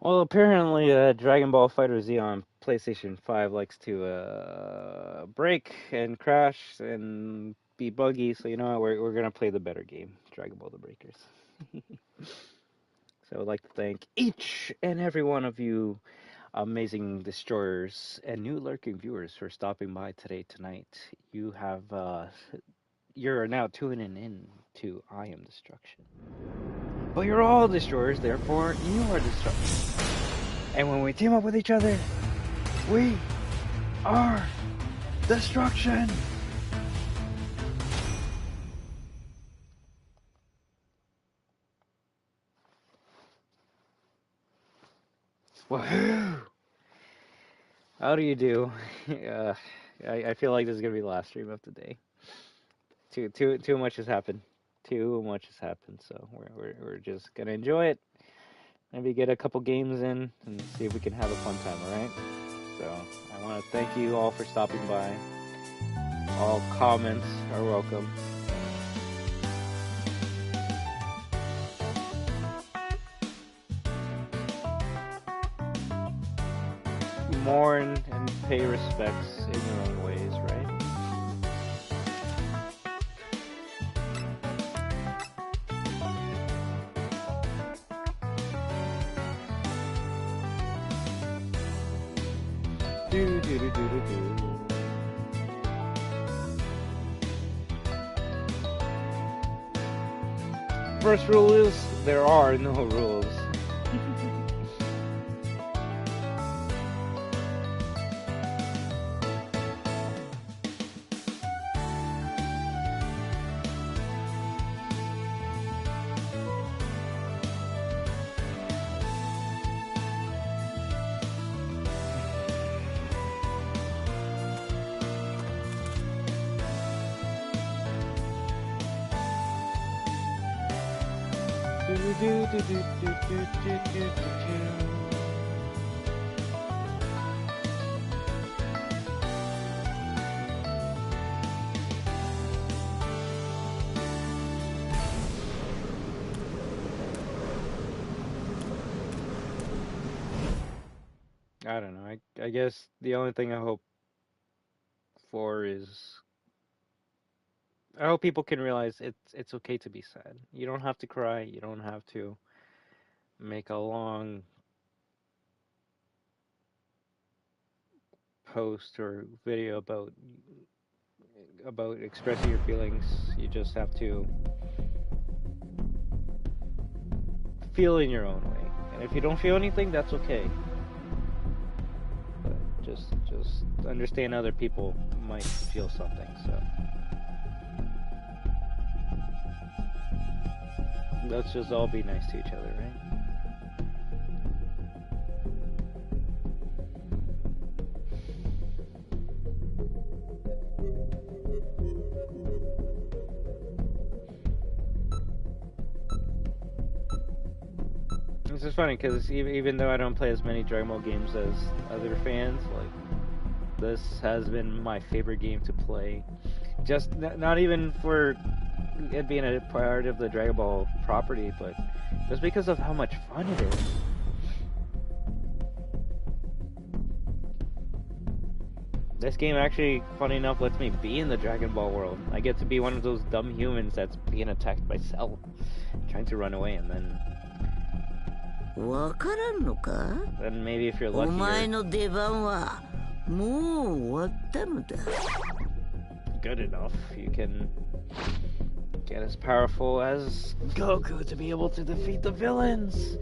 Well, apparently, Dragon Ball Fighter Z on PlayStation 5 likes to break and crash and be buggy. So you know what? We're gonna play the better game, Dragon Ball: The Breakers. So I'd like to thank each and every one of you, amazing destroyers and new lurking viewers, for stopping by tonight. You're now tuning in to I Am Destruction. But you're all destroyers, therefore you are destruction. And when we team up with each other, we are destruction. Woohoo! How do you do? I feel like this is gonna be the last stream of the day. Too much has happened. Too much has happened. So we're just gonna enjoy it. Maybe get a couple games in and see if we can have a fun time. All right. So I want to thank you all for stopping by. All comments are welcome. Mourn and pay respects in your own ways, right? Do do do do do do. First rule is there are no rules. I don't know. I guess the only thing I hope for is I hope people can realize it's okay to be sad. You don't have to cry. You don't have to make a long post or video about expressing your feelings. You just have to feel in your own way. And if you don't feel anything, that's okay. But just understand other people might feel something. So let's just all be nice to each other, right? This is funny because even though I don't play as many Dragon Ball games as other fans, like this has been my favorite game to play. Just not even for it being a part of the Dragon Ball property, but just because of how much fun it is. This game actually, funny enough, lets me be in the Dragon Ball world. I get to be one of those dumb humans that's being attacked by Cell, trying to run away, and then maybe if you're lucky, good enough, you can get as powerful as Goku to be able to defeat the villains.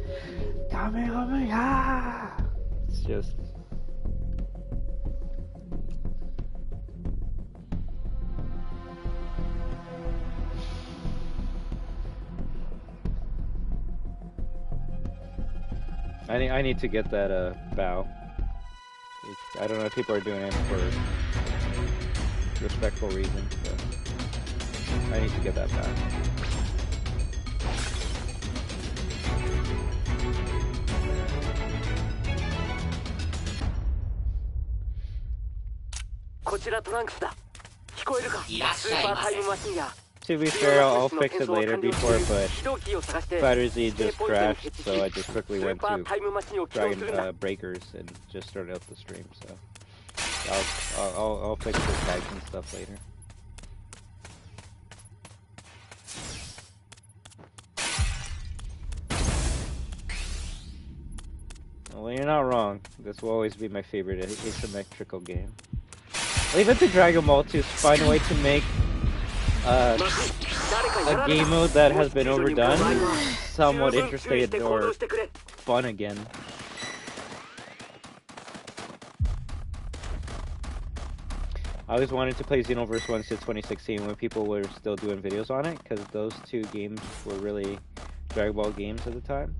Kamehameha! It's just... I need to get that bow. I don't know if people are doing it for respectful reasons, but I need to get that bow. to be fair, I'll fix it later before, but Fighter Z just crashed, so I just quickly went to Dragon Breakers and just started up the stream. So I'll fix the tags and stuff later. Well, you're not wrong. This will always be my favorite asymmetrical game. Leave it to Dragon Ball to find a way to make a game mode that has been overdone somewhat interesting or fun again. I always wanted to play Xenoverse 1 since 2016 when people were still doing videos on it, because those two games were really Dragon Ball games at the time.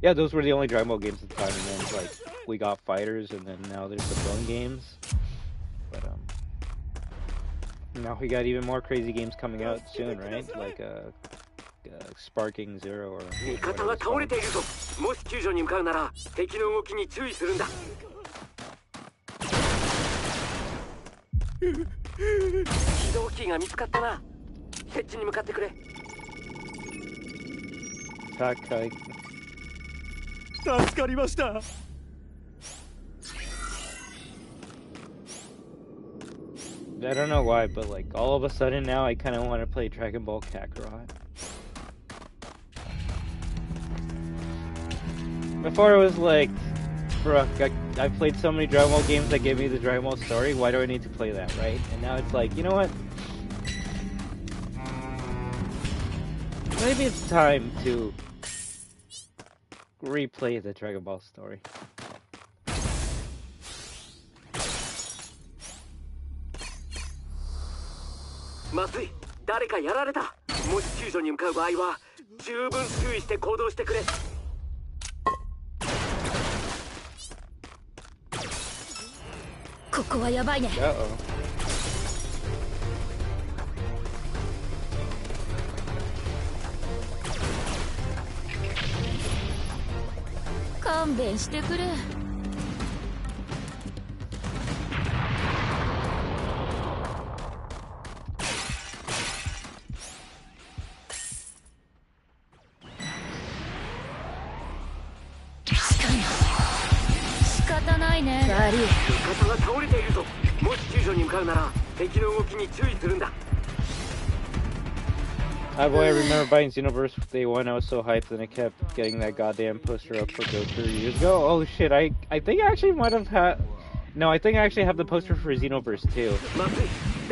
Yeah, those were the only Dragon Ball games at the time, and then like we got Fighters, and then now there's the phone games. But now we got even more crazy games coming out soon, right? Like Sparking Zero or whatever it's called. Takai. I don't know why, but like all of a sudden now I kind of want to play Dragon Ball Kakarot. Before it was like, bro, I played so many Dragon Ball games that gave me the Dragon Ball story, why do I need to play that, right? And now it's like, you know what? Maybe it's time to replay the Dragon Ball story. Uh-oh. 勘弁してくれ。仕方ないね。ガリ。味方が倒れているぞ。もし救助に向かうなら敵の動きに注意するんだ。 Boy, I remember buying Xenoverse Day 1, I was so hyped and I kept getting that goddamn poster up for Goku years ago. Oh shit, I think I actually might have had... No, I think I actually have the poster for Xenoverse 2.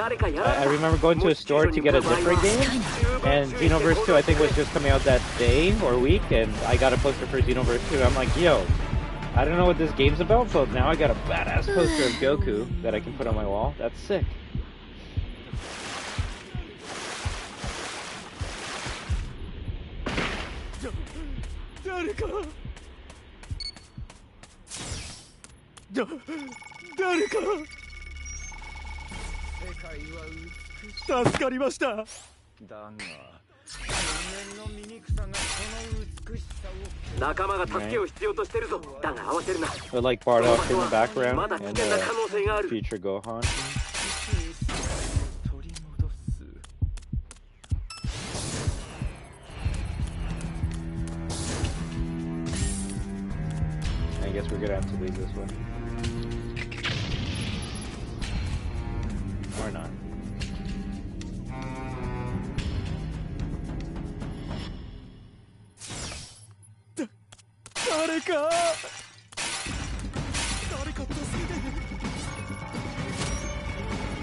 I remember going to a store to get a different game, and Xenoverse 2 I think was just coming out that day or week, and I got a poster for Xenoverse 2. I'm like, yo, I don't know what this game's about, but now I got a badass poster of Goku that I can put on my wall. That's sick. With like Bardock in the background and future Gohan. I guess we're gonna have to leave this one. Or not.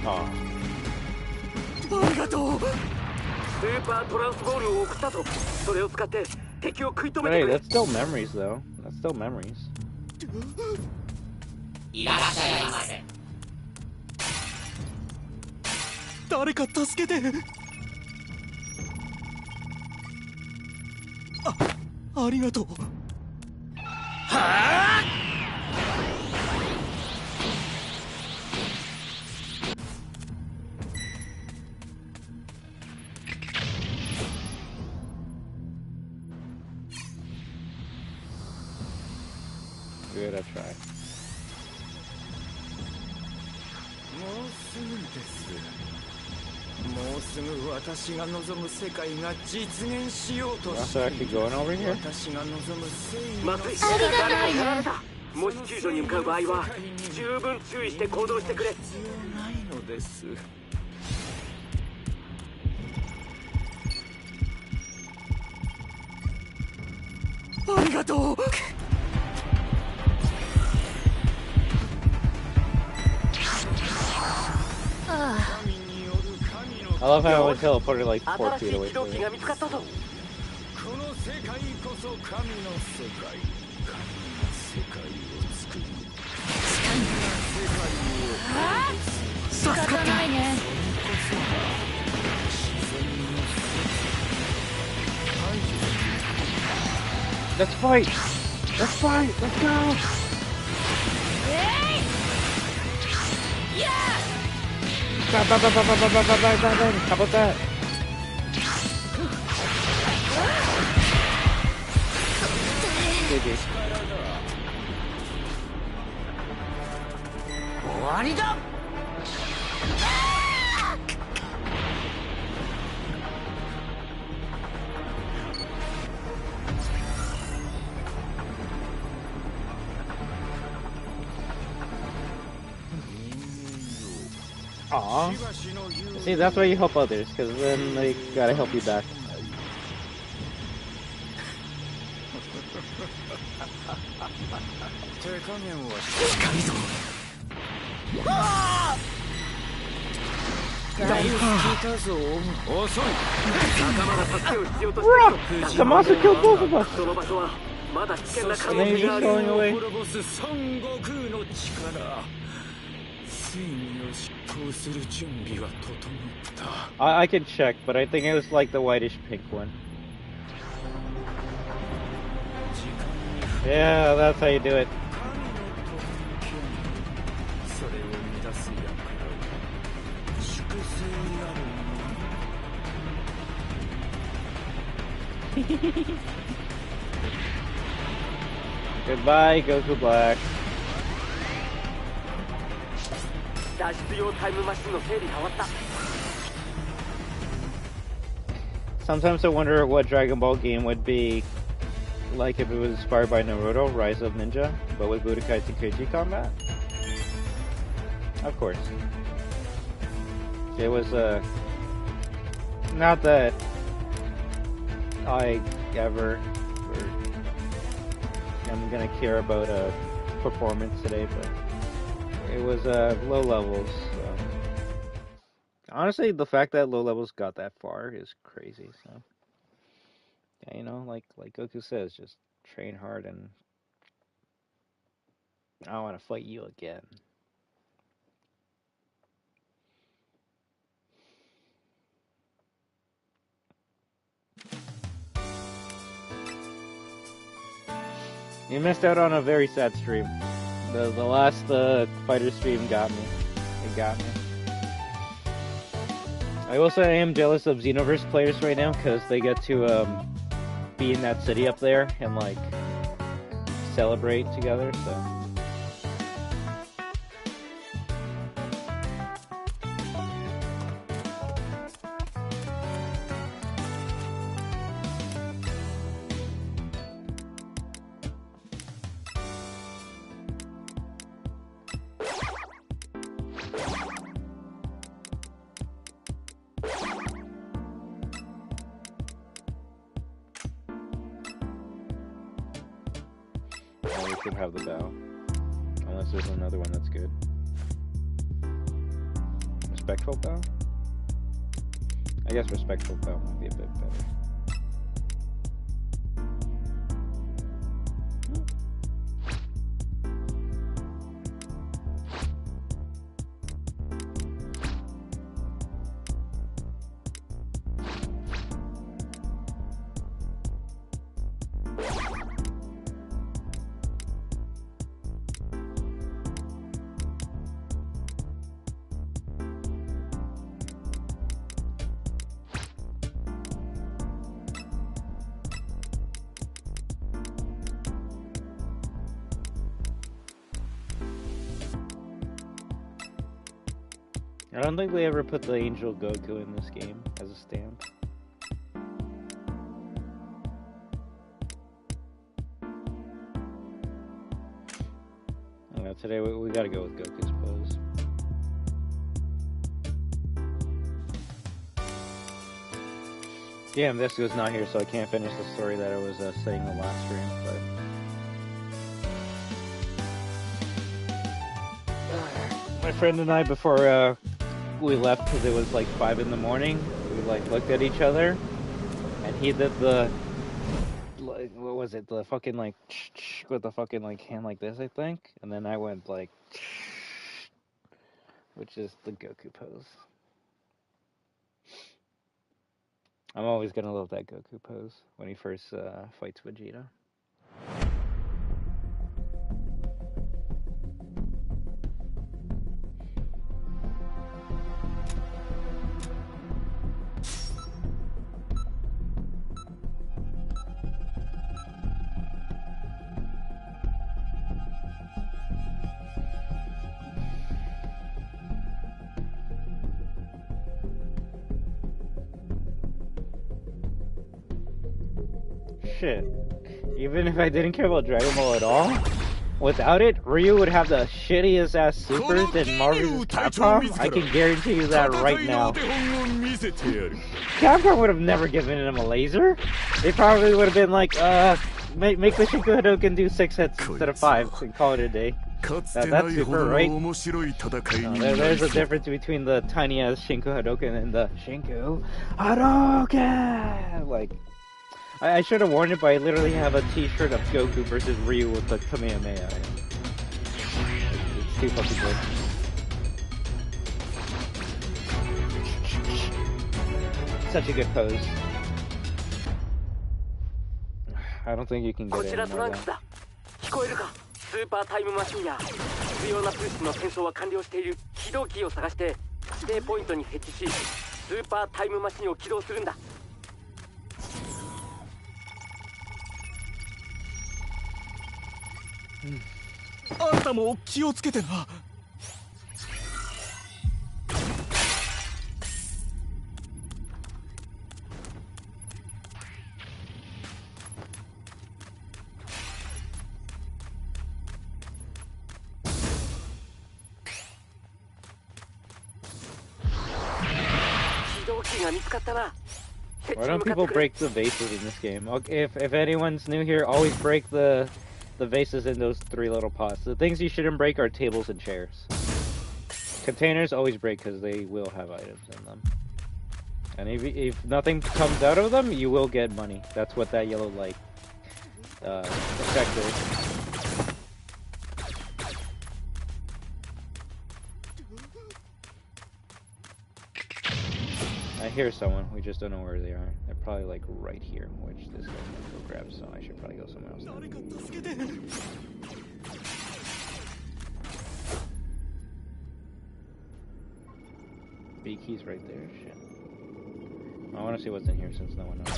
Oh. Hey, that's still memories though. That's still memories. Good, I try. Also actually going over here? 松井誰かやられた。もし救助に向かう場合は十分注意して行動してくれ。ありがとう。I love how I was teleported like 4 feet away from me. が見つかったぞ。この世界こそ神の世界。神が世界を作り。仕方ないね。Let's fight! Let's fight! Let's go! How about that? GG. 終わりだ。Aw. See, that's why you help others, because then they gotta help you back. The monster killed both of us! And then he's just going away. I can check, but I think it was like the whitish pink one. Yeah, that's how you do it. Goodbye, Goku Black. Sometimes I wonder what Dragon Ball game would be like if it was inspired by Naruto, Rise of Ninja, but with Budokai Tenkaichi combat. Of course. It was, not that I ever, I'm gonna care about, performance today, but it was, low levels, so. Honestly, the fact that low levels got that far is crazy, so. Yeah, you know, like Goku says, just train hard and I want to fight you again. You missed out on a very sad stream. The last fighter stream got me. It got me. I will say I am jealous of Xenoverse players right now because they get to be in that city up there and like celebrate together. So. Have the bow, unless there's another one that's good. Respectful bow? I guess respectful bow might be a bit better. I don't think they ever put the Angel Goku in this game as a stamp. Today we gotta go with Goku's pose. Yeah, METSU is not here, so I can't finish the story that I was saying the last stream, but... My friend and I, before we left, because it was like 5 in the morning, we like looked at each other, and he did the... What was it? The fucking like with the fucking like hand like this, I think. And then I went like, which is the Goku pose. I'm always gonna love that Goku pose when he first fights Vegeta. Shit. Even if I didn't care about Dragon Ball at all, without it, Ryu would have the shittiest ass supers in Marvel's Capcom. I can guarantee you that right now. Capcom would have never given him a laser. They probably would have been like, make the Shinku Hadouken do 6 hits instead of 5 and call it a day. That's super, right? There's a difference between the tiny ass Shinku Hadouken and the Shinku Hadouken! Like, I should have warned it, but I literally have a t-shirt of Goku versus Ryu with the Kamehameha. It's too fucking good. Such a good pose. I don't think you can get it anymore though. スーパータイムマシンや必要な物資の転送は完了している起動キーを探して指定ポイントに設置しスーパータイムマシンを起動するんだ。あんたも気をつけてな。Why don't people break the vases in this game? If anyone's new here, always break the vases in those 3 little pots. The things you shouldn't break are tables and chairs. Containers always break because they will have items in them. And if nothing comes out of them, you will get money. That's what that yellow light effect is. I hear someone, we just don't know where they are. They're probably like right here, which this guy's gonna go grab, so I should probably go somewhere else now. B key's right there, shit. I wanna see what's in here since no one knows.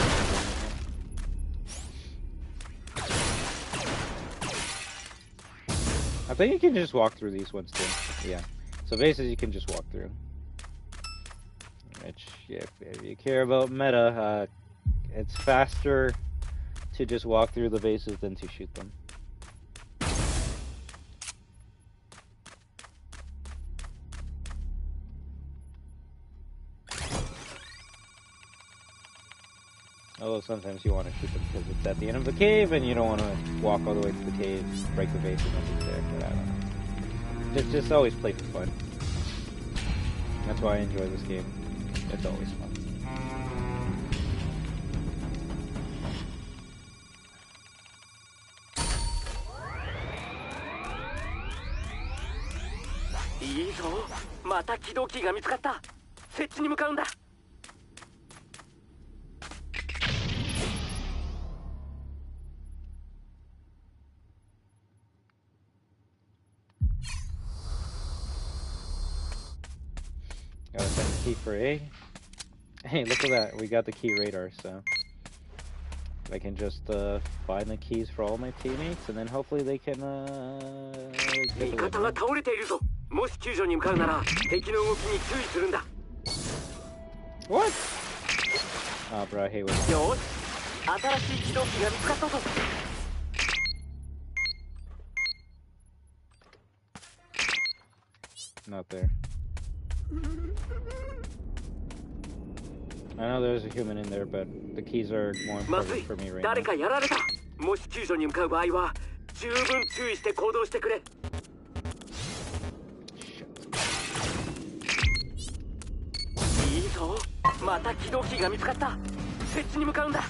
I think you can just walk through these ones too. Yeah. So basically you can just walk through. Which, yeah, if you care about meta, it's faster to just walk through the bases than to shoot them. Although sometimes you want to shoot them because it's at the end of the cave and you don't want to walk all the way to the cave, break the base and then it's there, but I don't know. Just always play for fun. That's why I enjoy this game. It's always fun. Gotta send the key for A. Hey, look at that. We got the key radar, so I can just find the keys for all my teammates, and then hopefully they can get the もし救助に向かうなら敵の動きに注意するんだ。 What? Oh, bro, I hate when. よし、新しい起動機が見つかったぞ。 Not there. I know there's a human in there, but the keys are more まず important い、 for me right 誰 now. かやられた。もし救助に向かう場合は十分注意して行動してくれ。いいぞ、また起動機が見つかった。設置に向かうんだ。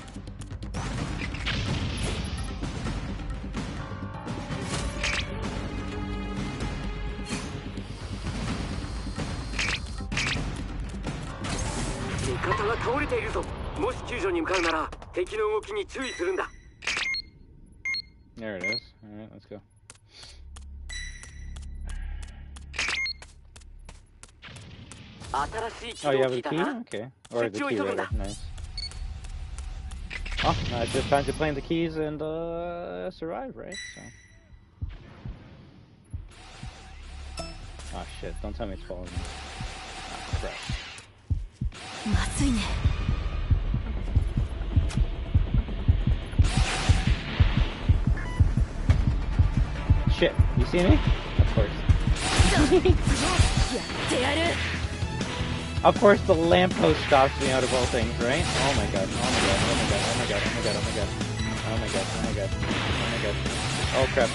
味方が倒れているぞ。もし救助に向かうなら敵の動きに注意するんだ。 There it is. Alright, let's go. Oh, you have the key? Okay. Or the key rather. Nice. Oh, now it's just time to plant the keys and survive, right? So. Oh shit, don't tell me it's following me. Oh, crap. Shit, you see me? Of course. Of course the lamppost stops me out of all things, right? Oh my god, oh my god, oh my god, oh my god, oh my god, oh my god. Oh my god, oh my god, oh my god. Oh crap.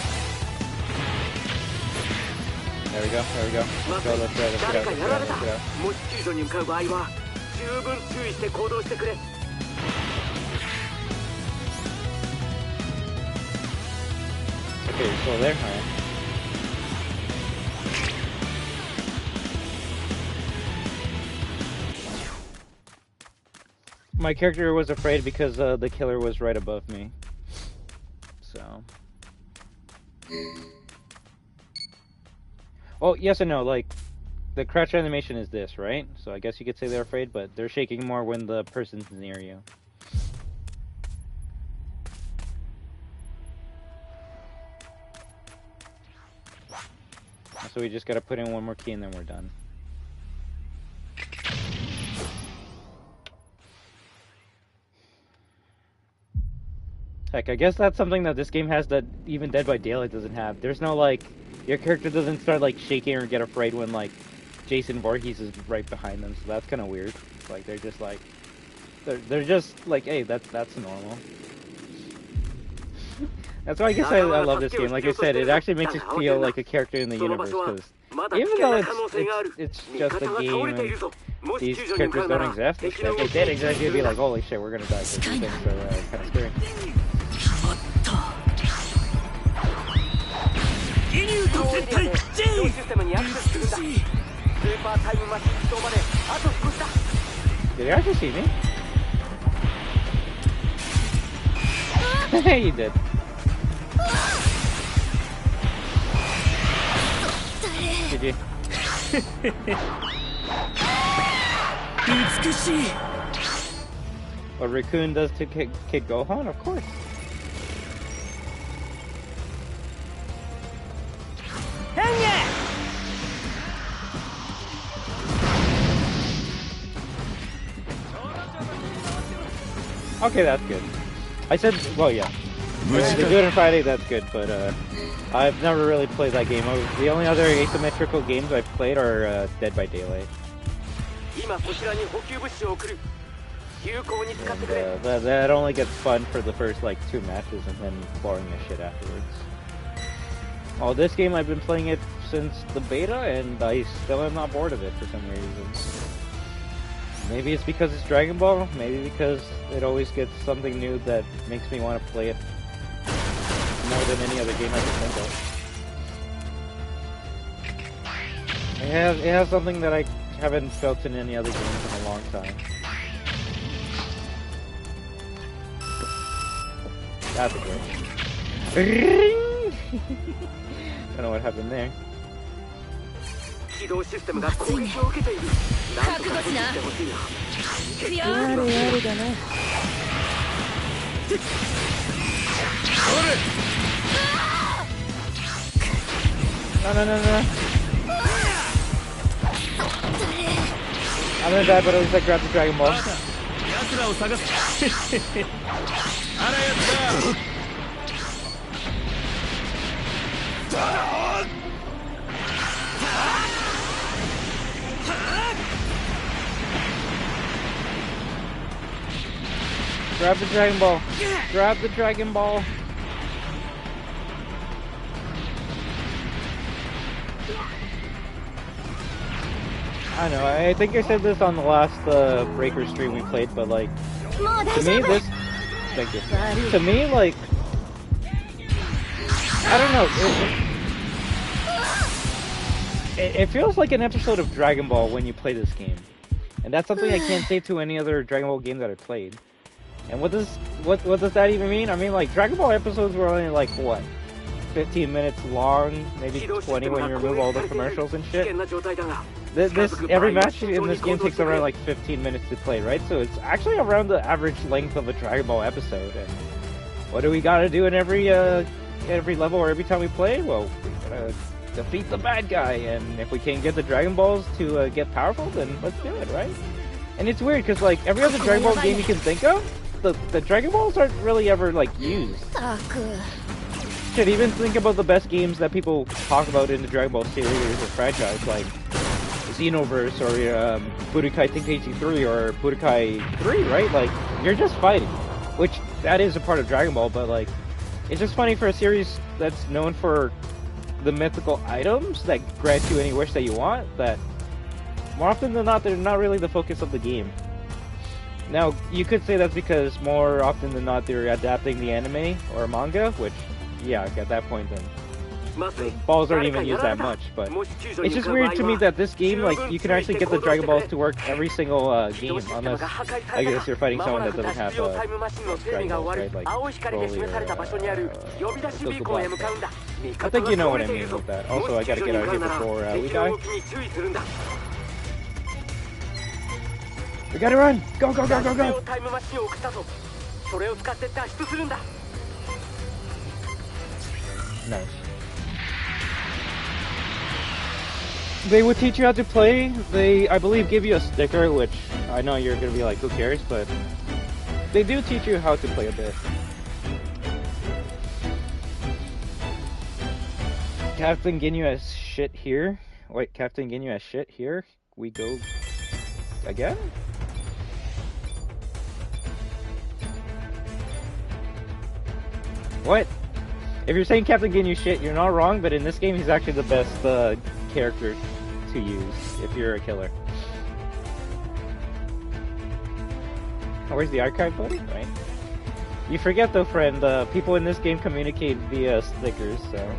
There we go, there we go. Let's go, let's go, let's get out, let's get out, let's get out. もし救助に向かう場合は十分注意して行動してくれ。 Okay, you're still there? Alright. My character was afraid because the killer was right above me. So. Oh, yes and no, like, the crouch animation is this, right? So I guess you could say they're afraid, but they're shaking more when the person's near you. So we just gotta put in one more key and then we're done. Heck, I guess that's something that this game has that even Dead by Daylight doesn't have. There's no, like, your character doesn't start, like, shaking or get afraid when, like, Jason Voorhees is right behind them, so that's kind of weird. Like, they're just, like, they're just, like, hey, that's normal. That's why I guess I love this game. Like I said, it actually makes you feel like a character in the universe, because even though it's just a game and these characters don't exist, if they did exist, you'd be like, holy shit, we're gonna die, because these things are kind of scary. Did you actually see me? You did. GG. What Raccoon does to Kid Gohan? Of course. Okay, that's good. I said, well, yeah. If they do it on Friday, that's good, but I've never really played that game. The only other asymmetrical games I've played are Dead by Daylight. And, that only gets fun for the first, like, 2 matches and then boring as shit afterwards. Oh, this game I've been playing it since the beta, and I still am not bored of it for some reason. Maybe it's because it's Dragon Ball, maybe because it always gets something new that makes me want to play it more than any other game I can think of. It has something that I haven't felt in any other games in a long time. That's a glitch. Don't know what happened there. No, no, no, no. I'm gonna die, but at least I grabbed the Dragon Ball. 奴らを探すあらやったGrab the Dragon Ball. Grab the Dragon Ball. I know, I think I said this on the last Breaker stream we played, but like, to me this, thank you. To me, like, I don't know, it feels like an episode of Dragon Ball when you play this game. And that's something I can't say to any other Dragon Ball game that I played. And what does that even mean? I mean, like, Dragon Ball episodes were only like, what, 15 minutes long, maybe 20 when you remove all the commercials and shit. Every match in this game takes around like 15 minutes to play, right? So it's actually around the average length of a Dragon Ball episode. And what do we gotta do in every level or every time we play? Well, we gotta defeat the bad guy, and if we can't get the Dragon Balls to get powerful, then let's do it, right? And it's weird because like every other Dragon Ball game you can think of, the Dragon Balls aren't really ever like used. Shit, even think about the best games that people talk about in the Dragon Ball series or franchise, like Xenoverse or Budokai Tenkaichi 3 or Budokai 3, right? Like, you're just fighting, which that is a part of Dragon Ball, but like, it's just funny for a series that's known for the mythical items that grant you any wish that you want, that more often than not, they're not really the focus of the game. Now, you could say that's because more often than not, they're adapting the anime or manga, which, yeah, at that point then, the balls aren't even used that much, but it's just weird to me that this game, like, you can actually get the Dragon Balls to work every single game, unless, I guess, you're fighting someone that doesn't have Dragon Balls, right, like Broly or Goku. I think you know what I mean with that. Also, I gotta get out of here before we die. We gotta run! Go, go, go, go, go! Nice. They would teach you how to play. They, I believe, give you a sticker, which I know you're gonna be like, who cares, but they do teach you how to play a bit. Captain Ginyu has shit here. Wait, Captain Ginyu has shit here. We go again? What? If you're saying Captain Ginyu shit, you're not wrong, but in this game he's actually the best character to use if you're a killer. Oh, where's the archive button? Right. You forget though, friend, people in this game communicate via stickers, so...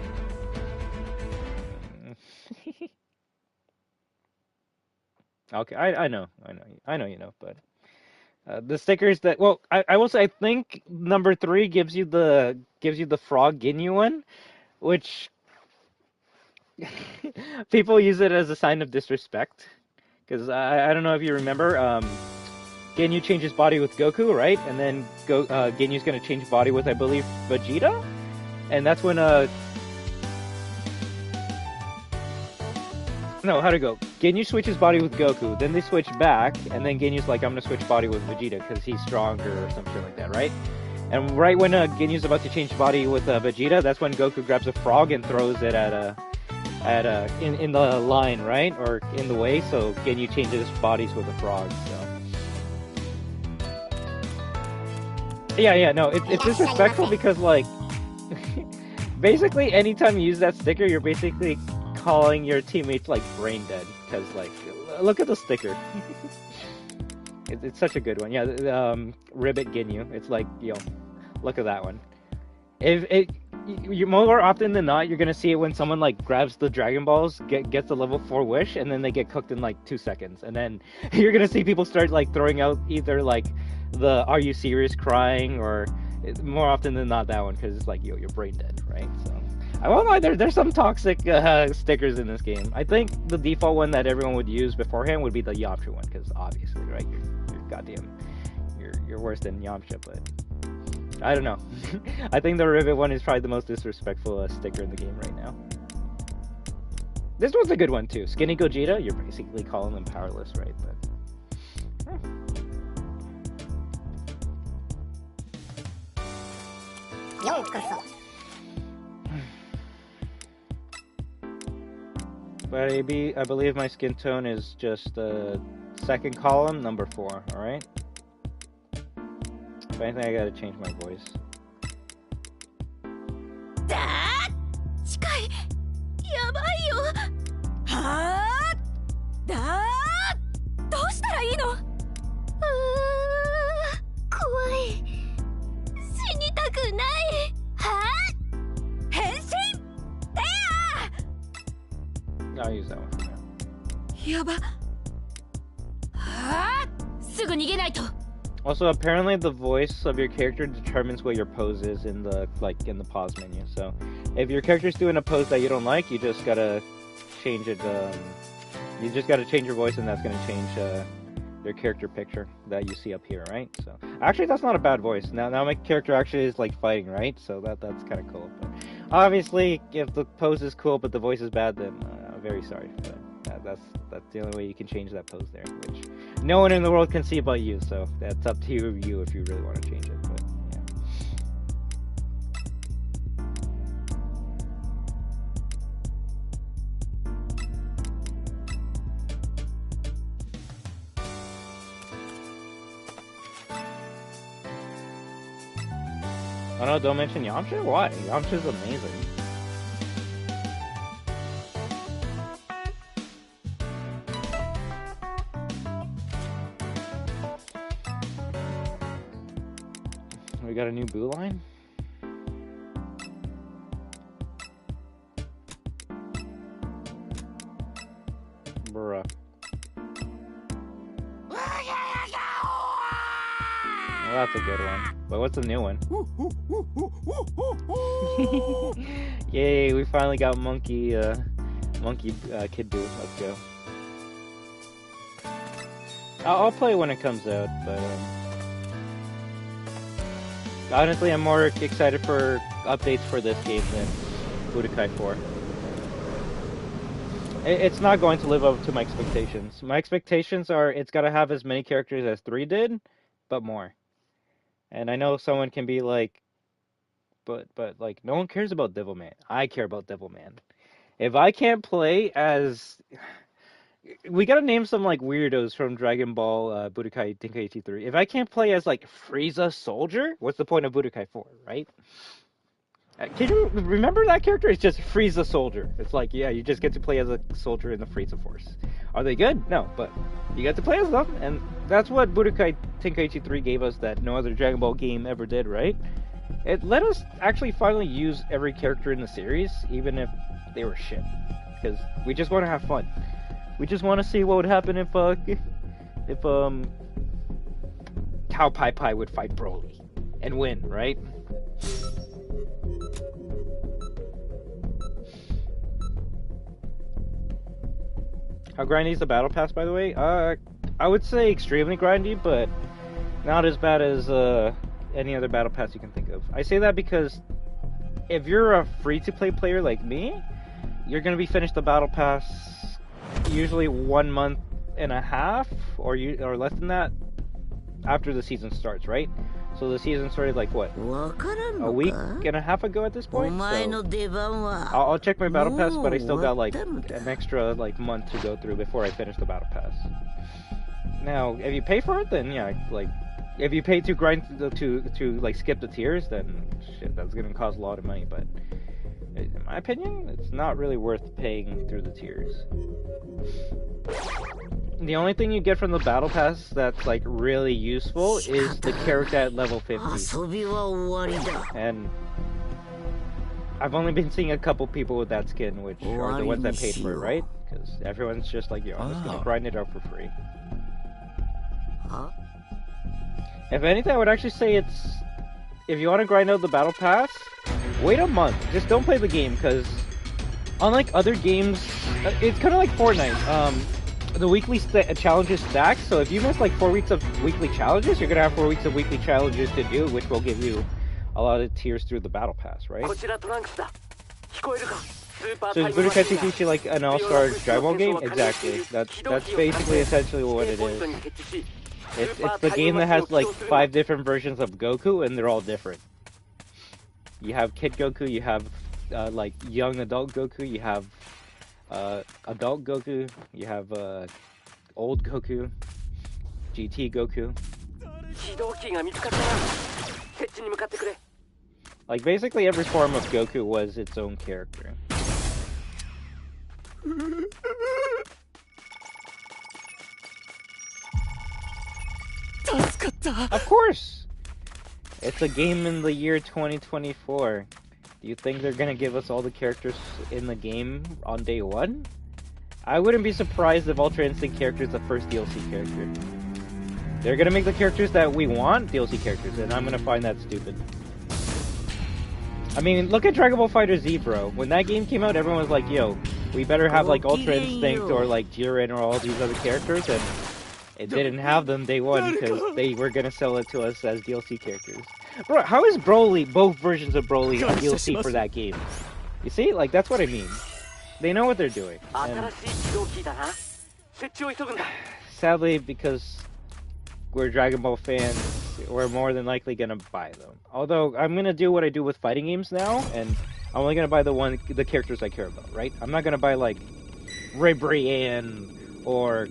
Okay, I know you know, but... the stickers that, well, I will say, I think number 3 gives you the frog Ginyu one, which people use it as a sign of disrespect, because I don't know if you remember, Ginyu changes body with Goku, right? And then Ginyu's gonna change body with, I believe, Vegeta, and that's when no, how'd it go? Ginyu switches body with Goku, then they switch back, and then Ginyu's like, I'm gonna switch body with Vegeta because he's stronger or some shit like that, right? And right when Ginyu's about to change body with Vegeta, that's when Goku grabs a frog and throws it in the line, right? Or in the way, so Ginyu changes bodies with a frog, so... Yeah, no, it's disrespectful because, like, basically anytime you use that sticker, you're basically calling your teammates like brain dead, because like, look at the sticker. It's such a good one. Yeah, Ribbit Ginyu. It's like, yo, look at that one. You more often than not, you're gonna see it when someone like grabs the Dragon Balls, gets the level 4 wish, and then they get cooked in like 2 seconds, and then you're gonna see people start like throwing out either like the "Are you serious?" crying, or more often than not that one, because it's like, yo, you're brain dead, right? So. I won't lie, there's some toxic stickers in this game. I think the default one that everyone would use beforehand would be the Yamcha one, because obviously, right, you're goddamn, you're worse than Yamcha, but I don't know. I think the Rivet one is probably the most disrespectful sticker in the game right now. This one's a good one too. Skinny Gogeta, you're basically calling them powerless, right? But I believe my skin tone is just second column, number 4, alright? If anything, I gotta change my voice. I'll use that one for now. Also, apparently the voice of your character determines what your pose is in the pause menu. So, if your character's doing a pose that you don't like, you just gotta change it. You just gotta change your voice, and that's gonna change your character picture that you see up here, right? So, actually, that's not a bad voice. Now my character actually is like fighting, right? So that's kind of cool. But obviously, if the pose is cool but the voice is bad, then I'm very sorry. But that's the only way you can change that pose there, which no one in the world can see but you. So that's up to you if you really want to change it. But yeah. Oh no, don't mention Yamcha? Why? Yamcha's amazing. We got a new Boo line? Bruh. Well, that's a good one. But what's the new one? Yay, we finally got Monkey Kid Boo. Let's go. I'll play it when it comes out, but honestly, I'm more excited for updates for this game than Budokai 4. It's not going to live up to my expectations. My expectations are it's got to have as many characters as 3 did, but more. And I know someone can be like, but like, no one cares about Devilman. I care about Devilman. If I can't play as... We gotta name some like weirdos from Dragon Ball Budokai Tenkaichi 3. If I can't play as like Frieza Soldier, what's the point of Budokai 4, right? Can you remember that character? It's just Frieza Soldier. It's like, yeah, you just get to play as a soldier in the Frieza Force. Are they good? No, but you get to play as them, and that's what Budokai Tenkaichi 3 gave us that no other Dragon Ball game ever did, right? It let us actually finally use every character in the series, even if they were shit. Because we just want to have fun. We just want to see what would happen if Cow Pai Pai would fight Broly and win, right? How grindy is the battle pass, by the way? I would say extremely grindy, but not as bad as any other battle pass you can think of. I say that because if you're a free-to-play player like me, you're gonna be finished the battle pass usually 1 month and a half or less than that after the season starts, right? So the season started like what? A week and a half ago at this point. So I'll check my battle pass, but I still got like an extra like month to go through before I finish the battle pass. Now, if you pay for it, then yeah, like if you pay to grind to like skip the tiers, then shit, that's gonna cost a lot of money. But in my opinion, it's not really worth paying through the tiers. The only thing you get from the battle pass that's like really useful is the character at level 50. And I've only been seeing a couple people with that skin, which are the ones that paid for it, right? Because everyone's just like, yo, I'm just gonna grind it out for free. If anything, I would actually say it's... If you want to grind out the battle pass, wait a month. Just don't play the game, because unlike other games, it's kind of like Fortnite. The weekly challenges stack, so if you miss like 4 weeks of weekly challenges, you're gonna have 4 weeks of weekly challenges to do, which will give you a lot of tiers through the battle pass, right? So is Budokai Tenkaichi like an all-star Dragon Ball game? Exactly. That's basically essentially what it is. It's the game that has like 5 different versions of Goku, and they're all different. You have Kid Goku, you have like young adult Goku, you have adult Goku, you have old Goku, GT Goku. Like basically every form of Goku was its own character. Of course! It's a game in the year 2024. Do you think they're gonna give us all the characters in the game on day 1? I wouldn't be surprised if Ultra Instinct character is the first DLC character. They're gonna make the characters that we want DLC characters, and I'm gonna find that stupid. I mean, look at Dragon Ball FighterZ, bro. When that game came out, everyone was like, yo, we better have like Ultra Instinct or like Jiren or all these other characters, and it didn't have them day 1 because they were gonna sell it to us as DLC characters. Bro, how is Broly, both versions of Broly, a DLC for that game? You see? Like, that's what I mean. They know what they're doing. And sadly, because we're Dragon Ball fans, we're more than likely gonna buy them. Although, I'm gonna do what I do with fighting games now, and I'm only gonna buy the characters I care about, right? I'm not gonna buy, like, Ribrian, or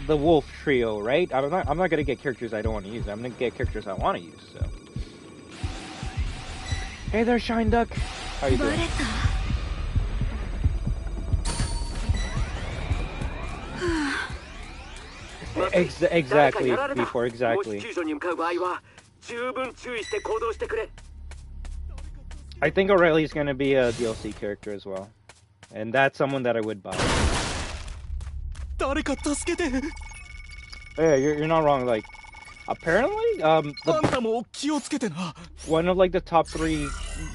the Wolf Trio, right? I'm not gonna get characters I don't want to use. I'm gonna get characters I want to use. So, hey there, Shine Duck. How you doing? Exactly. Before exactly. I think Aurelia's gonna be a DLC character as well, and that's someone that I would buy. Yeah, you're not wrong. Like, apparently, one of like the top 3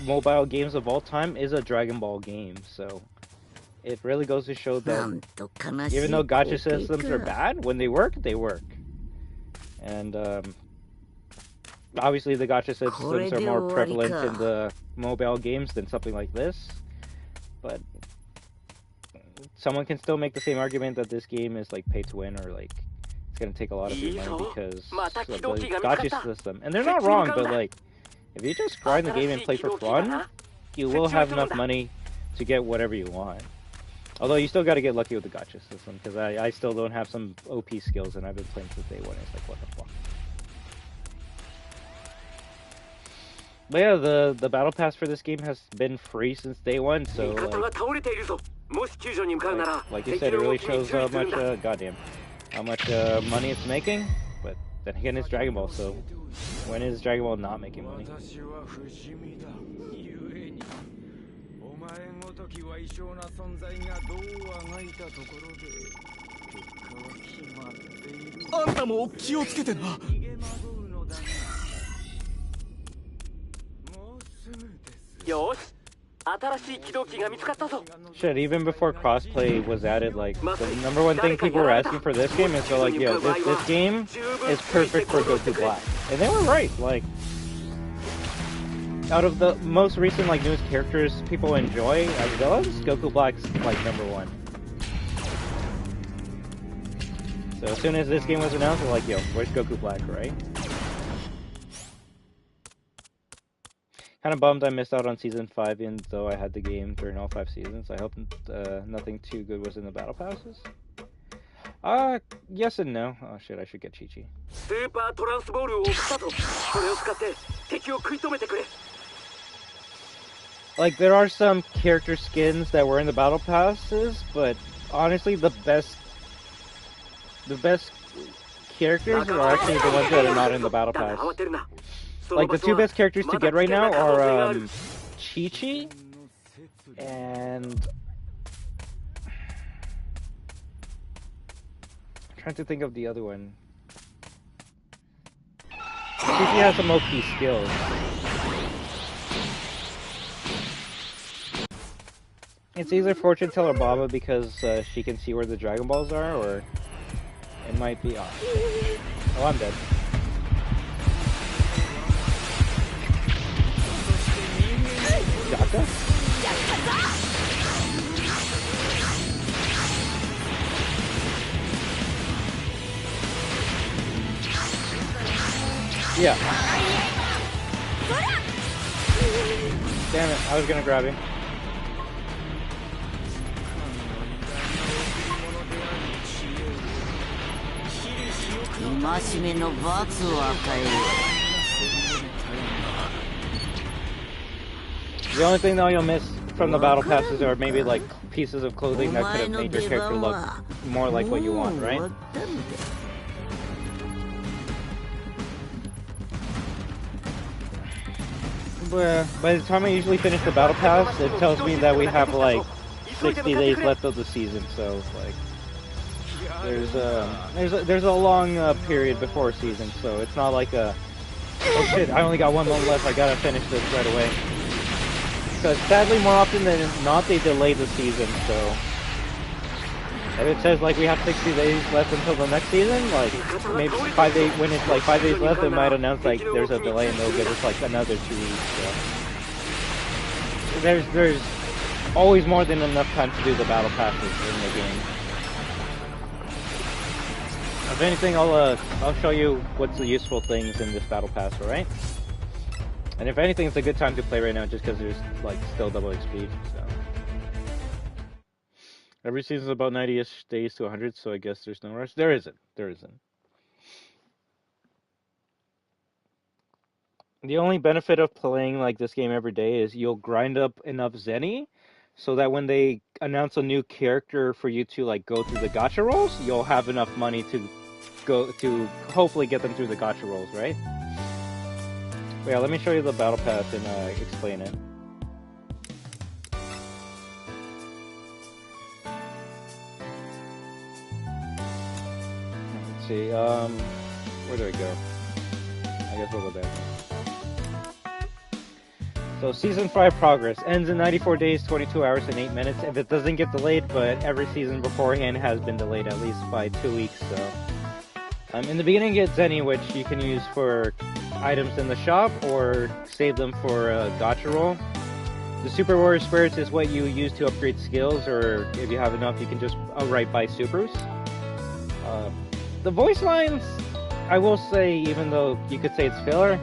mobile games of all time is a Dragon Ball game. So it really goes to show that even though gacha systems are bad, when they work, they work. And obviously, the gacha systems are more prevalent in the mobile games than something like this, but someone can still make the same argument that this game is like pay to win, or like it's gonna take a lot of your money because of the gacha system. And they're not wrong, but like if you just grind the game and play for fun, you will have enough money to get whatever you want. Although you still got to get lucky with the gacha system, because I still don't have some OP skills, and I've been playing since day 1. It's like, what the fuck. But yeah, the battle pass for this game has been free since day 1, so like you said, it really shows how much how much money it's making. But then again, it's Dragon Ball, so when is Dragon Ball not making money? Shit, even before crossplay was added, like, the #1 thing people were asking for this game is, so like, yo, this game is perfect for Goku Black. And they were right, like, out of the most recent, like, newest characters people enjoy as villains, Goku Black's, like, #1. So as soon as this game was announced, we're like, yo, where's Goku Black, right? Kind of bummed I missed out on Season 5, even though I had the game during all 5 seasons. I hope nothing too good was in the battle passes. Yes and no. Oh shit, I should get Chi-Chi. Like, there are some character skins that were in the battle passes, but honestly, the best characters are actually the ones that are not in the battle pass. Like, the 2 best characters to get right now are Chi-Chi and I'm trying to think of the other one. Chi-Chi has some OP skills. It's either Fortune Teller Baba because she can see where the Dragon Balls are, or it might be... Oh, I'm dead. Yeah. Damn it, I was gonna grab him. 戒めの罰を与える。 The only thing though you'll miss from the battle passes are maybe like pieces of clothing that could have made your character look more like what you want, right? But by the time I usually finish the battle pass, it tells me that we have like 60 days left of the season, so like there's a long period before season, so it's not like a oh shit, I only got 1 month left, I gotta finish this right away. Because sadly, more often than not, they delay the season, so if it says like we have 60 days left until the next season, like maybe 5 days, when it's like 5 days left, they might announce like there's a delay and they'll give us like another 2 weeks. So there's always more than enough time to do the battle passes in the game. If anything, I'll show you what's the useful things in this battle pass, alright? And if anything, it's a good time to play right now just because there's like still double XP, so. Every season's about 90-ish days to 100, so I guess there's no rush. There isn't. The only benefit of playing like this game every day is you'll grind up enough Zenny so that when they announce a new character for you to like go through the gacha rolls, you'll have enough money to go to hopefully get them through the gacha rolls, right? But yeah, let me show you the battle pass and explain it. Let's see, where do I go? I guess we'll go there. So Season 5 progress ends in 94 days, 22 hours, and 8 minutes if it doesn't get delayed, but every season beforehand has been delayed at least by 2 weeks, so. In the beginning you get Zenny, which you can use for items in the shop or save them for a gacha roll. The Super Warrior Spirits is what you use to upgrade skills, or if you have enough you can just outright buy supers. The voice lines, I will say, even though you could say it's filler,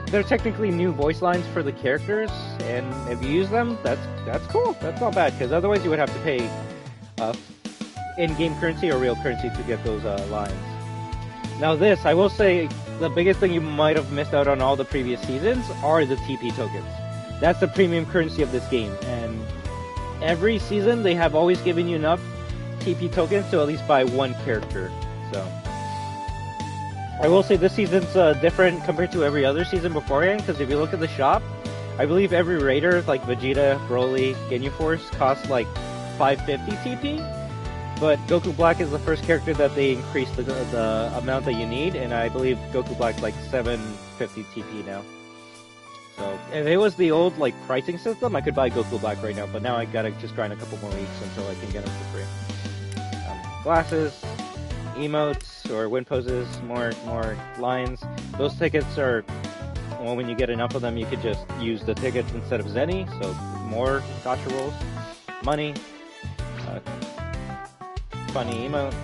they're technically new voice lines for the characters, and if you use them, that's cool. That's not bad, because otherwise you would have to pay in-game currency or real currency to get those lines. Now this, I will say, the biggest thing you might have missed out on all the previous seasons are the TP tokens. That's the premium currency of this game, and every season they have always given you enough TP tokens to at least buy one character, so. I will say this season's different compared to every other season beforehand, because if you look at the shop, I believe every raider, like Vegeta, Broly, Ginyu Force, costs like 550 TP, but Goku Black is the first character that they increased the amount that you need, and I believe Goku Black's like 750 TP now. So, if it was the old like pricing system, I could buy Goku Black right now, but now I gotta just grind a couple more weeks until I can get him for free. Glasses, emotes, or win poses, more lines. Those tickets are, well, when you get enough of them, you could just use the tickets instead of Zenny, so more gacha rolls. Money, funny emote,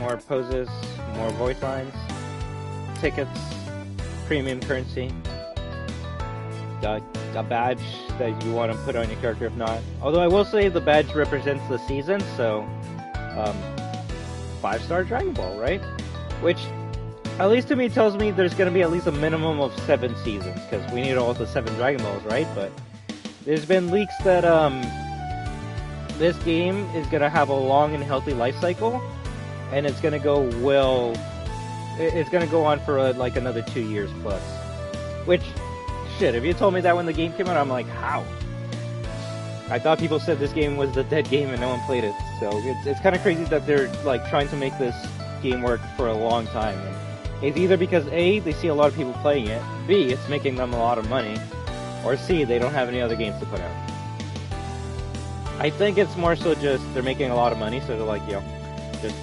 more poses, more voice lines, tickets, premium currency, a badge that you want to put on your character if not. Although I will say the badge represents the season, so 5-star Dragon Ball, right? Which, at least to me, tells me there's going to be at least a minimum of 7 seasons, because we need all the 7 Dragon Balls, right? But there's been leaks that this game is going to have a long and healthy life cycle, and it's going to go it's going to go on for like another 2 years plus. Which, shit, if you told me that when the game came out, I'm like, how? I thought people said this game was the dead game and no one played it, so it's kind of crazy that they're like trying to make this game work for a long time. And it's either because A, they see a lot of people playing it, B, it's making them a lot of money, or C, they don't have any other games to put out. I think it's more so just they're making a lot of money, so they're like, yo, just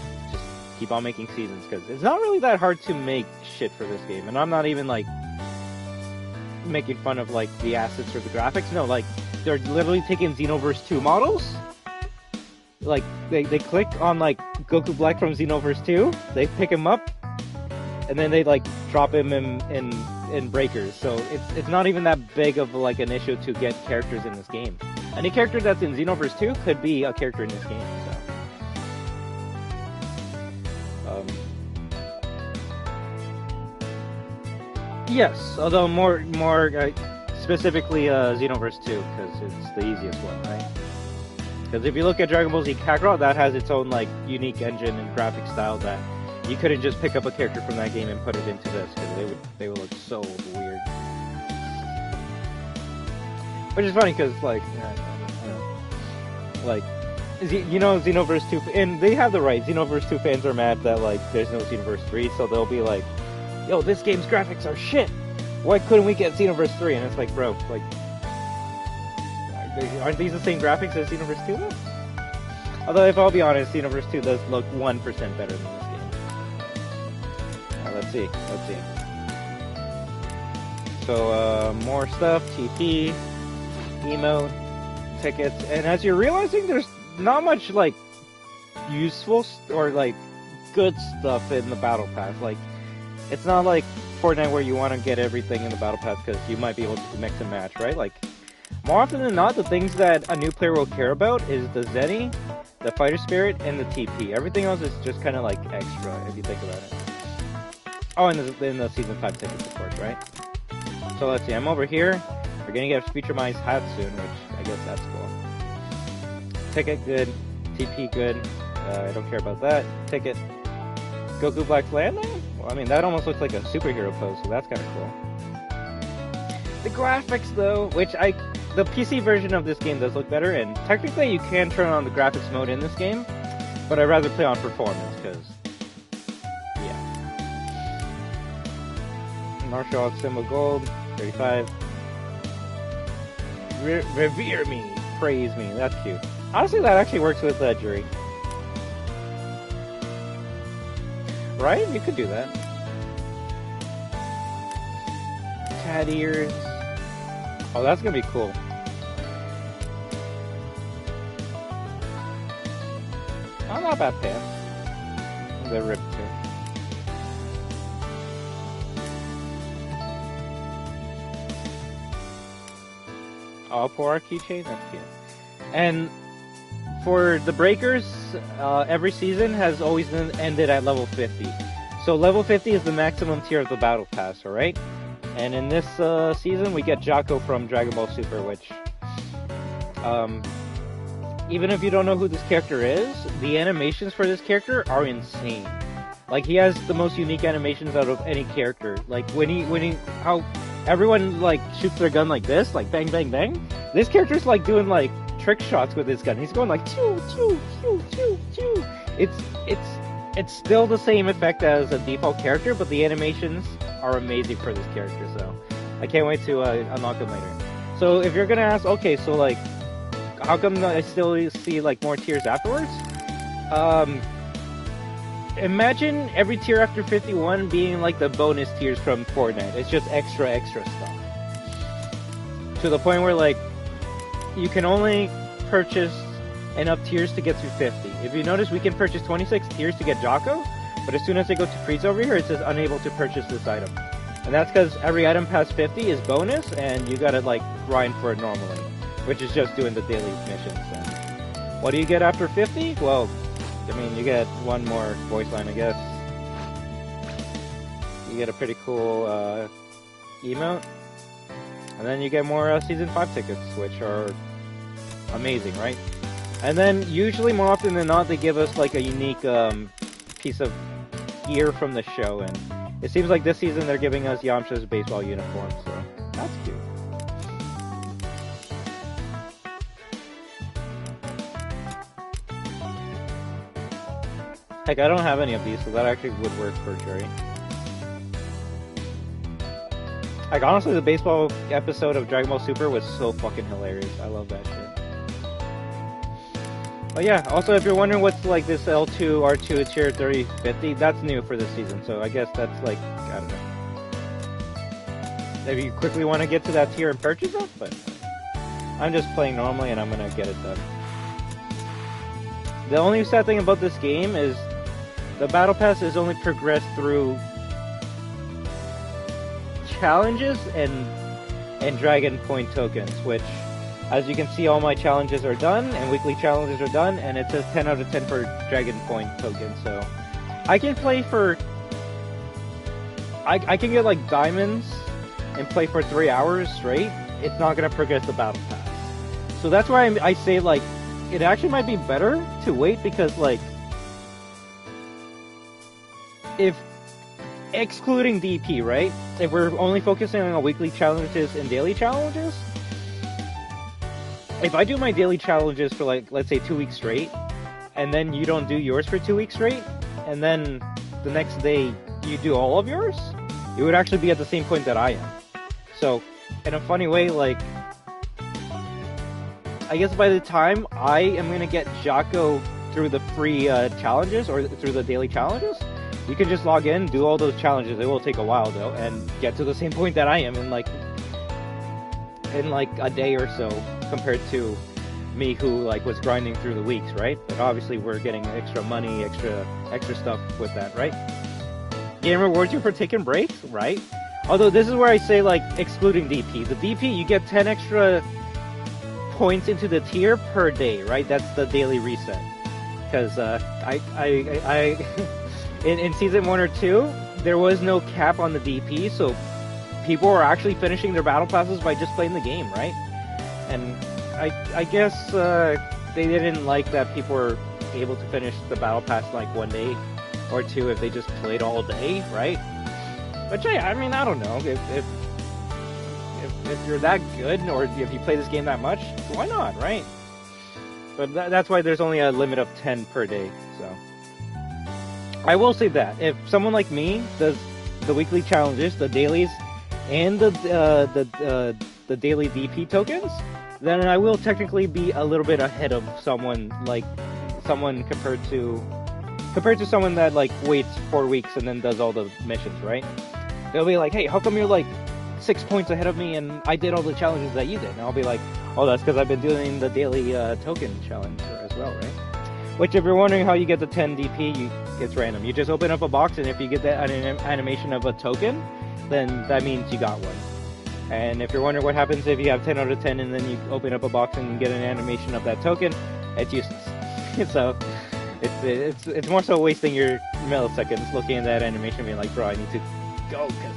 keep on making seasons, because it's not really that hard to make shit for this game, and I'm not even like making fun of like the assets or the graphics. No, like they're literally taking Xenoverse 2 models, like they click on like Goku Black from Xenoverse 2, they pick him up, and then they like drop him in breakers. So it's not even that big of like an issue to get characters in this game. Any character that's in Xenoverse 2 could be a character in this game. So. Yes, although more specifically Xenoverse 2 because it's the easiest one, right? Because if you look at Dragon Ball Z Kakarot, that has its own like unique engine and graphic style that you couldn't just pick up a character from that game and put it into this because they would look so weird. Which is funny because like Xenoverse 2 and they have the right. Xenoverse 2 fans are mad that like there's no Xenoverse 3, so they'll be like, "Yo, this game's graphics are shit. Why couldn't we get Xenoverse 3?" And it's like, bro, like. Aren't these the same graphics as Xenoverse 2 though? Although, if I'll be honest, Xenoverse 2 does look 1% better than this game. Let's see. So, more stuff, TP, emote, tickets, and as you're realizing, there's not much, like, useful or, like, good stuff in the Battle Pass. Like, it's not like Fortnite where you want to get everything in the Battle Pass because you might be able to mix and match, right? Like, more often than not, the things that a new player will care about is the Zenny, the Fighter Spirit, and the TP. Everything else is just kind of like extra, if you think about it. Oh, and the Season 5 tickets, of course, right? So let's see, I'm over here. We're gonna get a Feature-Mize hat soon, which I guess that's cool. Ticket, good. TP, good. I don't care about that. Ticket. Goku Black's landing? Well, I mean, that almost looks like a superhero pose, so that's kind of cool. The graphics, though, the PC version of this game does look better, and technically you can turn on the graphics mode in this game, but I'd rather play on performance, because, yeah. Martial Arts Symbol Gold, 35. Revere me, praise me, that's cute. Honestly, that actually works with Jury. Right? You could do that. Cat ears. Oh, that's gonna be cool. Oh, not bad pants. They're ripped too. Oh, poor keychain? That's cute. And for the breakers, every season has always ended at level 50. So level 50 is the maximum tier of the Battle Pass, alright? And in this season, we get Jocko from Dragon Ball Super, which, even if you don't know who this character is, the animations for this character are insane. Like, he has the most unique animations out of any character. Like, how everyone, like, shoots their gun like this, like, bang, bang, bang. This character's, like, doing, like, trick shots with his gun. He's going, like, choo, choo, choo, choo, choo. It's still the same effect as a default character, but the animations are amazing for this character, so I can't wait to unlock them later. So if you're gonna ask, okay, so like, how come I still see like more tiers afterwards? Imagine every tier after 51 being like the bonus tiers from Fortnite. It's just extra stuff. To the point where like, you can only purchase enough tiers to get through 50. If you notice, we can purchase 26 tiers to get Jocko, but as soon as I go to Freeze over here, it says unable to purchase this item. And that's because every item past 50 is bonus, and you gotta like grind for it normally, which is just doing the daily missions. And what do you get after 50? Well, I mean, you get one more voice line, I guess. You get a pretty cool emote, and then you get more Season 5 tickets, which are amazing, right? And then, usually, more often than not, they give us, like, a unique piece of gear from the show, and it seems like this season they're giving us Yamcha's baseball uniform, so that's cute. Heck, I don't have any of these, so that actually would work for Jury. Like, honestly, the baseball episode of Dragon Ball Super was so fucking hilarious. I love that shit. But yeah, also if you're wondering what's like this L2, R2 tier 30, 50, that's new for this season, so I guess that's like, I don't know. If you quickly want to get to that tier and purchase it, but I'm just playing normally and I'm gonna get it done. The only sad thing about this game is the Battle Pass is only progressed through challenges and Dragon Point tokens, which, as you can see, all my challenges are done, and weekly challenges are done, and it says 10 out of 10 for Dragon Point tokens, so I can play for... I can get, like, diamonds and play for 3 hours straight. It's not gonna progress the Battle Pass. So that's why I say, like, it actually might be better to wait, because, like, if... excluding DP, right? If we're only focusing on weekly challenges and daily challenges, if I do my daily challenges for, like, let's say 2 weeks straight, and then you don't do yours for 2 weeks straight, and then the next day you do all of yours, you would actually be at the same point that I am. So, in a funny way, like, I guess by the time I am going to get Jocko through the free challenges, or through the daily challenges, you can just log in, do all those challenges. It will take a while, though, and get to the same point that I am in like a day or so, compared to me who, like, was grinding through the weeks, right? But obviously we're getting extra money, extra stuff with that, right? Game rewards you for taking breaks, right? Although this is where I say, like, excluding DP. The DP, you get 10 extra points into the tier per day, right? That's the daily reset. Because in season 1 or 2, there was no cap on the DP, so people were actually finishing their battle passes by just playing the game, right? And I guess they didn't like that people were able to finish the battle pass in like 1 day or 2 if they just played all day, right? Which, I mean, I don't know. If you're that good, or if you play this game that much, why not, right? But that's why there's only a limit of 10 per day, so... I will say that if someone like me does the weekly challenges, the dailies, and the daily DP tokens, then I will technically be a little bit ahead of someone compared to someone that, like, waits 4 weeks and then does all the missions, right? They'll be like, hey, how come you're like 6 points ahead of me and I did all the challenges that you did? And I'll be like, oh, that's because I've been doing the daily token challenge as well, right? Which, if you're wondering how you get the 10 DP, it's random. You just open up a box, and if you get that animation of a token, then that means you got one. And if you're wondering what happens if you have 10 out of 10 and then you open up a box and get an animation of that token, it's useless. So it's more so wasting your milliseconds looking at that animation and being like, bro, I need to go, because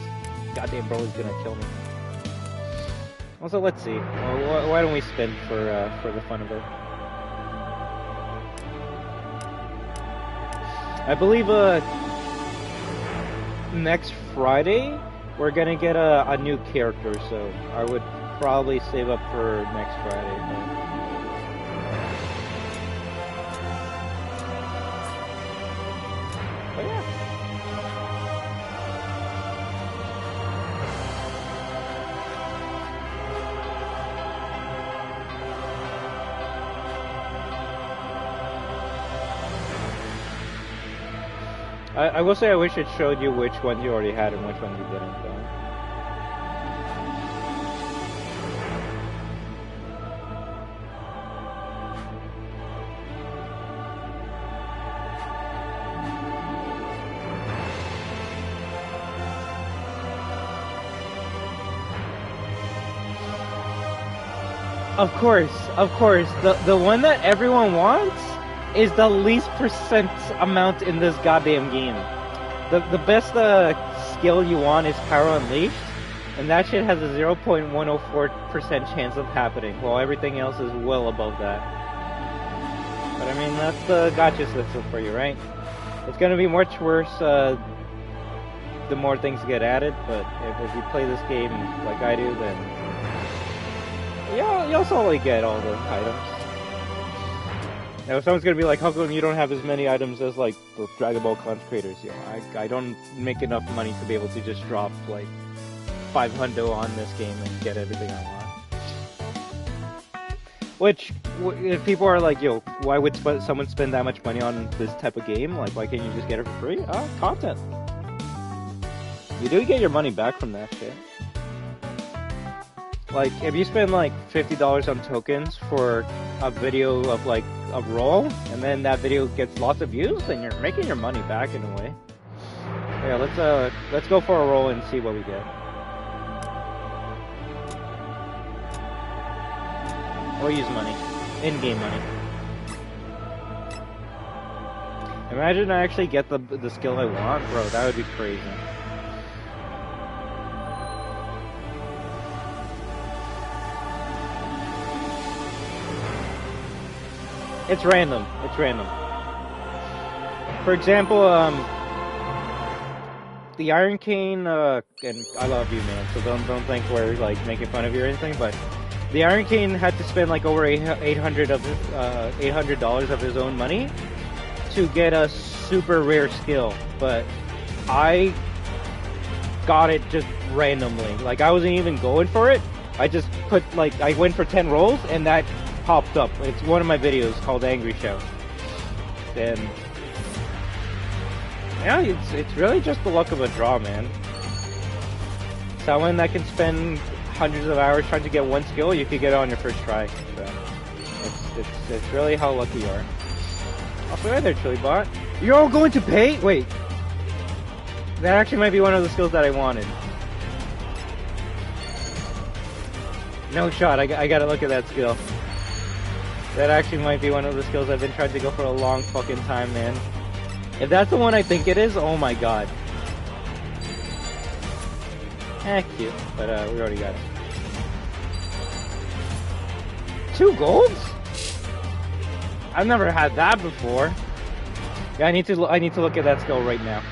goddamn bro is gonna kill me. Also, let's see. Well, why don't we spin for the fun of it? I believe next Friday we're gonna get a new character, so I would probably save up for next Friday. But yeah. I will say I wish it showed you which ones you already had and which ones you didn't, though. Of course, the one that everyone wants is the least percent amount in this goddamn game. The best skill you want is Power Unleashed, and that shit has a 0.104% chance of happening, while everything else is well above that. But I mean, that's the gotcha system for you, right? It's gonna be much worse the more things get added, but if you play this game like I do, then you'll solely get all the items. Now, if someone's gonna be like, how come you don't have as many items as, like, the Dragon Ball content creators? You know, I don't make enough money to be able to just drop, like, 500 on this game and get everything I want. Which, if people are like, yo, why would someone spend that much money on this type of game? Like, why can't you just get it for free? Content. You do get your money back from that shit. Like, if you spend, like, $50 on tokens for a video of, like, a roll, and then that video gets lots of views, then you're making your money back in a way. Yeah, let's go for a roll and see what we get. We'll use money. In-game money. Imagine I actually get the skill I want, bro. That would be crazy. It's random. It's random. For example, the Iron Cane, and I love you, man. So don't think we're like making fun of you or anything. But the Iron Cane had to spend like over $800 of his own money to get a super rare skill. But I got it just randomly. Like I wasn't even going for it. I just put like I went for 10 rolls and that popped up. It's one of my videos called Angry Shout. And yeah, it's really just the luck of a draw, man. Someone that can spend hundreds of hours trying to get one skill, you could get it on your first try. So it's really how lucky you are. Also, right there, Chili Bot. You're all going to pay? Wait. That actually might be one of the skills that I wanted. No shot, I gotta look at that skill. That actually might be one of the skills I've been trying to go for a long fucking time, man. If that's the one I think it is, oh my god. Cute. But we already got it. 2 golds? I've never had that before. Yeah, I need to look at that skill right now.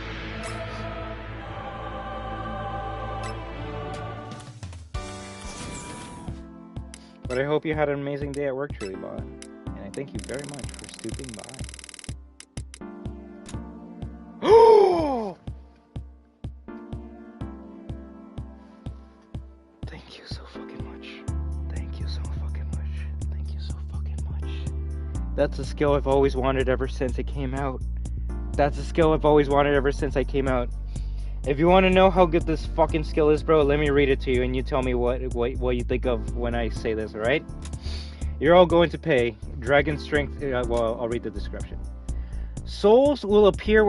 But I hope you had an amazing day at work, Truly Bot. And I thank you very much for stooping by. Thank you so fucking much. Thank you so fucking much. Thank you so fucking much. That's a skill I've always wanted ever since it came out. That's a skill I've always wanted ever since I came out. If you want to know how good this fucking skill is, bro, let me read it to you and you tell me what you think of when I say this, alright? You're all going to pay. Dragon Strength, well, I'll read the description. Souls will appear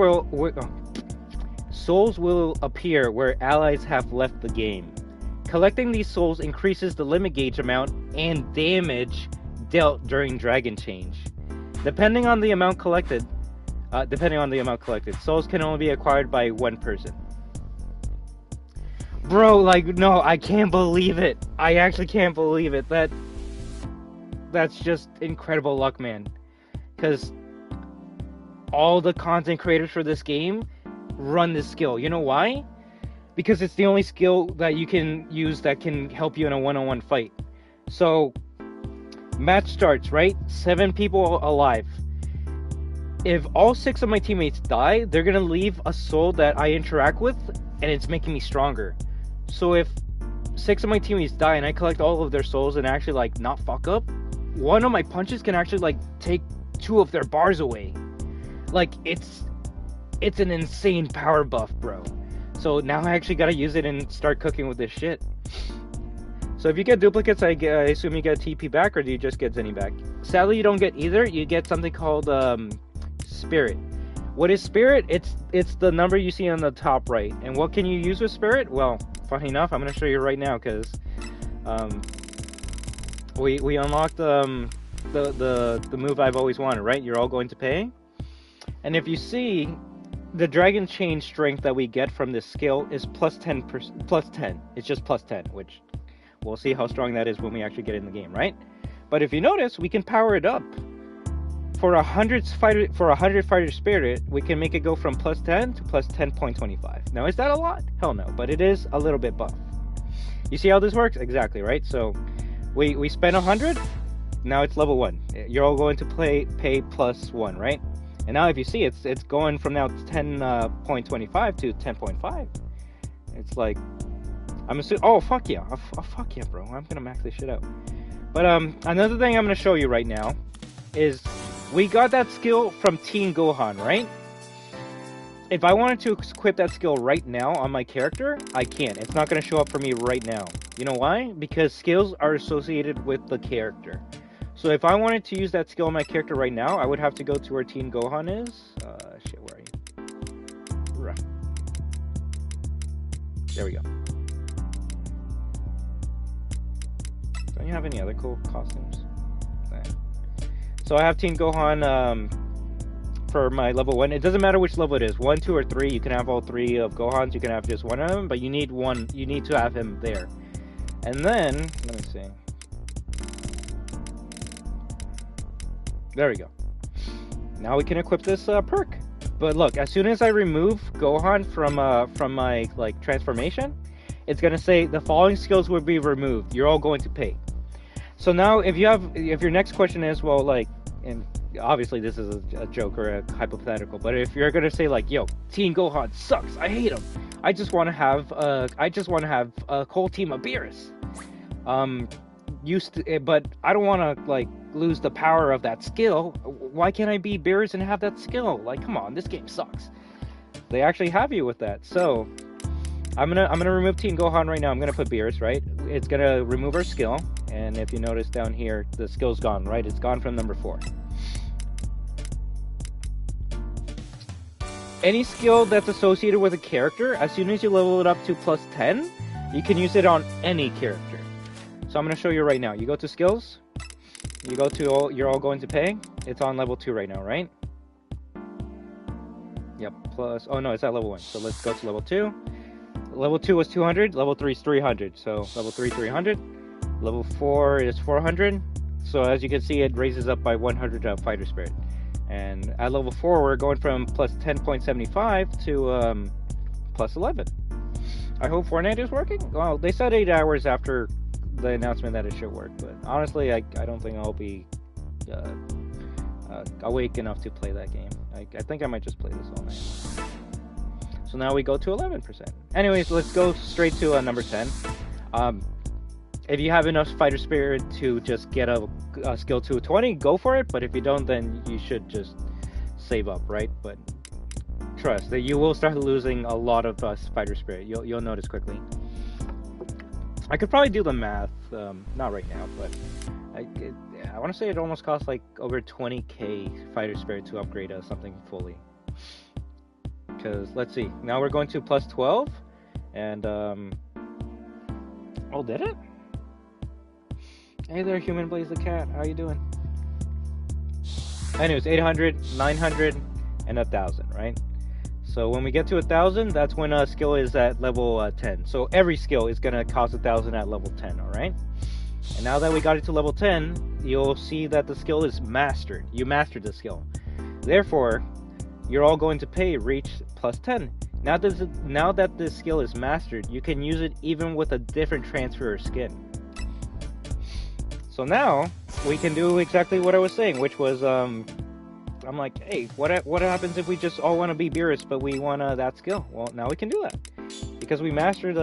where allies have left the game. Collecting these souls increases the limit gauge amount and damage dealt during Dragon Change. Depending on the amount collected, souls can only be acquired by one person. Bro, like, no, I can't believe it. I actually can't believe it. That's just incredible luck, man. Because all the content creators for this game run this skill. You know why? Because it's the only skill that you can use that can help you in a one-on-one fight. So, match starts, right? 7 people alive. If all 6 of my teammates die, they're gonna leave a soul that I interact with, and it's making me stronger. So if 6 of my teammates die and I collect all of their souls and actually like not fuck up, one of my punches can actually like take 2 of their bars away. Like it's an insane power buff, bro. So now I actually gotta use it and start cooking with this shit. So if you get duplicates, I assume you get TP back, or do you just get Zenny back? Sadly, you don't get either. You get something called Spirit. What is Spirit? It's the number you see on the top right. And what can you use with Spirit? Well, funny enough, I'm gonna show you right now because we unlocked the move I've always wanted, right? You're all going to pay. And if you see, the Dragon Chain strength that we get from this skill is plus 10. It's just plus 10, which we'll see how strong that is when we actually get in the game, right? But if you notice, we can power it up. For 100 fighter spirit, we can make it go from plus 10 to plus 10.25. Now, is that a lot? Hell no, but it is a little bit buff. You see how this works? Exactly, right? So we spent 100, now it's level 1. You're all going to pay plus 1, right? And now if you see, it's going from now 10.25 to 10.5. It's like, I'm assuming, oh fuck yeah, fuck yeah, bro. I'm gonna max this shit out. But another thing I'm gonna show you right now is we got that skill from Teen Gohan, right? If I wanted to equip that skill right now on my character, I can't. It's not going to show up for me right now. You know why? Because skills are associated with the character. So if I wanted to use that skill on my character right now, I would have to go to where Teen Gohan is. Shit, where are you? There we go. Don't you have any other cool costumes? So I have Teen Gohan for my level 1. It doesn't matter which level it is, 1, 2, or 3. You can have all 3 of Gohans. You can have just one of them, but you need one. You need to have him there. And then let me see. There we go. Now we can equip this perk. But look, as soon as I remove Gohan from my like transformation, it's gonna say the following skills will be removed. You're all going to pay. So now, if your next question is, well, like, and obviously this is a joke or a hypothetical, but if you're gonna say like, yo, Teen Gohan sucks, I hate him, I just want to have a whole team of Beerus. But I don't want to like lose the power of that skill. Why can't I be Beerus and have that skill? Like, come on, this game sucks. They actually have you with that. So I'm gonna remove Teen Gohan right now. I'm gonna put Beerus, right? It's gonna remove our skill, and if you notice down here, the skill's gone, right? It's gone from number 4. Any skill that's associated with a character, as soon as you level it up to plus 10, you can use it on any character. So I'm gonna show you right now. You go to skills. You go to you're all going to pay. It's on level 2 right now, right? Yep. Plus. Oh no, it's at level 1. So let's go to level 2. Level 2 was 200, level 3 is 300, so level 3, 300, level 4 is 400, so as you can see, it raises up by 100 fighter spirit, and at level 4, we're going from plus 10.75 to plus 11. I hope Fortnite is working. Well, they said 8 hours after the announcement that it should work, but honestly, I don't think I'll be awake enough to play that game. I think I might just play this all night. So now we go to 11%. Anyways, let's go straight to number 10. If you have enough fighter spirit to just get a skill to 20, go for it. But if you don't, then you should just save up, right? But trust that you will start losing a lot of fighter spirit. You'll notice quickly. I could probably do the math, not right now, but I want to say it almost costs like over 20k fighter spirit to upgrade something fully. Because let's see, now we're going to plus 12, and oh, did it? Hey there, Human Blaze the Cat, how you doing? Anyways, 800, 900, and 1,000, right? So when we get to 1,000, that's when a skill is at level 10. So every skill is gonna cost 1,000 at level 10, all right? And now that we got it to level 10, you'll see that the skill is mastered. You mastered the skill. Therefore, you're all going to pay reach plus 10. Now that this skill is mastered, you can use it even with a different transfer or skin. So now we can do exactly what I was saying, which was I'm like, hey, what happens if we just all want to be Beerus, but we want that skill? Well, now we can do that because we mastered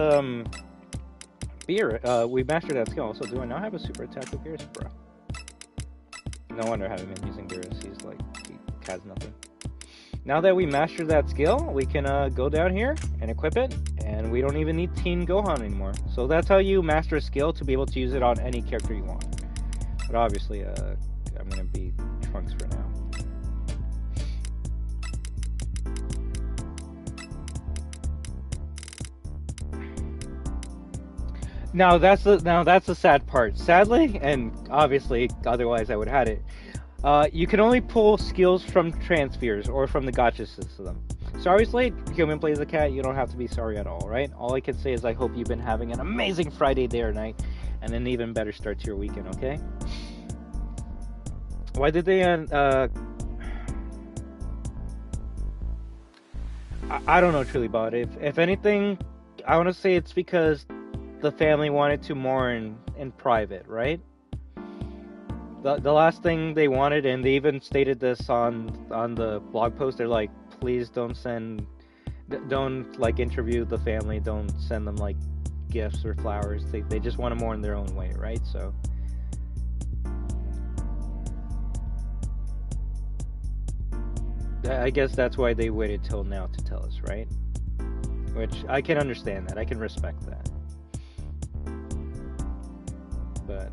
we mastered that skill. So do I now have a super attack with Beerus, bro? No wonder I haven't been using Beerus. He has nothing. Now that we mastered that skill, we can go down here and equip it, and we don't even need Teen Gohan anymore. So that's how you master a skill, to be able to use it on any character you want. But obviously, I'm going to be Trunks for now. Now that's the sad part. Sadly, and obviously, otherwise I would have had it. You can only pull skills from transfers or from the gacha system. So obviously, Human Plays the Cat, you don't have to be sorry at all, right? All I can say is I hope you've been having an amazing Friday day or night, and an even better start to your weekend, okay? Why did they I don't know truly about it. If anything, I want to say it's because the family wanted to mourn in private, right? The last thing they wanted, and they even stated this on the blog post, they're like, please don't like interview the family, don't send them like gifts or flowers. They just want to mourn their own way, right? So I guess that's why they waited till now to tell us, right? Which I can understand that, I can respect that. But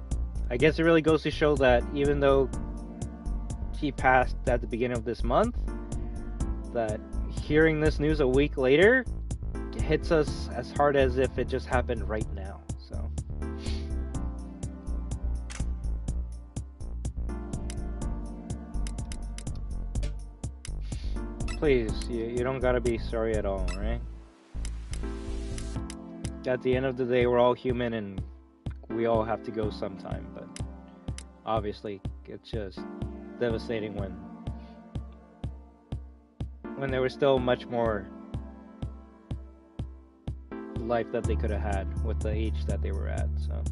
I guess it really goes to show that even though he passed at the beginning of this month, that hearing this news a week later hits us as hard as if it just happened right now. So Please, you don't gotta be sorry at all, right? At the end of the day, we're all human and we all have to go sometime, but obviously, it's just devastating when there was still much more life that they could have had with the age that they were at, so.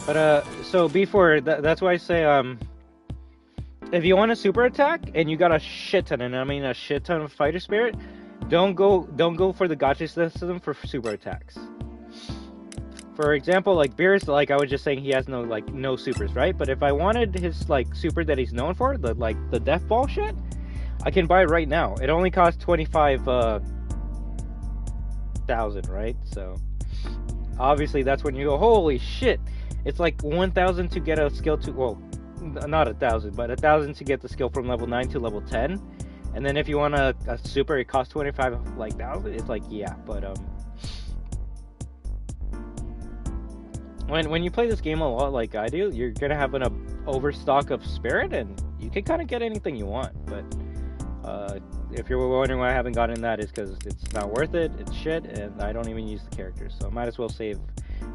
But so before that's why I say if you want a super attack and you got a shit ton, and I mean a shit ton of fighter spirit, don't go for the gacha system for super attacks. For example, like Beerus, like I was just saying, he has no supers, right? But if I wanted his like super that he's known for, the death ball shit, I can buy it right now. It only costs 25,000, right? So obviously that's when you go, holy shit! It's like 1,000 to get a skill to, well, not 1,000, but 1,000 to get the skill from level 9 to level 10. And then if you want a super, it costs 25,000. Like, it's like, yeah, but when you play this game a lot like I do, you're gonna have an overstock of spirit, and you can kind of get anything you want. But if you're wondering why I haven't gotten that, is because it's not worth it. It's shit, and I don't even use the characters, so I might as well save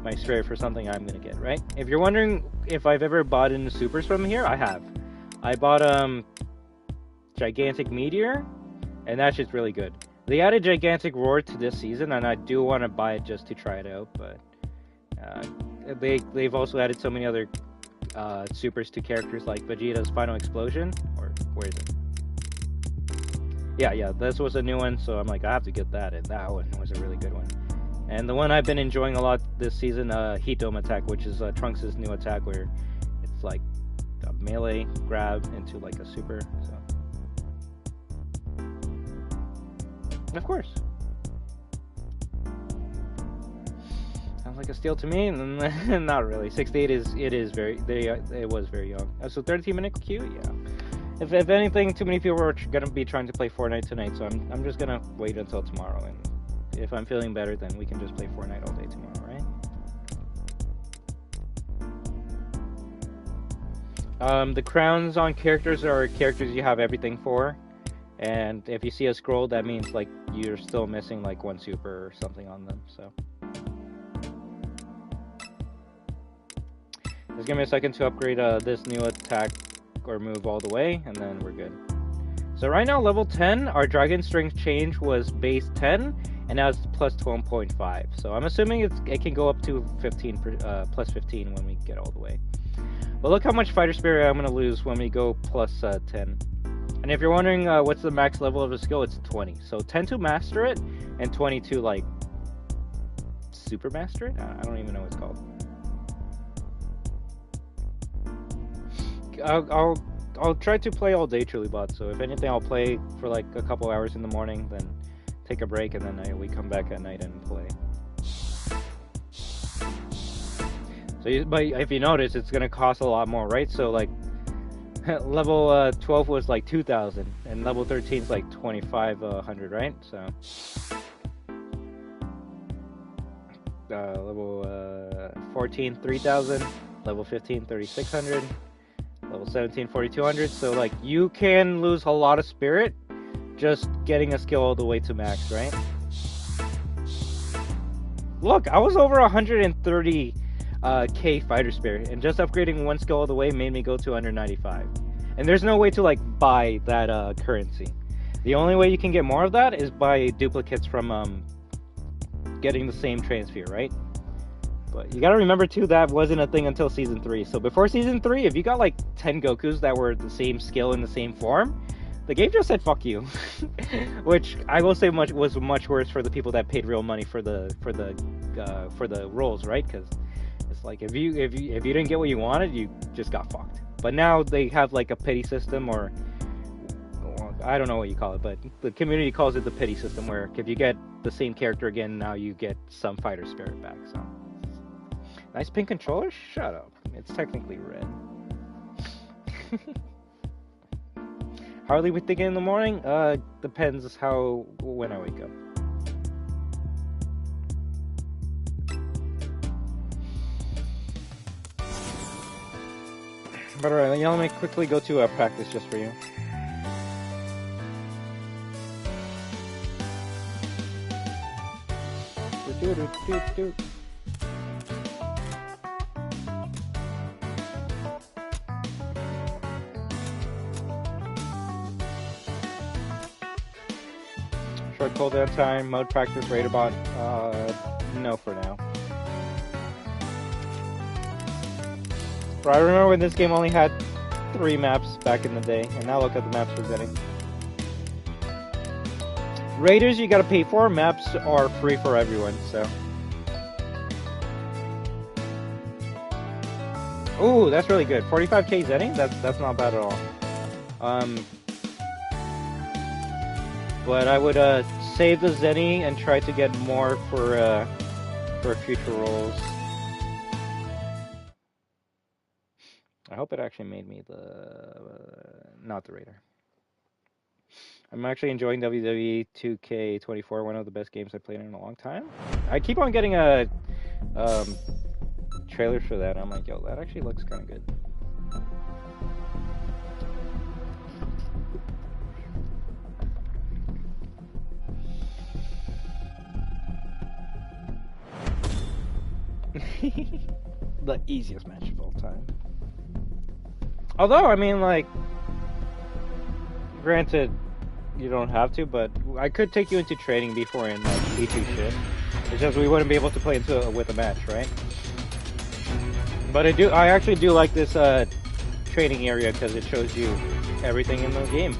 my spirit for something I'm gonna get, right? If you're wondering if I've ever bought into supers from here, I have. I bought Gigantic Meteor, and that shit's really good. They added Gigantic Roar to this season, and I do want to buy it just to try it out, but they've also added so many other supers to characters like Vegeta's Final Explosion, or where is it? Yeah, this was a new one, so I'm like, I have to get that, and that one was a really good one. And the one I've been enjoying a lot this season, Heat Dome Attack, which is Trunks' new attack, where it's like a melee grab into like a super, so. Of course. Sounds like a steal to me, not really. 68 it was very young. So 13-minute queue, yeah. If anything, too many people are gonna be trying to play Fortnite tonight, so I'm just gonna wait until tomorrow, and if I'm feeling better, then we can just play Fortnite all day tomorrow, right? The crowns on characters are characters you have everything for, and if you see a scroll, that means like you're still missing like one super or something on them, so. Just give me a second to upgrade this new attack or move all the way, and then we're good. So right now, level 10, our Dragon Strength change was base 10, and now it's plus 12.5. So I'm assuming it can go up to 15 plus 15 when we get all the way. But look how much Fighter Spirit I'm going to lose when we go plus 10. And if you're wondering what's the max level of a skill, it's 20. So 10 to master it, and 20 to like super master it? I don't even know what it's called. I'll try to play all day, TrulyBot, so if anything, I'll play for like a couple hours in the morning, then take a break, and then we come back at night and play. So, but if you notice, it's gonna cost a lot more, right? So like, level 12 was like 2,000, and level 13 is like 2,500, right? So, level 14, 3,000, level 15, 3,600. Level 17, 4,200, so like you can lose a lot of spirit just getting a skill all the way to max, right? Look, I was over 130k fighter spirit, and just upgrading one skill all the way made me go to under 95. And there's no way to like buy that currency. The only way you can get more of that is by duplicates from getting the same transfer, right? But you gotta remember too, that wasn't a thing until Season 3. So before Season 3, if you got like 10 Gokus that were the same skill in the same form, the game just said fuck you. Which I will say was much worse for the people that paid real money for the rolls, right? Because it's like if you didn't get what you wanted, you just got fucked. But now they have like a pity system, or I don't know what you call it, but the community calls it the pity system, where if you get the same character again, now you get some fighter spirit back. So. Nice pink controller? Shut up. It's technically red. How early we thinking in the morning? Depends when I wake up. But alright, let me quickly go to practice just for you. Short cooldown time, mode practice, Raider bot. No for now. But I remember when this game only had 3 maps back in the day, and now look at the maps we're getting. Raiders you gotta pay for, maps are free for everyone, so. Ooh, that's really good. 45k Zenny? That's not bad at all. But I would save the Zenny and try to get more for future roles. I hope it actually made me not the Raider. I'm actually enjoying WWE 2K24, one of the best games I've played in a long time. I keep on getting trailers for that. I'm like, yo, that actually looks kind of good. The easiest match of all time. Although, I mean, like, granted, you don't have to, but I could take you into training before in like E2 shit. It's just we wouldn't be able to play into with a match, right? But I actually do like this training area because it shows you everything in the game.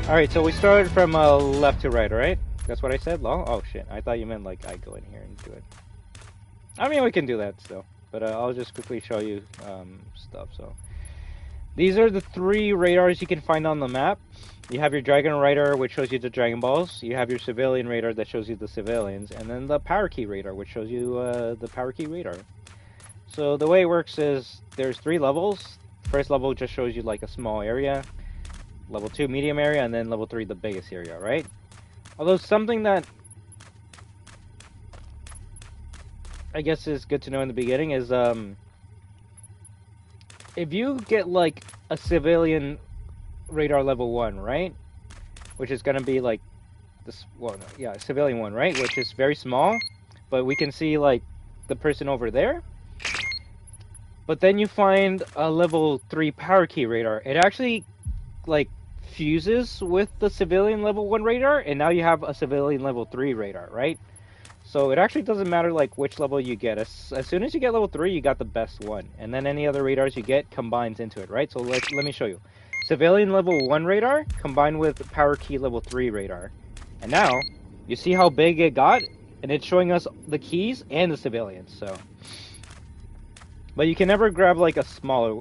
Alright, so we started from left to right, right? That's what I said? Long? Oh shit, I thought you meant like I go in here and do it. I mean, we can do that still, but I'll just quickly show you stuff. So these are the 3 radars you can find on the map. You have your Dragon Radar, which shows you the Dragon Balls. You have your Civilian Radar that shows you the civilians, and then the Power Key Radar, which shows you the Power Key Radar. So the way it works is there's 3 levels. First level just shows you like a small area. Level 2, medium area, and then level 3, the biggest area, right? Although something that I guess is good to know in the beginning is if you get like a civilian radar level 1, right? Which is gonna be like this, well, no, yeah, civilian one, right? Which is very small, but we can see like the person over there. But then you find a level 3 power key radar. It actually like fuses with the civilian level 1 radar, and now you have a civilian level 3 radar, right? So it actually doesn't matter like which level you get. As soon as you get level 3, you got the best one, and then any other radars you get combines into it, right? So let me show you. Civilian level 1 radar combined with power key level 3 radar, and now you see how big it got, and it's showing us the keys and the civilians. So, but you can never grab like a smaller,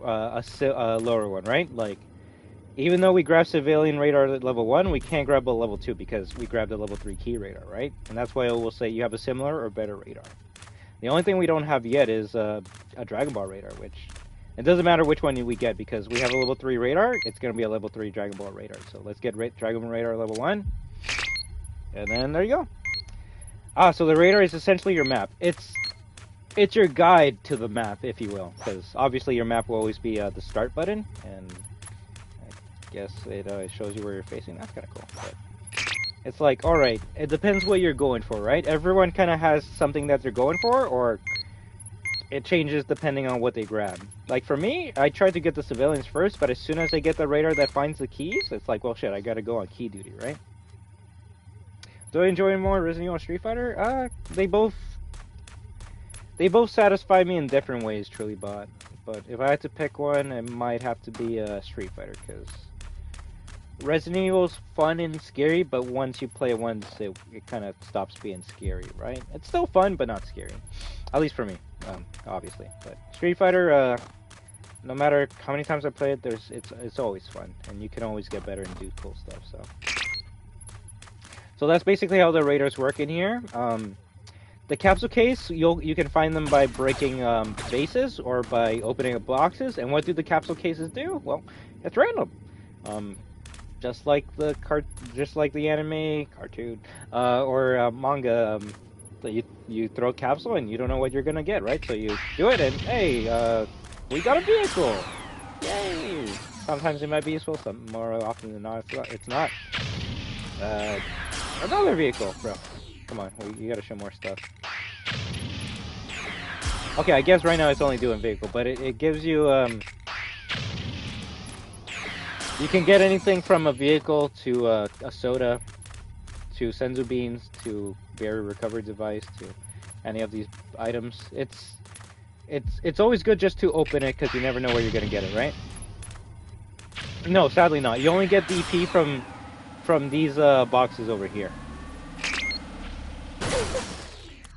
lower one, right? Like, even though we grabbed civilian radar at level 1, we can't grab a level 2 because we grabbed a level 3 key radar, right? And that's why I will say you have a similar or better radar. The only thing we don't have yet is a Dragon Ball radar, which it doesn't matter which one we get because we have a level 3 radar. It's going to be a level 3 Dragon Ball radar. So let's get Dragon Ball radar level 1. And then there you go. So the radar is essentially your map. It's your guide to the map, if you will, because obviously your map will always be the start button, and I guess it shows you where you're facing. That's kind of cool. But it's like, alright, it depends what you're going for, right? Everyone kind of has something that they're going for, or it changes depending on what they grab. Like for me, I tried to get the civilians first, but as soon as I get the radar that finds the keys, it's like, well shit, I gotta go on key duty, right? Do I enjoy more Resident Evil or Street Fighter? They both satisfy me in different ways, truly bot. But if I had to pick one, it might have to be Street Fighter, because Resident Evil's fun and scary, but once you play it once, it kind of stops being scary, right? It's still fun, but not scary. At least for me, obviously. But Street Fighter, no matter how many times I play it, it's always fun, and you can always get better and do cool stuff. So that's basically how the radars work in here. The capsule case, you can find them by breaking bases or by opening up boxes. And what do the capsule cases do? Well, it's random. Just like the anime, cartoon, or manga. You throw a capsule and you don't know what you're gonna get, right? So you do it and hey, we got a vehicle. Sometimes it might be useful, some more often than not, it's not. Another vehicle, bro. Come on, you gotta show more stuff. Okay, I guess right now it's only doing vehicle, but it gives you, you can get anything from a vehicle to a soda, to senzu beans, to berry recovery device, to any of these items. It's always good just to open it because you never know where you're gonna get it, right? No, sadly not. You only get DP from these boxes over here.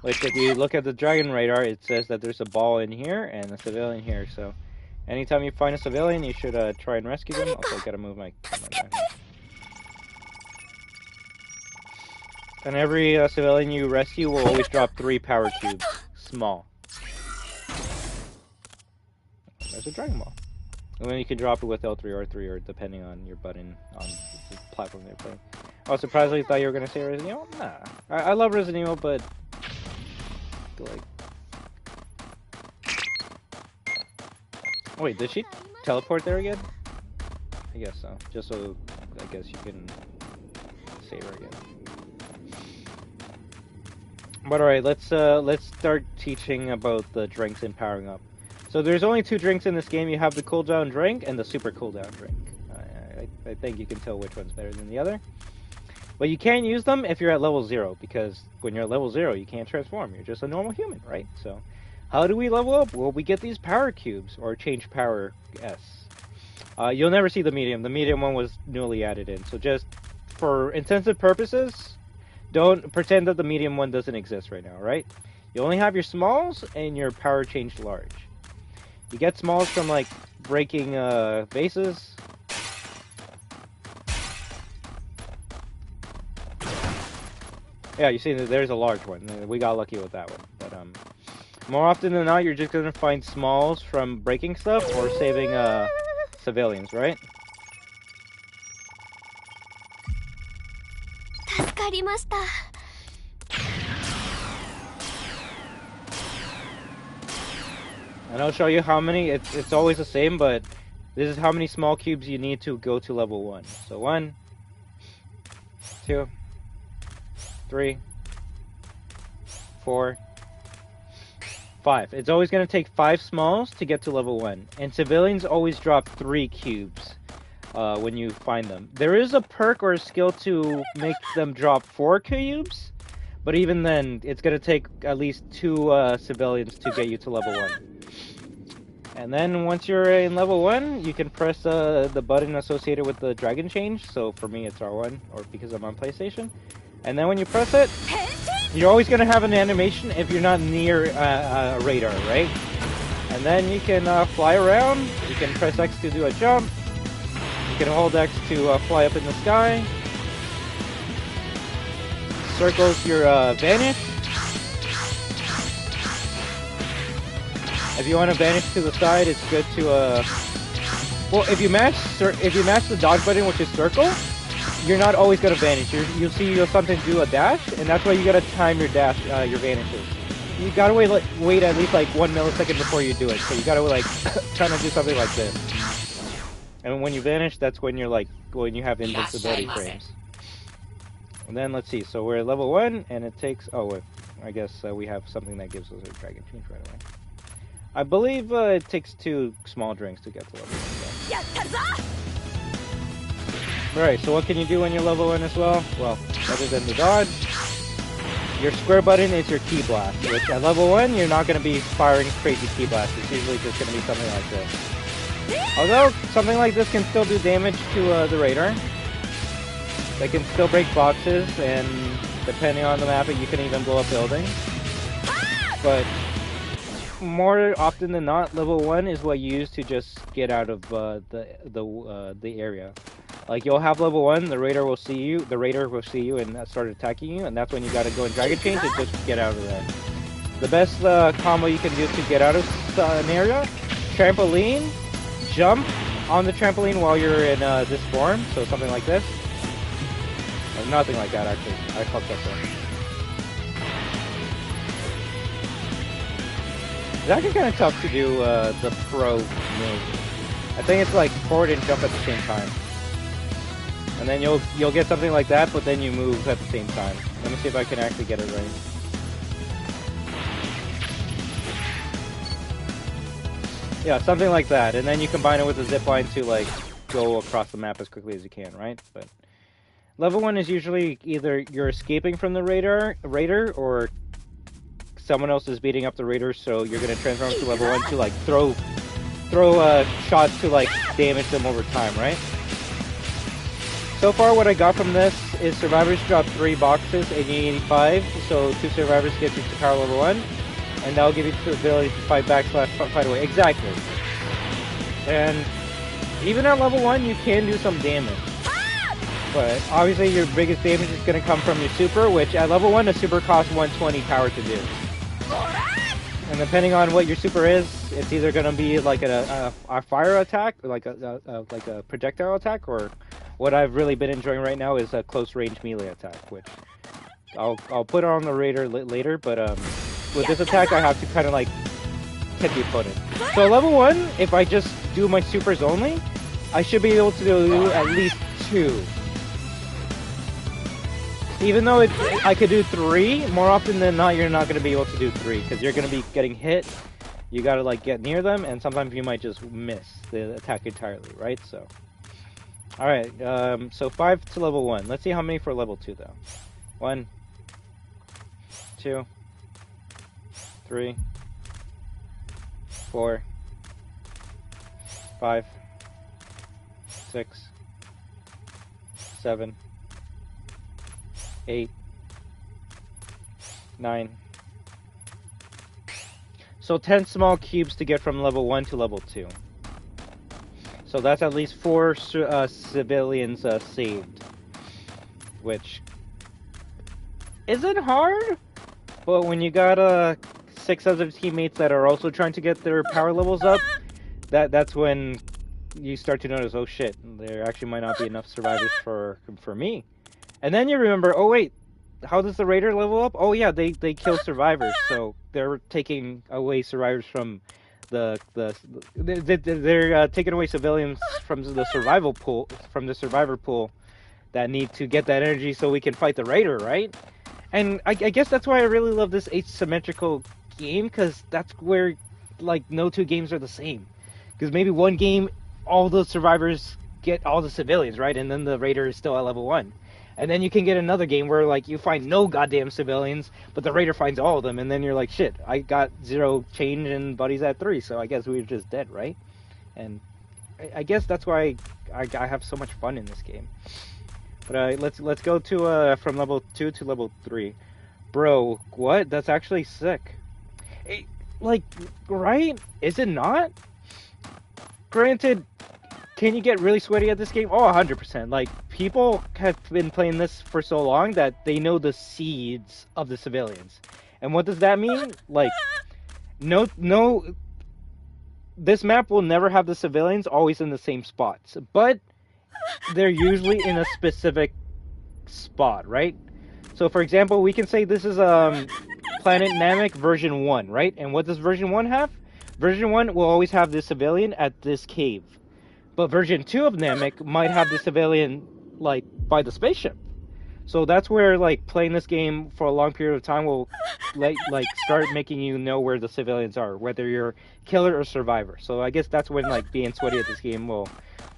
Which, if you look at the dragon radar, it says that there's a ball in here and a civilian here. So, anytime you find a civilian, you should try and rescue them. Also, I gotta move my camera down. And every civilian you rescue will always drop 3 power cubes, small. There's a dragon ball. And then you can drop it with L3 or R3, or depending on your button on the platform they're playing. Oh, surprisingly, thought you were gonna say Resident Evil. Nah, I love Resident Evil, but like, wait, did she teleport there again? I guess so. Just so I guess you can save her again. But alright, let's start teaching about the drinks and powering up. So there's only 2 drinks in this game. You have the cooldown drink and the super cooldown drink. I think you can tell which one's better than the other. But you can't use them if you're at level 0, because when you're at level 0, you can't transform. You're just a normal human, right? So, how do we level up? Well, we get these power cubes, or change power S. You'll never see the medium. The medium one was newly added in. So just for intensive purposes, don't pretend that the medium one doesn't exist right now, right? You only have your smalls and your power change large. You get smalls from, like, breaking vases. Yeah, you see that there's a large one. We got lucky with that one. But more often than not, you're just gonna find smalls from breaking stuff or saving civilians, right? And I'll show you how many. It's always the same, but this is how many small cubes you need to go to level 1. So 1, 2, 3, 4, 5. It's always going to take 5 smalls to get to level 1. And civilians always drop 3 cubes when you find them. There is a perk or a skill to make them drop 4 cubes, but even then, it's going to take at least 2 civilians to get you to level 1. And then once you're in level 1, you can press the button associated with the dragon change. So for me, it's R1, or because I'm on PlayStation. And then when you press it, you're always going to have an animation if you're not near a radar, right? And then you can fly around. You can press X to do a jump. You can hold X to fly up in the sky. Circles your vanish. If you want to vanish to the side, it's good to well, if you match the dodge button, which is circle, you're not always gonna vanish. You'll sometimes do a dash, and that's why you gotta time your dash, your vanishes. You gotta wait at least like 1 millisecond before you do it. So you gotta like trying to do something like this. And when you vanish, that's when when you have invincibility frames. And then let's see. So we're at level 1, and it takes. Oh, wait, I guess we have something that gives us a dragon change right away. I believe it takes 2 small drinks to get to level 1. Alright, so what can you do when you're level 1 as well? Well, other than the dodge, your square button is your ki blast, which at level 1, you're not going to be firing crazy ki blasts. It's usually just going to be something like this. Although, something like this can still do damage to the radar. They can still break boxes, and depending on the map, you can even blow up buildings. But more often than not, level 1 is what you use to just get out of the area. Like, you'll have level 1, the radar will see you, and start attacking you, and that's when you gotta go in dragon change and just get out of there. The best combo you can do to get out of an area: trampoline, jump on the trampoline while you're in this form, so something like this. Or nothing like that, actually. I fucked up there. It's actually kind of tough to do the pro move. I think it's like forward and jump at the same time. And then you'll get something like that, but then you move at the same time. Let me see if I can actually get it right. Yeah, something like that. And then you combine it with the zip line to like go across the map as quickly as you can, right? But level 1 is usually either you're escaping from the raider, or someone else is beating up the raider, so you're gonna transform to level 1 to like throw shots to like damage them over time, right? So far, what I got from this is survivors drop 3 boxes, 85, so 2 survivors get you to power level 1, and that'll give you the ability to fight back / fight away. Exactly. And even at level 1, you can do some damage. But obviously your biggest damage is going to come from your super, which at level 1, the super costs 120 power to do. And depending on what your super is, it's either going to be like a fire attack, like a projectile attack, or what I've really been enjoying right now is a close range melee attack, which I'll put on the raider later, but with this attack I have to kind of like hit the opponent. So level 1, if I just do my supers only, I should be able to do at least 2. Even though I could do 3, more often than not you're not going to be able to do 3, because you're going to be getting hit, you got to like get near them, and sometimes you might just miss the attack entirely, right? So, alright, so 5 to level 1. Let's see how many for level 2 though. 1, 2, 3, 4, 5, 6, 7, 8, 9. So 10 small cubes to get from level 1 to level 2. So that's at least 4 civilians saved, which isn't hard, but when you got 6 other teammates that are also trying to get their power levels up, that's when you start to notice, oh shit, there actually might not be enough survivors for me. And then you remember, oh wait, how does the raider level up? Oh yeah, they kill survivors, so they're taking away survivors from they're taking away civilians from the survival pool, from the survivor pool, that need to get that energy so we can fight the raider, right? And I guess that's why I really love this asymmetrical game, because that's where like no 2 games are the same. Because maybe one game all the survivors get all the civilians, right? And then the raider is still at level 1. And then you can get another game where like you find no goddamn civilians, but the raider finds all of them, and then you're like, shit, I got 0 change and buddy's at 3, so I guess we were just dead, right? And I guess that's why I have so much fun in this game. But let's go to from level 2 to level 3. Bro, what? That's actually sick. Like, right? Is it not? Granted, can you get really sweaty at this game? Oh, 100%. Like, people have been playing this for so long that they know the seeds of the civilians. And what does that mean? Like, no, this map will never have the civilians always in the same spots, but they're usually in a specific spot, right? So, for example, we can say this is Planet Namek version 1, right? And what does version 1 have? Version 1 will always have the civilian at this cave. But version 2 of Namek might have the civilian, like, by the spaceship. So that's where, like, playing this game for a long period of time will, like start making you know where the civilians are, whether you're killer or survivor. So I guess that's when, like, being sweaty at this game will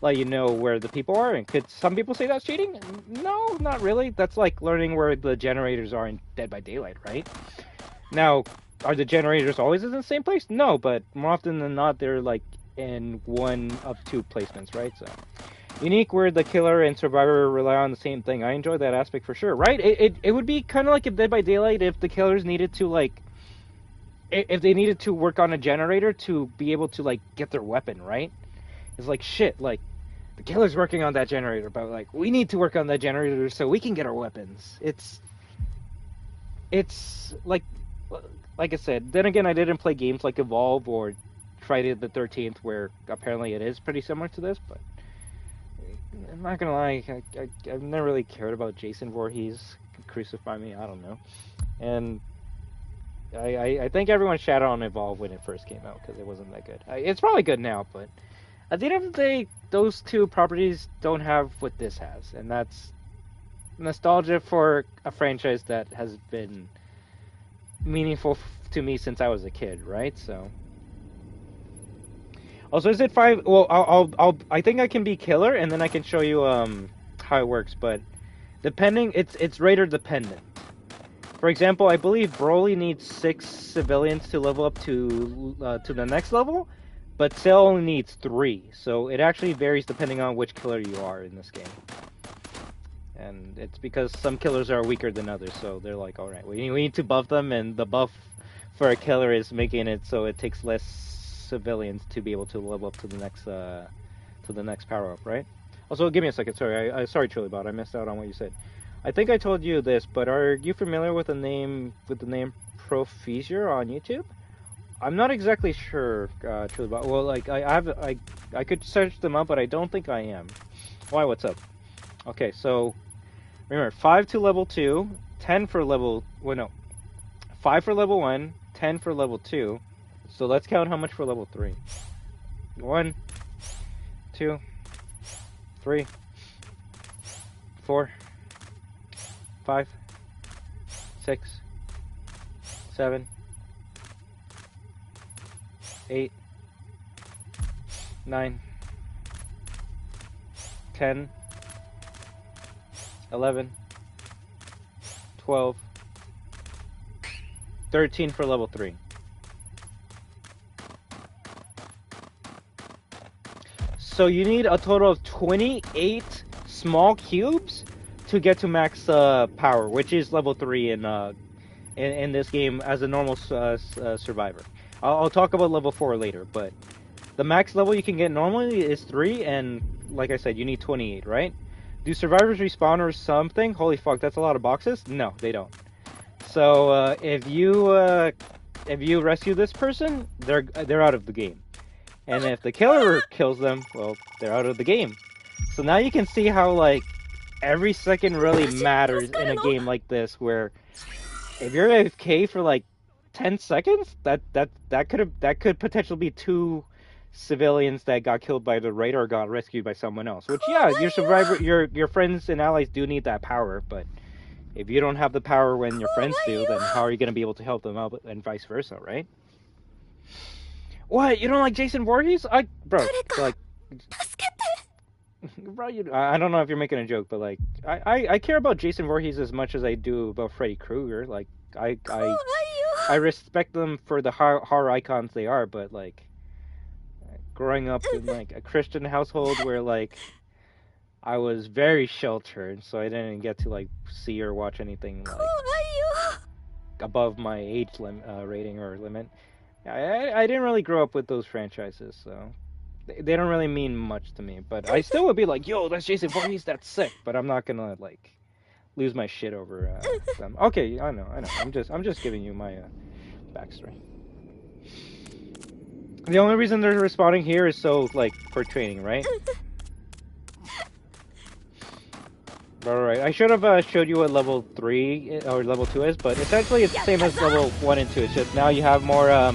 let you know where the people are. And could some people say that's cheating? No, not really. That's like learning where the generators are in Dead by Daylight, right? Now, are the generators always in the same place? No, but more often than not, they're, like, in one of 2 placements, right? So unique where the killer and survivor rely on the same thing. I enjoy that aspect for sure, right? It would be kind of like if Dead by Daylight, if the killers needed to, like, if they needed to work on a generator to be able to, like, get their weapon, right? It's like, shit, like, the killer's working on that generator, but, like, we need to work on that generator so we can get our weapons. It's like I said, then again, I didn't play games like Evolve or Friday the 13th, where apparently it is pretty similar to this, but I'm not gonna lie, I've never really cared about Jason Voorhees. Crucify me, I don't know. And I think everyone shat on Evolve when it first came out because it wasn't that good. It's probably good now, but At the end of the day, those two properties don't have what this has, and that's nostalgia for a franchise that has been meaningful to me since I was a kid, right? So. Also, is it 5? Well, I think I can be killer, and then I can show you how it works. But depending, it's raider dependent. For example, I believe Broly needs 6 civilians to level up to the next level, but Cell only needs 3. So it actually varies depending on which killer you are in this game. And it's because some killers are weaker than others, so they're like, all right, we need to buff them, and the buff for a killer is making it so it takes less civilians to be able to level up to the next power up, right? Also, give me a second. Sorry, sorry, Chilibot, I missed out on what you said. I think I told you this, but are you familiar with the name Profeasier on YouTube? I'm not exactly sure, Chilibot. Well, like I could search them up, but I don't think I am. Why? What's up? Okay, so remember, 5 to level 2, 10 for level. Well, no, 5 for level 1, 10 for level 2. So let's count how much for level 3. 1, 2, 3, 4, 5, 6, 7, 8, 9, 10, 11, 12, 13 for level 3. So you need a total of 28 small cubes to get to max power, which is level 3 in this game as a normal survivor. I'll talk about level 4 later, but the max level you can get normally is 3, and like I said, you need 28, right? Do survivors respawn or something? Holy fuck, that's a lot of boxes? No, they don't. So if you rescue this person, they're out of the game. And if the killer kills them, well, they're out of the game. So now you can see how, like, every second really matters in a game like this, where if you're AFK for like 10 seconds, that could potentially be 2 civilians that got killed by the raider or got rescued by someone else. Which, yeah, your friends and allies do need that power, but if you don't have the power when your friends do, then how are you going to be able to help them out, and vice versa, right? What? You don't like Jason Voorhees? Bro, like, bro, I don't know if you're making a joke, but like, I care about Jason Voorhees as much as I do about Freddy Krueger. Like, I respect them for the horror icons they are, but like, growing up in like a Christian household where like I was very sheltered, so I didn't get to like see or watch anything like above my age rating or limit. I didn't really grow up with those franchises, so they don't really mean much to me. But I still would be like, yo, that's Jason Voorhees, that's sick. But I'm not gonna like lose my shit over them. Okay, I know. I'm just giving you my backstory. The only reason they're responding here is so like for training, right? Alright, I should have showed you what level 3 or level 2 is, but essentially it's the same as level 1 and 2. It's just now you have more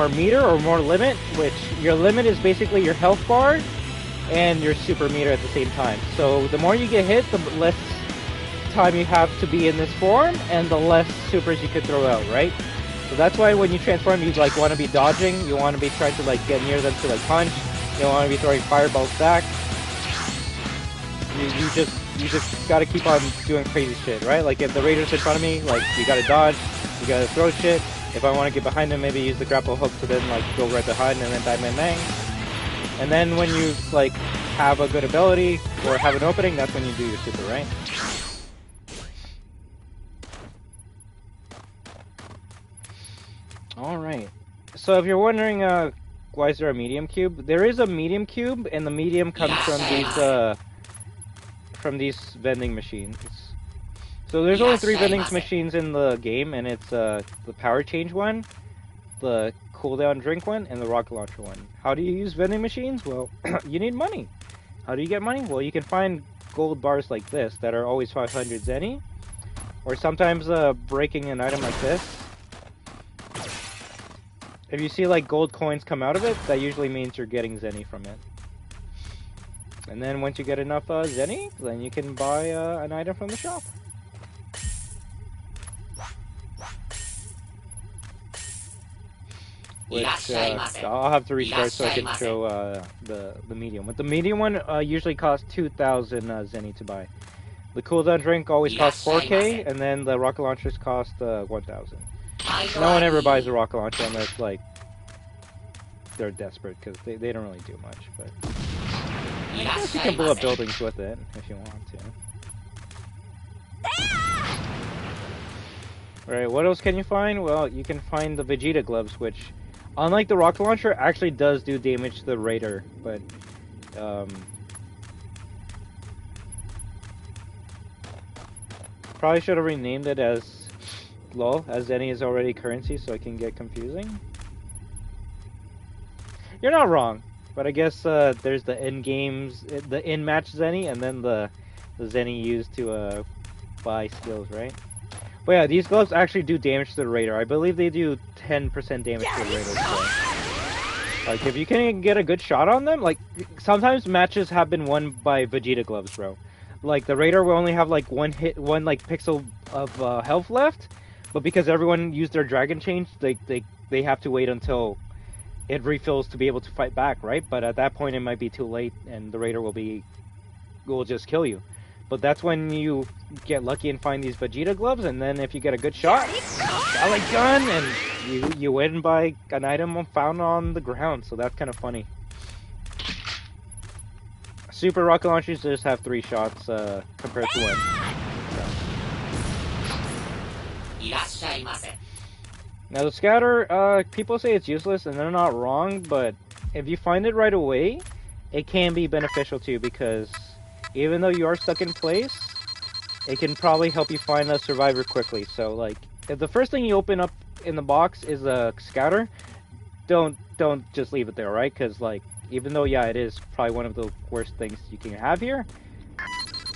meter or more limit, which your limit is basically your health bar and your super meter at the same time. So the more you get hit, the less time you have to be in this form, and the less supers you could throw out, right? So that's why when you transform, you like want to be dodging, you want to be trying to like get near them to like punch, you don't want to be throwing fireballs back. You just gotta keep on doing crazy shit, right? Like if the raider's in front of me, like you gotta dodge, you gotta throw shit. If I want to get behind him, maybe use the grapple hook to then like go right behind and then bang bang bang. And then when you like have a good ability or have an opening, that's when you do your super, right? All right. So if you're wondering, why is there a medium cube? There is a medium cube, and the medium comes from these vending machines. So there's only 3 vending machines in the game, and it's the power change one, the cooldown drink one, and the rocket launcher one. How do you use vending machines? Well, you need money. How do you get money? Well, you can find gold bars like this that are always 500 zenny, or sometimes breaking an item like this If you see like gold coins come out of it, that usually means you're getting Zenny from it. And then once you get enough Zenny, then you can buy an item from the shop. Which I'll have to restart so I can show the medium. But the medium one usually costs 2,000 Zenny to buy. The cooldown drink always costs 4K, and then the rocket launchers cost 1,000. No one ever buys a rocket launcher unless like they're desperate because they don't really do much. But I guess you can blow up buildings with it if you want to. Alright, what else can you find? Well, you can find the Vegeta gloves, which, unlike the rocket launcher, actually does do damage to the Raider, but probably should have renamed it as LOL, as Zenny is already currency, so it can get confusing. You're not wrong, but I guess there's the the in-match Zenny, and then the Zenny used to buy skills, right? But yeah, these gloves actually do damage to the Raider. I believe they do 10% damage to the Raider. So. Like, if you can get a good shot on them, like, sometimes matches have been won by Vegeta gloves, bro. Like, the Raider will only have, like, one pixel of health left, but because everyone used their Dragon Change, they have to wait until it refills to be able to fight back, right? But at that point, it might be too late, and the Raider will just kill you. But that's when you get lucky and find these Vegeta gloves, and then if you get a good shot, Sally gun, and you win by an item found on the ground. So that's kind of funny. Super rocket launchers just have 3 shots compared to 1. So. Now the scatter, people say it's useless, and they're not wrong. But if you find it right away, it can be beneficial to you because even though you are stuck in place, it can probably help you find a survivor quickly. So, like, if the first thing you open up in the box is a scouter, don't just leave it there, right? Because, like, even though, yeah, it is probably one of the worst things you can have here,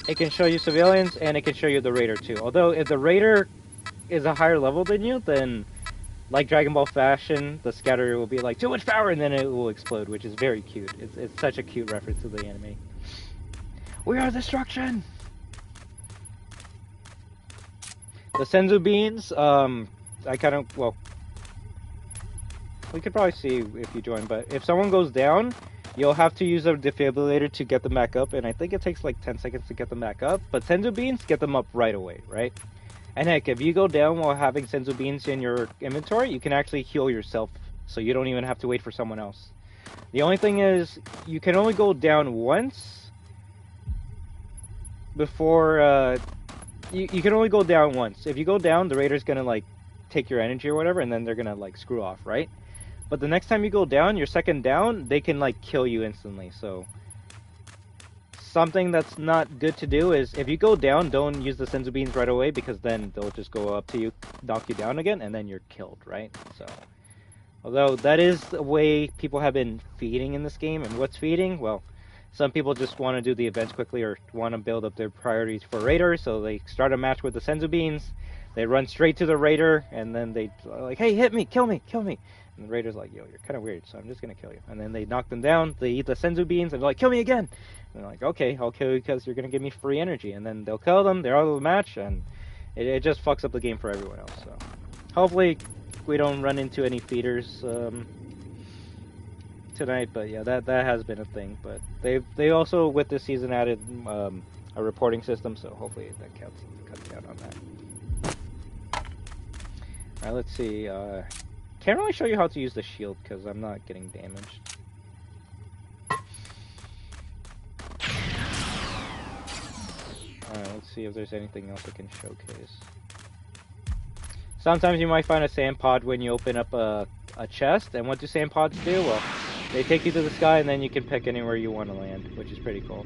it can show you civilians, and it can show you the Raider, too. Although, if the Raider is a higher level than you, then, like Dragon Ball fashion, the scatter will be like, too much power, and then it will explode, which is very cute. It's such a cute reference to the anime. We are destruction! The Senzu beans, I kind of, well, we could probably see if you join, but if someone goes down, you'll have to use a defibrillator to get them back up, and I think it takes like 10 seconds to get them back up, but Senzu beans get them up right away, right? And heck, if you go down while having Senzu beans in your inventory, you can actually heal yourself, so you don't even have to wait for someone else. The only thing is, you can only go down once before, you can only go down once. If you go down, the Raider's gonna, like, take your energy or whatever, and then they're gonna, like, screw off, right? But the next time you go down, your second down, they can, like, kill you instantly, so something that's not good to do is, if you go down, don't use the Senzu beans right away, because then they'll just go up to you, knock you down again, and then you're killed, right? So, although that is the way people have been feeding in this game, and what's feeding? Well, some people just want to do the events quickly or want to build up their priorities for Raider, so they start a match with the Senzu beans, they run straight to the Raider, and then they like, hey, hit me, kill me, kill me. And the Raider's like, yo, you're kind of weird, so I'm just going to kill you. And then they knock them down, they eat the Senzu beans, and they're like, kill me again. And they're like, okay, I'll kill you because you're going to give me free energy. And then they'll kill them, they're out of the match, and it just fucks up the game for everyone else. So hopefully we don't run into any feeders tonight, but yeah, that has been a thing. But they also, with this season, added a reporting system, so hopefully that cuts down on that. Alright, let's see. Can't really show you how to use the shield because I'm not getting damaged. Alright, let's see if there's anything else I can showcase. Sometimes you might find a sand pod when you open up a chest, and what do sand pods do? Well, they take you to the sky, and then you can pick anywhere you want to land, which is pretty cool.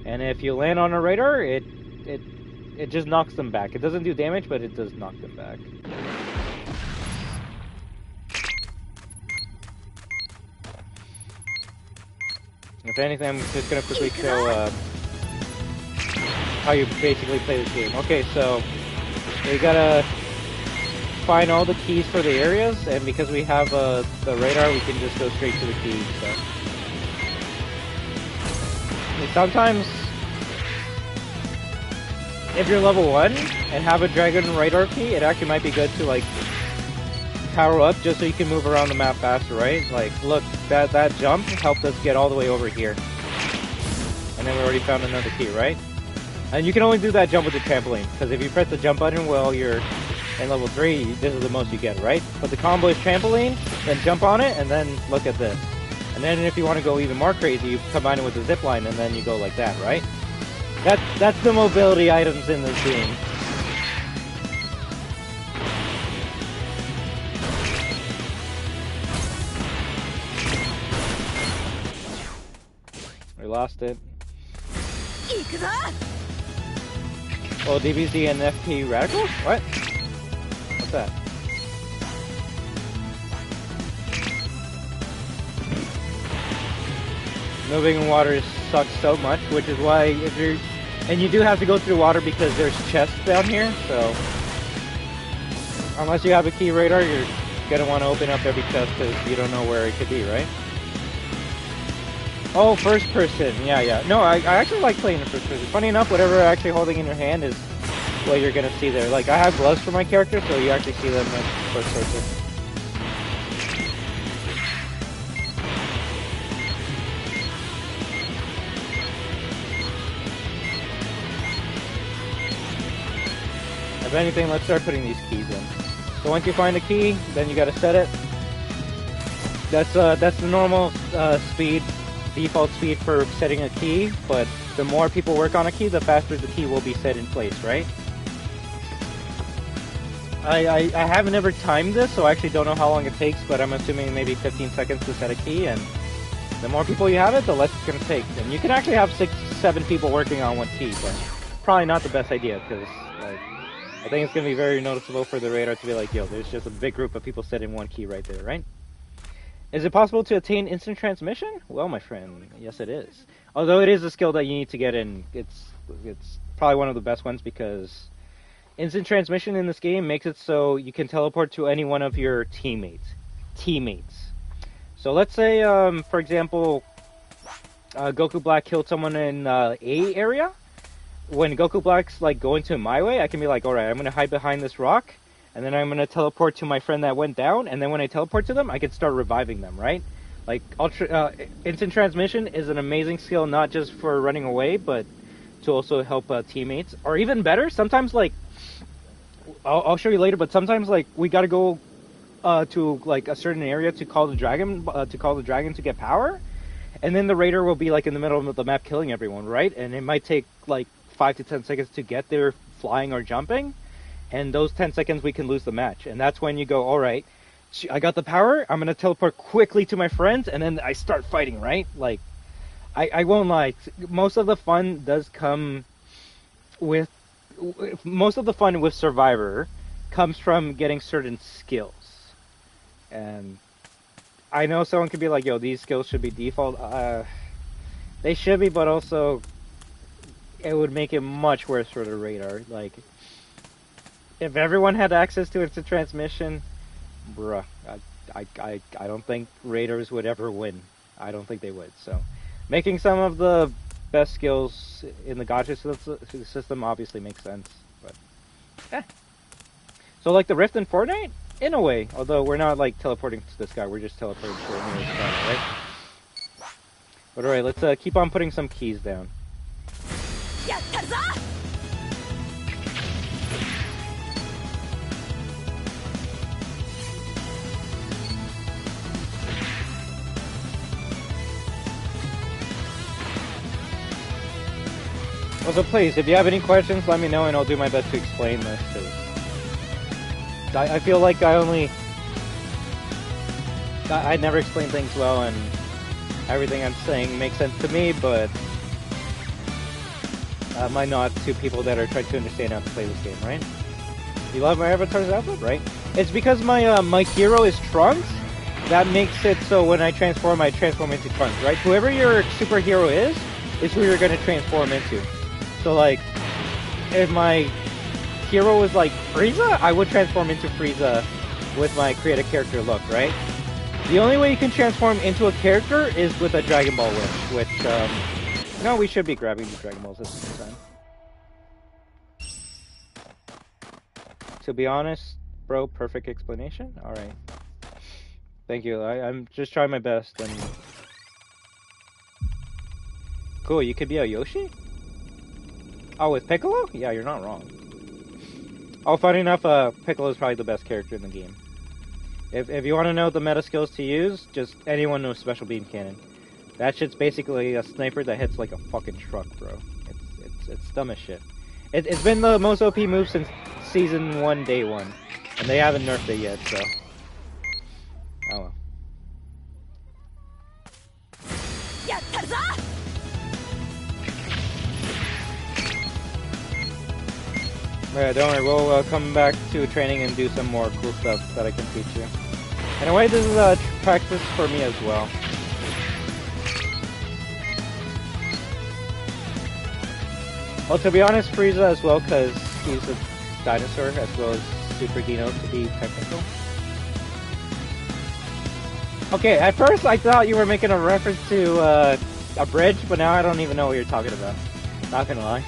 And if you land on a Raider, it just knocks them back. It doesn't do damage, but it does knock them back. If anything, I'm just gonna quickly show how you basically play this game. Okay, so you gotta find all the keys for the areas, and because we have the radar, we can just go straight to the keys. So sometimes, if you're level 1 and have a dragon radar key, it actually might be good to like power up just so you can move around the map faster, right? Like, look, that jump helped us get all the way over here, and then we already found another key, right? And you can only do that jump with the trampoline, because if you press the jump button while you're in level 3, this is the most you get, right? But the combo is trampoline, then jump on it, and then look at this. And then if you want to go even more crazy, you combine it with the zip line, and then you go like that, right? That's the mobility items in this game. We lost it. Oh, DBZ and FP Radical? What? What's that? Moving in water sucks so much, which is why if you're... And you do have to go through water because there's chests down here, so... Unless you have a key radar, you're gonna want to open up every chest because you don't know where it could be, right? Oh, first person. Yeah. No, I actually like playing in first person. Funny enough, whatever you're actually holding in your hand is what you're gonna see there. Like, I have gloves for my character, so you actually see them in first person. If anything, let's start putting these keys in. So once you find a key, then you gotta set it. That's the normal default speed for setting a key, but the more people work on a key, the faster the key will be set in place, right? I haven't ever timed this, so I actually don't know how long it takes, but I'm assuming maybe 15 seconds to set a key, and the more people you have it, the less it's gonna take. And you can actually have 6-7 people working on one key, but probably not the best idea, because like, I think it's gonna be very noticeable for the radar to be like, yo, there's just a big group of people setting one key right there, right? Is it possible to attain instant transmission? Well, my friend, yes it is. Although it is a skill that you need to get in, it's probably one of the best ones because instant transmission in this game makes it so you can teleport to any one of your teammates. So let's say, for example, Goku Black killed someone in A area. When Goku Black's like going to my way, I can be like, alright, I'm gonna hide behind this rock. And then I'm going to teleport to my friend that went down, and then when I teleport to them, I can start reviving them, right? Like, instant transmission is an amazing skill, not just for running away, but to also help teammates. Or even better, sometimes, like, I'll show you later, but sometimes, like, we gotta go to, like, a certain area to call the dragon, to get power. And then the raider will be, like, in the middle of the map killing everyone, right? And it might take, like, 5 to 10 seconds to get there flying or jumping. And those 10 seconds we can lose the match. And that's when you go, alright, I got the power, I'm going to teleport quickly to my friends, and then I start fighting, right? Like, I won't lie, most of the fun does come with... Most of the fun with Survivor comes from getting certain skills. And I know someone could be like, yo, these skills should be default. They should be, but also it would make it much worse for the radar. Like, if everyone had access to instant transmission, bruh, I don't think raiders would ever win. I don't think they would. So, making some of the best skills in the gacha system obviously makes sense. But, So, like the Rift in Fortnite? In a way. Although we're not, like, teleporting to this guy. We're just teleporting to the nearest guy, right? But alright, let's keep on putting some keys down. Also, please, if you have any questions, let me know and I'll do my best to explain this, because I feel like I never explain things well, and everything I'm saying makes sense to me, but might not to people that are trying to understand how to play this game, right? You love my avatar's outfit, right? It's because my hero is Trunks. That makes it so when I transform into Trunks, right? Whoever your superhero is who you're going to transform into. So, like, if my hero was like Frieza, I would transform into Frieza with my create a character look, right? The only way you can transform into a character is with a Dragon Ball wish, which, no, we should be grabbing the Dragon Balls at the same time. To be honest, bro, perfect explanation? Alright. Thank you, I'm just trying my best, and... Cool, you could be a Yoshi? Oh, with Piccolo? Yeah, you're not wrong. Oh, funny enough, Piccolo is probably the best character in the game. If you want to know the meta skills to use, just anyone knows Special Beam Cannon. That shit's basically a sniper that hits like a fucking truck, bro. It's dumb as shit. It's been the most OP move since Season 1, Day 1. And they haven't nerfed it yet, so... Oh well. Yeah, don't worry, we'll come back to training and do some more cool stuff that I can teach you. In a way, this is a practice for me as well. Well, to be honest, Frieza as well, because he's a dinosaur, as well as Super Dino to be technical. Okay, at first I thought you were making a reference to a bridge, but now I don't even know what you're talking about. Not gonna lie.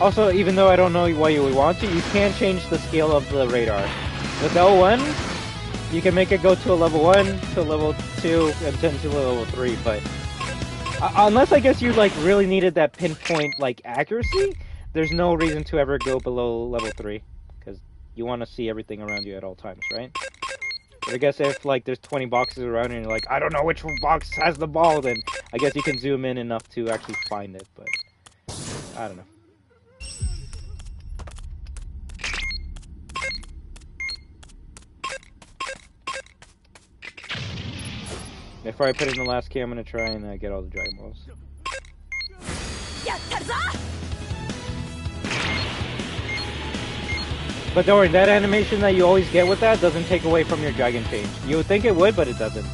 Also, even though I don't know why you would want to, you can change the scale of the radar. With L1, you can make it go to a level 1, to a level 2, and then to a level 3, but... unless I guess you, like, really needed that pinpoint, like, accuracy, there's no reason to ever go below level 3. Because you want to see everything around you at all times, right? But I guess if, like, there's 20 boxes around and you're like, I don't know which box has the ball, then I guess you can zoom in enough to actually find it, but... I don't know. Before I put in the last key, I'm gonna try and get all the Dragon Balls. But don't worry, that animation that you always get with that doesn't take away from your Dragon change. You would think it would, but it doesn't.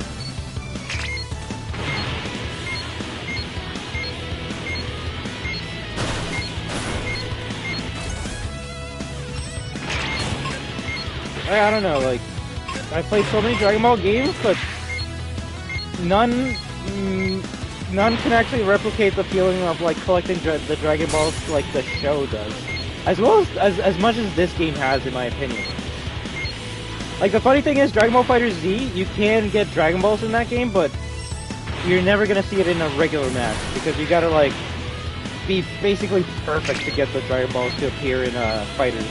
I don't know, like, I played so many Dragon Ball games, but none can actually replicate the feeling of like collecting the Dragon Balls like the show does, as well as much as this game has, in my opinion. Like, the funny thing is, Dragon Ball FighterZ, you can get Dragon Balls in that game, but you're never gonna see it in a regular match because you gotta like be basically perfect to get the Dragon Balls to appear in fighters.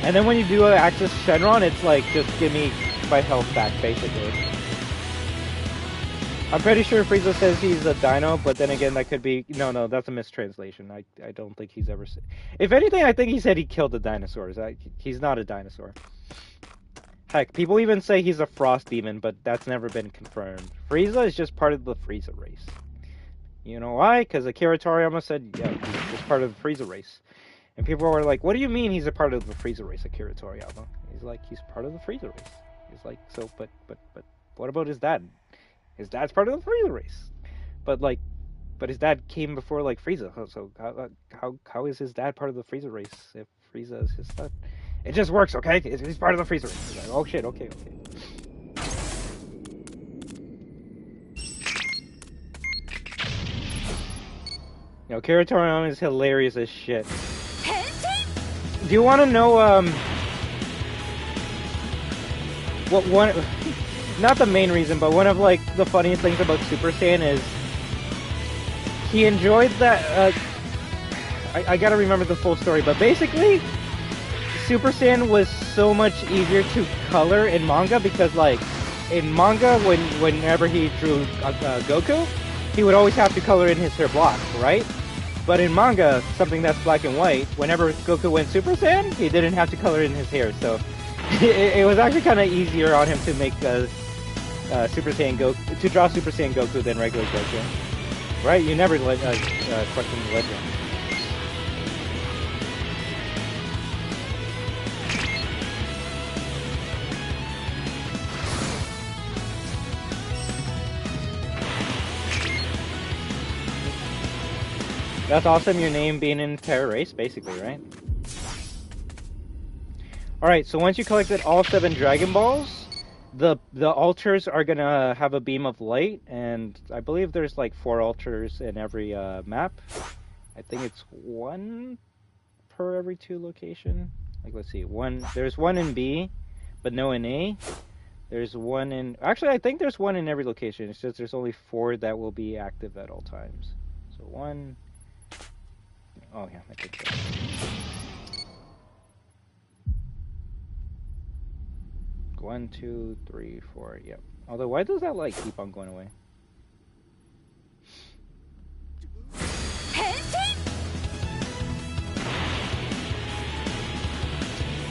And then when you do Access Shenron, it's like, just give me my health back, basically. I'm pretty sure Frieza says he's a dino, but then again, that could be... No, that's a mistranslation. I don't think he's ever said... If anything, I think he said he killed the dinosaurs. He's not a dinosaur. Heck, people even say he's a frost demon, but that's never been confirmed. Frieza is just part of the Frieza race. You know why? Because Akira Toriyama said, yeah, he's just part of the Frieza race. And people were like, what do you mean he's a part of the Frieza race, Akira Toriyama? He's like, he's part of the Frieza race. He's like, so, but what about his dad? His dad's part of the Frieza race. But his dad came before, like, Frieza. So how is his dad part of the Frieza race if Frieza is his son? It just works, okay? He's part of the Frieza race. He's like, oh shit, okay. You know, Akira Toriyama is hilarious as shit. Do you want to know, what one, not the main reason, but one of, like, the funniest things about Super Saiyan is he enjoyed that, I gotta remember the full story, but basically, Super Saiyan was so much easier to color in manga because, like, in manga, whenever he drew Goku, he would always have to color in his hair block, right? But in manga, something that's black and white, whenever Goku went Super Saiyan, he didn't have to color in his hair, so it was actually kind of easier on him to make Super Saiyan Goku, to draw Super Saiyan Goku than regular Goku, right? You never question the legend. That's awesome, your name being in Terra Race, basically, right? Alright, so once you collected all 7 Dragon Balls, the altars are gonna have a beam of light, and I believe there's like 4 altars in every map. I think it's 1 per every 2 location. Like, let's see, there's 1 in B, but no in A. There's 1 in... Actually, I think there's 1 in every location. It's just there's only 4 that will be active at all times. So 1... Oh, yeah, I think so. 1, 2, 3, 4, yep. Although, why does that light keep on going away?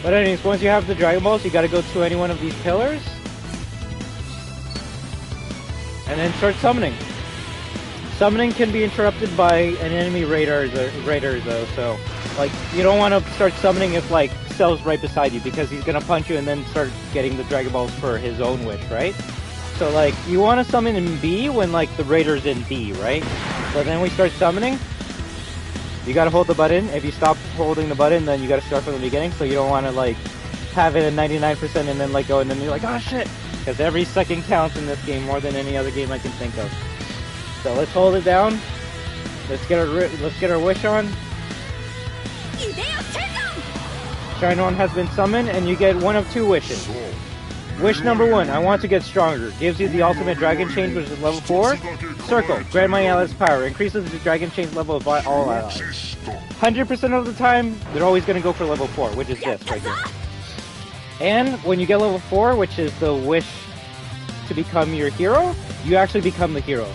But anyways, once you have the Dragon Balls, you gotta go to any one of these pillars. And then start summoning. Summoning can be interrupted by an enemy raider though, so like you don't want to start summoning if like Cell's right beside you, because he's gonna punch you and then start getting the Dragon Balls for his own wish, right? So like you want to summon in B when like the raider's in B, right? So then we start summoning. You gotta hold the button. If you stop holding the button, then you gotta start from the beginning. So you don't want to like have it at 99% and then let go, and then you're like, oh shit, because every second counts in this game more than any other game I can think of. So let's hold it down. Let's get our wish on. Shine On has been summoned, and you get one of 2 wishes. Wish number 1, I want to get stronger. Gives you the ultimate dragon change, which is level 4. Circle, grant my allies power. Increases the dragon change level of all allies. 100% of the time, they're always going to go for level 4, which is this right here. And when you get level 4, which is the wish to become your hero, you actually become the hero.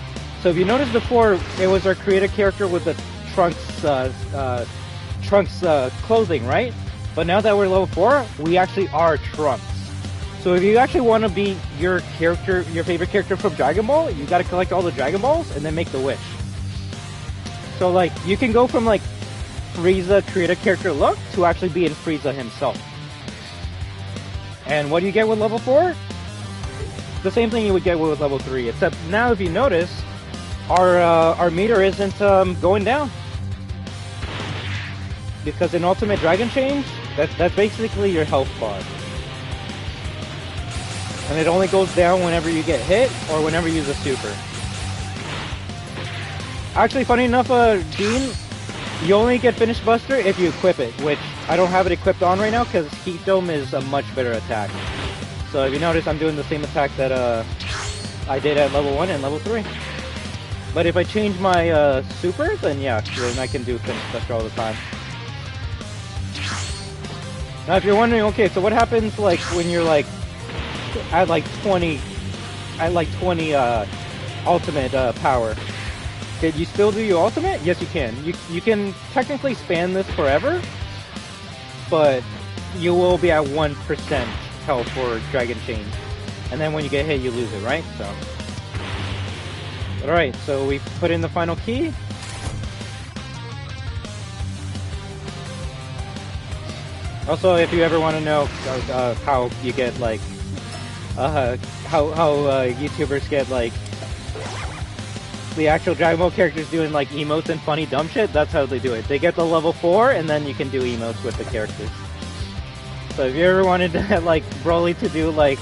So if you notice before, it was our creator character with the Trunks clothing, right? But now that we're level 4, we actually are Trunks. So if you actually want to be your character, your favorite character from Dragon Ball, you got to collect all the Dragon Balls and then make the wish. So like, you can go from like Frieza creator character look to actually being Frieza himself. And what do you get with level 4? The same thing you would get with level 3, except now if you notice, our meter isn't going down. Because in Ultimate Dragon Change, that's basically your health bar. And it only goes down whenever you get hit or whenever you use a super. Actually, funny enough, Dean, you only get Finish Buster if you equip it, which I don't have it equipped on right now because Heat Dome is a much better attack. So if you notice, I'm doing the same attack that I did at level 1 and level 3. But if I change my super, then yeah, then I can do Finish Buster all the time. Now if you're wondering, okay, so what happens like when you're like at like 20 ultimate power? Did you still do your ultimate? Yes, you can. You can technically span this forever, but you will be at 1% health for Dragon Change. And then when you get hit, you lose it, right? So, alright, so we put in the final key. Also, if you ever want to know how you get like how YouTubers get like the actual Dragon Ball characters doing like emotes and funny dumb shit, that's how they do it. They get the level 4 and then you can do emotes with the characters. So if you ever wanted like Broly to do like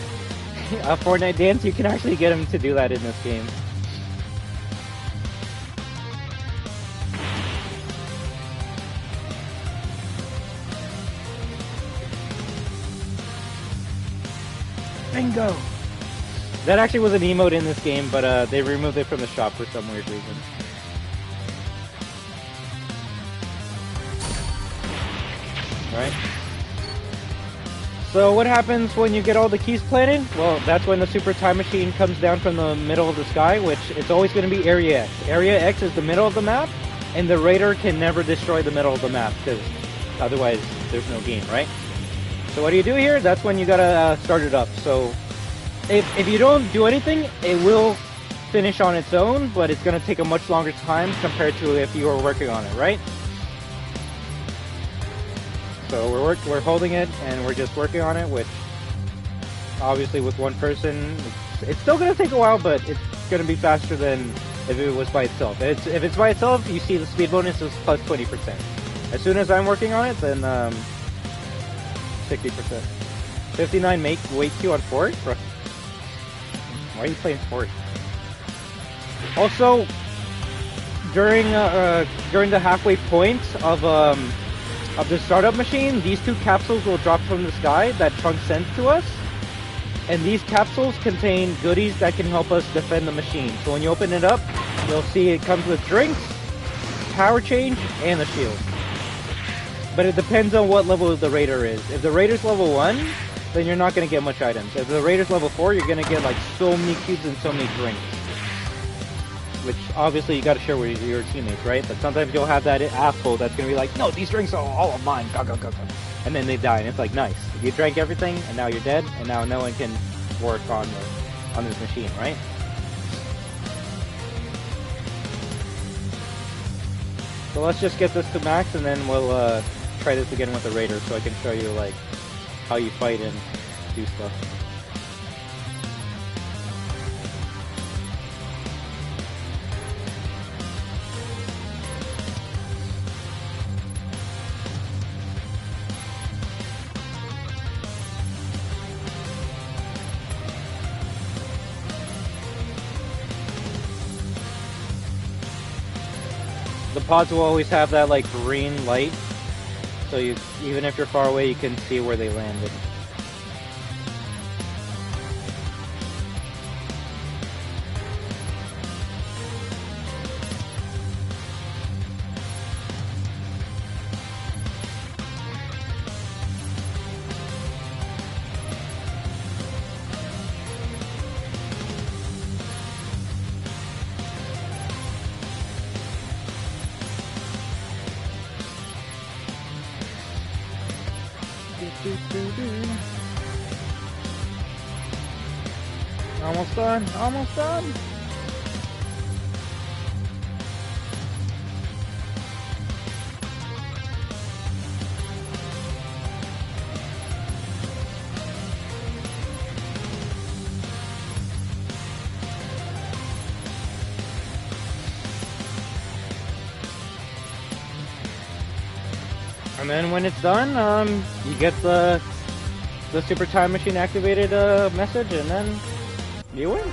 a Fortnite dance, you can actually get him to do that in this game. Bingo! That actually was an emote in this game, but they removed it from the shop for some weird reason. Right? So what happens when you get all the keys planted? Well, that's when the Super Time Machine comes down from the middle of the sky, which it's always going to be Area X. Area X is the middle of the map, and the Raider can never destroy the middle of the map, because otherwise there's no game, right? So what do you do here? That's when you gotta start it up. So if you don't do anything, it will finish on its own, but it's gonna take a much longer time compared to if you were working on it, right? So we're holding it and we're just working on it, which obviously with one person, it's still gonna take a while, but it's gonna be faster than if it was by itself. If it's by itself, you see the speed bonus is plus 20%. As soon as I'm working on it, then 60%. 59 make weight Q on Fort? Bro. Why are you playing Fort? Also, during the halfway point of the startup machine, these 2 capsules will drop from the sky that Trunks sends to us. And these capsules contain goodies that can help us defend the machine. So when you open it up, you'll see it comes with drinks, power change, and a shield. But it depends on what level the raider is. If the raider's level 1, then you're not going to get much items. If the raider's level 4, you're going to get like so many cubes and so many drinks. Which obviously you got to share with your teammates, right? But sometimes you'll have that asshole that's going to be like, no, these drinks are all of mine. Go, go, go, go. And then they die, and it's like, nice. You drank everything, and now you're dead, and now no one can work on this machine, right? So let's just get this to max, and then we'll try this again with the raider, so I can show you like how you fight and do stuff. The pods will always have that like green light, so you even if you're far away, you can see where they landed. Almost done, almost done. And then when it's done, you get the super time machine activated message, and then you win.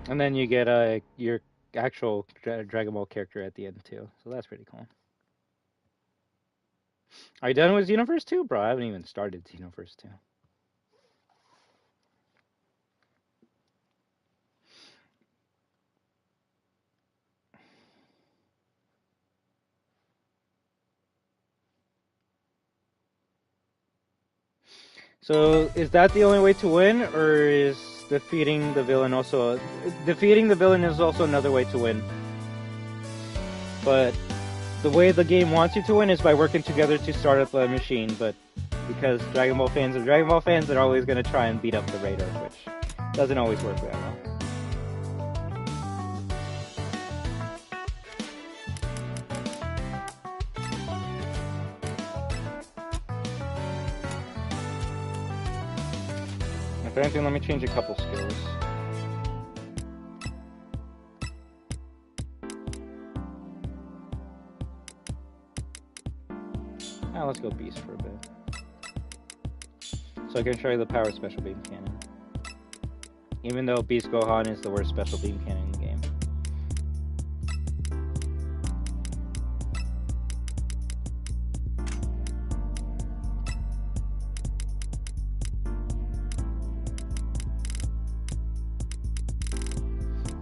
And then you get your actual Dragon Ball character at the end too, so that's pretty cool. Are you done with Xenoverse 2? Bro, I haven't even started Xenoverse 2. So, is that the only way to win, or is defeating the villain also... Defeating the villain is also another way to win. But the way the game wants you to win is by working together to start up the machine, but because Dragon Ball fans are Dragon Ball fans, they're always going to try and beat up the Raider, which doesn't always work that well. If anything, let me change a couple skills. Let's go Beast for a bit. So I can show you the power of Special Beam Cannon. Even though Beast Gohan is the worst Special Beam Cannon in the game.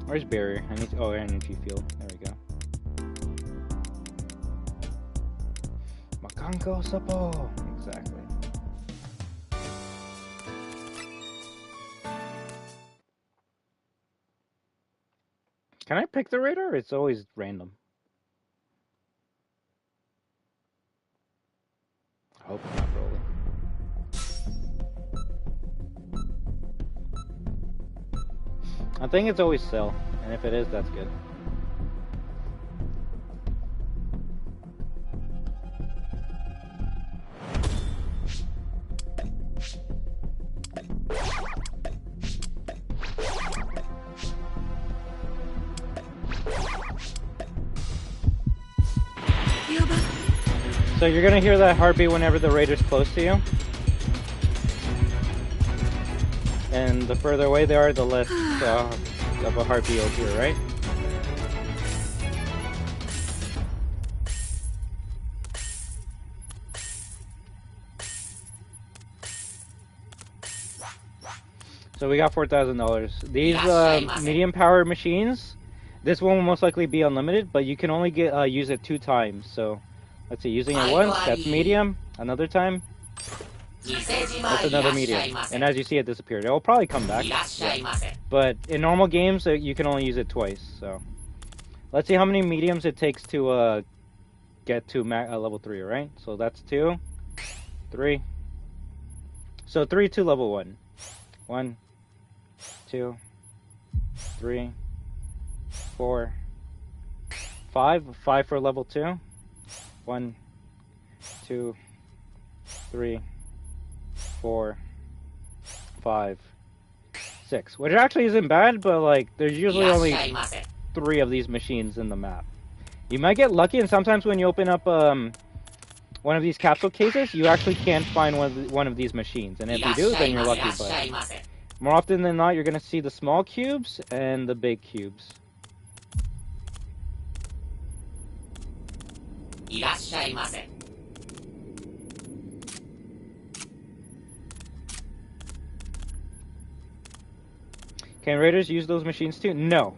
Where's Barrier? I need to, oh, energy field. There we go. Makanko Sapo! Exactly. Can I pick the Raider? It's always random. I hope I'm not rolling. I think it's always sell, and if it is, that's good. So you're gonna hear that heartbeat whenever the raider's close to you. And the further away they are, the less of a heartbeat you'll hear, right? So we got $4,000. These medium power machines, this one will most likely be unlimited, but you can only get use it 2 times. So let's see, using it once, that's medium. Another time, that's another medium. And as you see, it disappeared. It will probably come back. Yeah. But in normal games, you can only use it twice. So let's see how many mediums it takes to get to level 3, right? So that's 2, 3. So 3 to level 1. 1, 2, 3, 4, 5. 5 for level 2. 1, 2, 3, 4, 5, 6. Which actually isn't bad, but like there's usually only 3 of these machines in the map. You might get lucky, and sometimes when you open up one of these capsule cases, you actually can't find one of these machines. And if you do, then you're lucky. But more often than not, you're gonna see the small cubes and the big cubes. Can raiders use those machines too? No,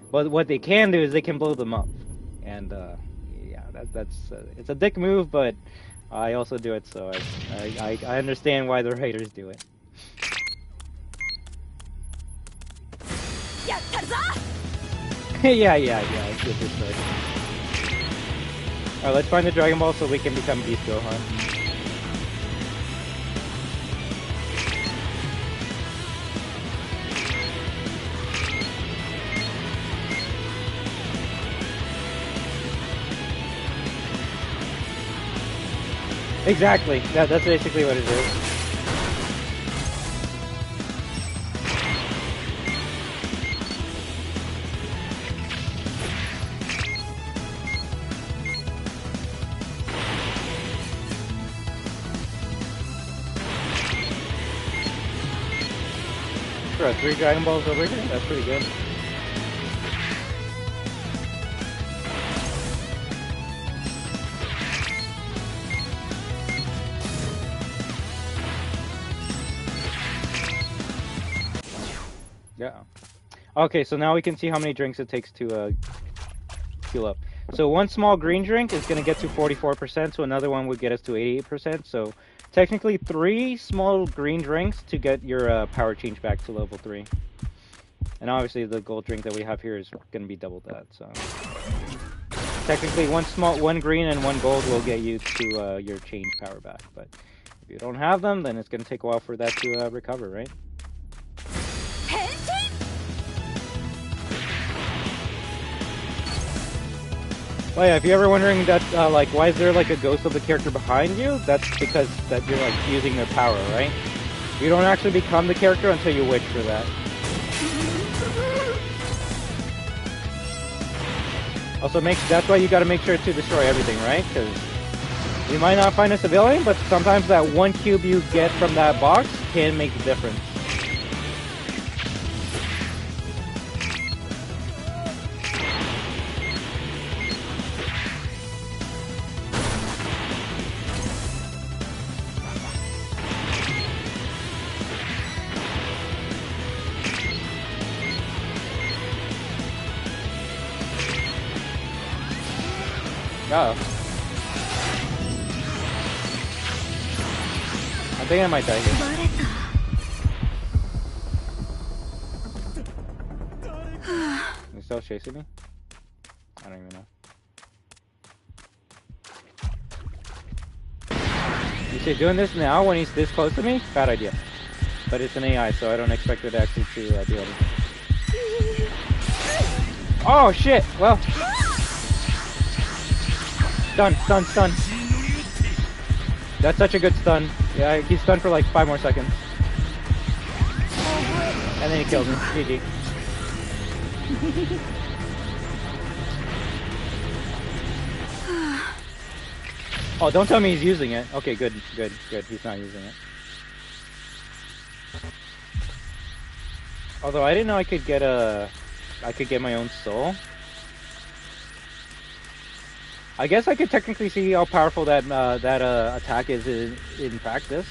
but what they can do is they can blow them up, and yeah, that's it's a dick move, but I also do it, so I understand why the raiders do it. yeah, it's good to start. Alright, let's find the Dragon Ball so we can become Beast Gohan. Exactly. That's basically what it is. Bro, 3 Dragon Balls over here? That's pretty good. Yeah. Okay, so now we can see how many drinks it takes to heal up. So one small green drink is going to get to 44%, so another one would get us to 88%. So technically 3 small green drinks to get your power change back to level 3. And obviously the gold drink that we have here is going to be double that. So technically one green and 1 gold will get you to your change power back. But if you don't have them, then it's going to take a while for that to recover, right? Oh yeah, if you're ever wondering that, like, why is there like a ghost of the character behind you? That's because that you're like using their power, right? You don't actually become the character until you wish for that. Also, that's why you got to make sure to destroy everything, right? Because you might not find a civilian, but sometimes that 1 cube you get from that box can make the difference. Uh-oh. I think I might die here. He's still chasing me? I don't even know. You say doing this now when he's this close to me? Bad idea. But it's an AI, so I don't expect it actually to do anything. Oh shit! Well, stun, stun, stun. That's such a good stun. Yeah, he's stunned for like 5 more seconds. And then he kills him. GG. Oh, don't tell me he's using it. Okay, good, good, good. He's not using it. Although I didn't know I could get my own soul. I guess I could technically see how powerful that attack is in practice.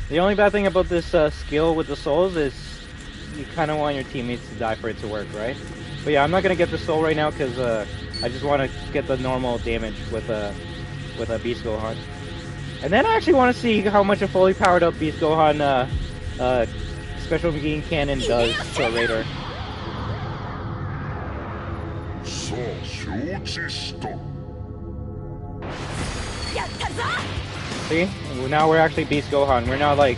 The only bad thing about this skill with the souls is you kind of want your teammates to die for it to work, right? But yeah, I'm not gonna get the soul right now because I just want to get the normal damage with a Beast Gohan. And then I actually want to see how much a fully powered up Beast Gohan special beam cannon does to a Raider. See? Now we're actually Beast Gohan. We're not like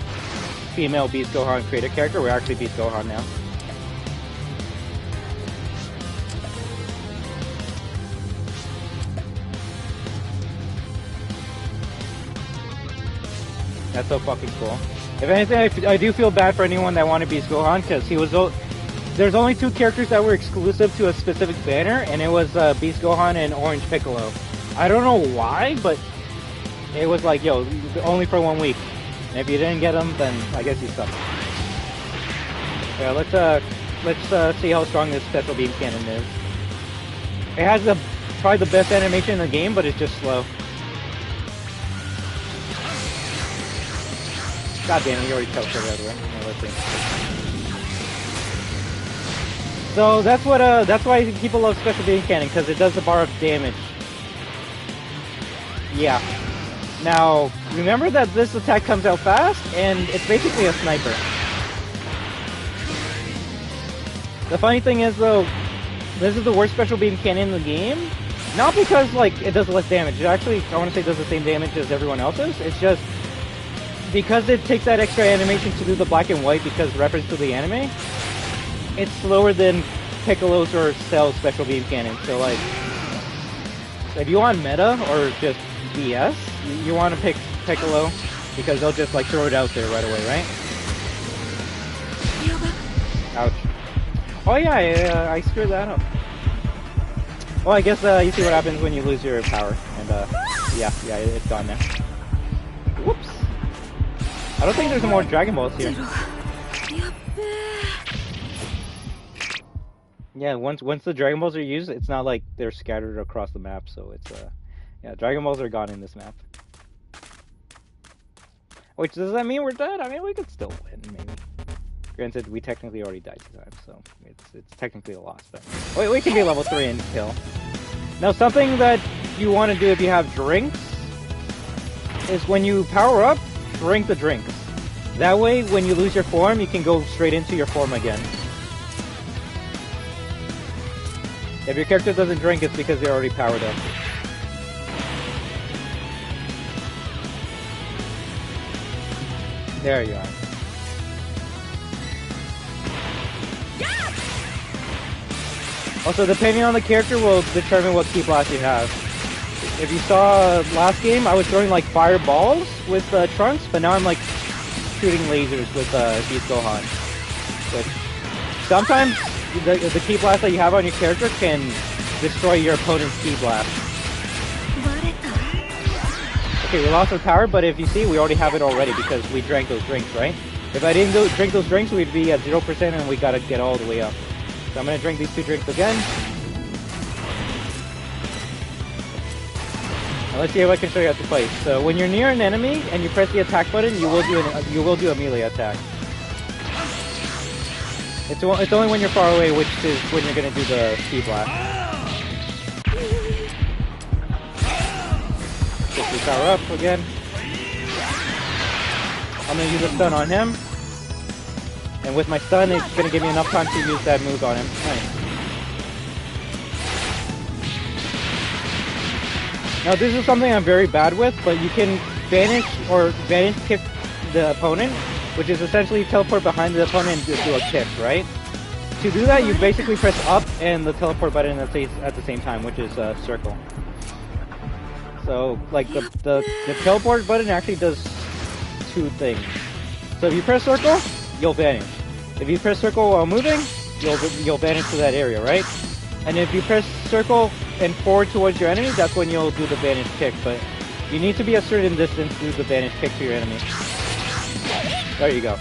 female Beast Gohan creator character. We're actually Beast Gohan now. That's so fucking cool. If anything, I do feel bad for anyone that wanted Beast Gohan because he was. There's only 2 characters that were exclusive to a specific banner, and it was Beast Gohan and Orange Piccolo. I don't know why, but it was like, yo, only for 1 week. And if you didn't get them, then I guess you suck. Yeah, let's see how strong this special beam cannon is. It has probably the best animation in the game, but it's just slow. God damn it, you already teleported out of the way. No, let's see. So that's why people love special beam cannon, because it does the bar of damage. Yeah. Now, remember that this attack comes out fast, and it's basically a sniper. The funny thing is, though, this is the worst special beam cannon in the game. Not because, like, it does less damage. It actually, I want to say, does the same damage as everyone else's. It's just because it takes that extra animation to do the black and white because reference to the anime, it's slower than Piccolo's or Cell's special beam cannon. So, like, if you want meta or just BS, you want to pick Piccolo because they'll just, like, throw it out there right away, right? Ouch. Oh yeah, I screwed that up. Well, I guess you see what happens when you lose your power, and yeah, it's gone now. Whoops. I don't think there's more Dragon Balls here. Yeah, once the Dragon Balls are used, it's not like they're scattered across the map, so it's yeah, Dragon Balls are gone in this map. Which, does that mean we're dead? I mean, we could still win, maybe. Granted, we technically already died 2 times, so it's technically a loss, but we can be level 3 and kill. Now, something that you want to do if you have drinks is when you power up, drink the drinks. That way, when you lose your form, you can go straight into your form again. If your character doesn't drink, it's because they're already powered up. There you are. Also, depending on the character will determine what ki blast you have. If you saw last game, I was throwing like fireballs with Trunks, but now I'm like shooting lasers with Beast Gohan. Which sometimes the ki blast that you have on your character can destroy your opponent's ki blast. Okay, we lost our power, but if you see, we already have it already because we drank those drinks, right? If I didn't drink those drinks, we'd be at 0% and we gotta get all the way up. So I'm gonna drink these 2 drinks again. Now let's see if I can show you how to fight. So when you're near an enemy and you press the attack button, you will do a melee attack. It's only when you're far away, which is when you're gonna do the ki blast. Just we power up again. I'm gonna use a stun on him. And with my stun, it's going to give me enough time to use that move on him. Nice. Now this is something I'm very bad with, but you can vanish or vanish kick the opponent which is essentially teleport behind the opponent and just do a kick, right? To do that, you basically press up and the teleport button at the same time, which is circle. So, like, the teleport button actually does two things. So if you press circle, you'll vanish. If you press circle while moving, you'll vanish to that area, right? And if you press circle and forward towards your enemy, that's when you'll do the vanish kick. But you need to be a certain distance to do the vanish kick to your enemy. There you go.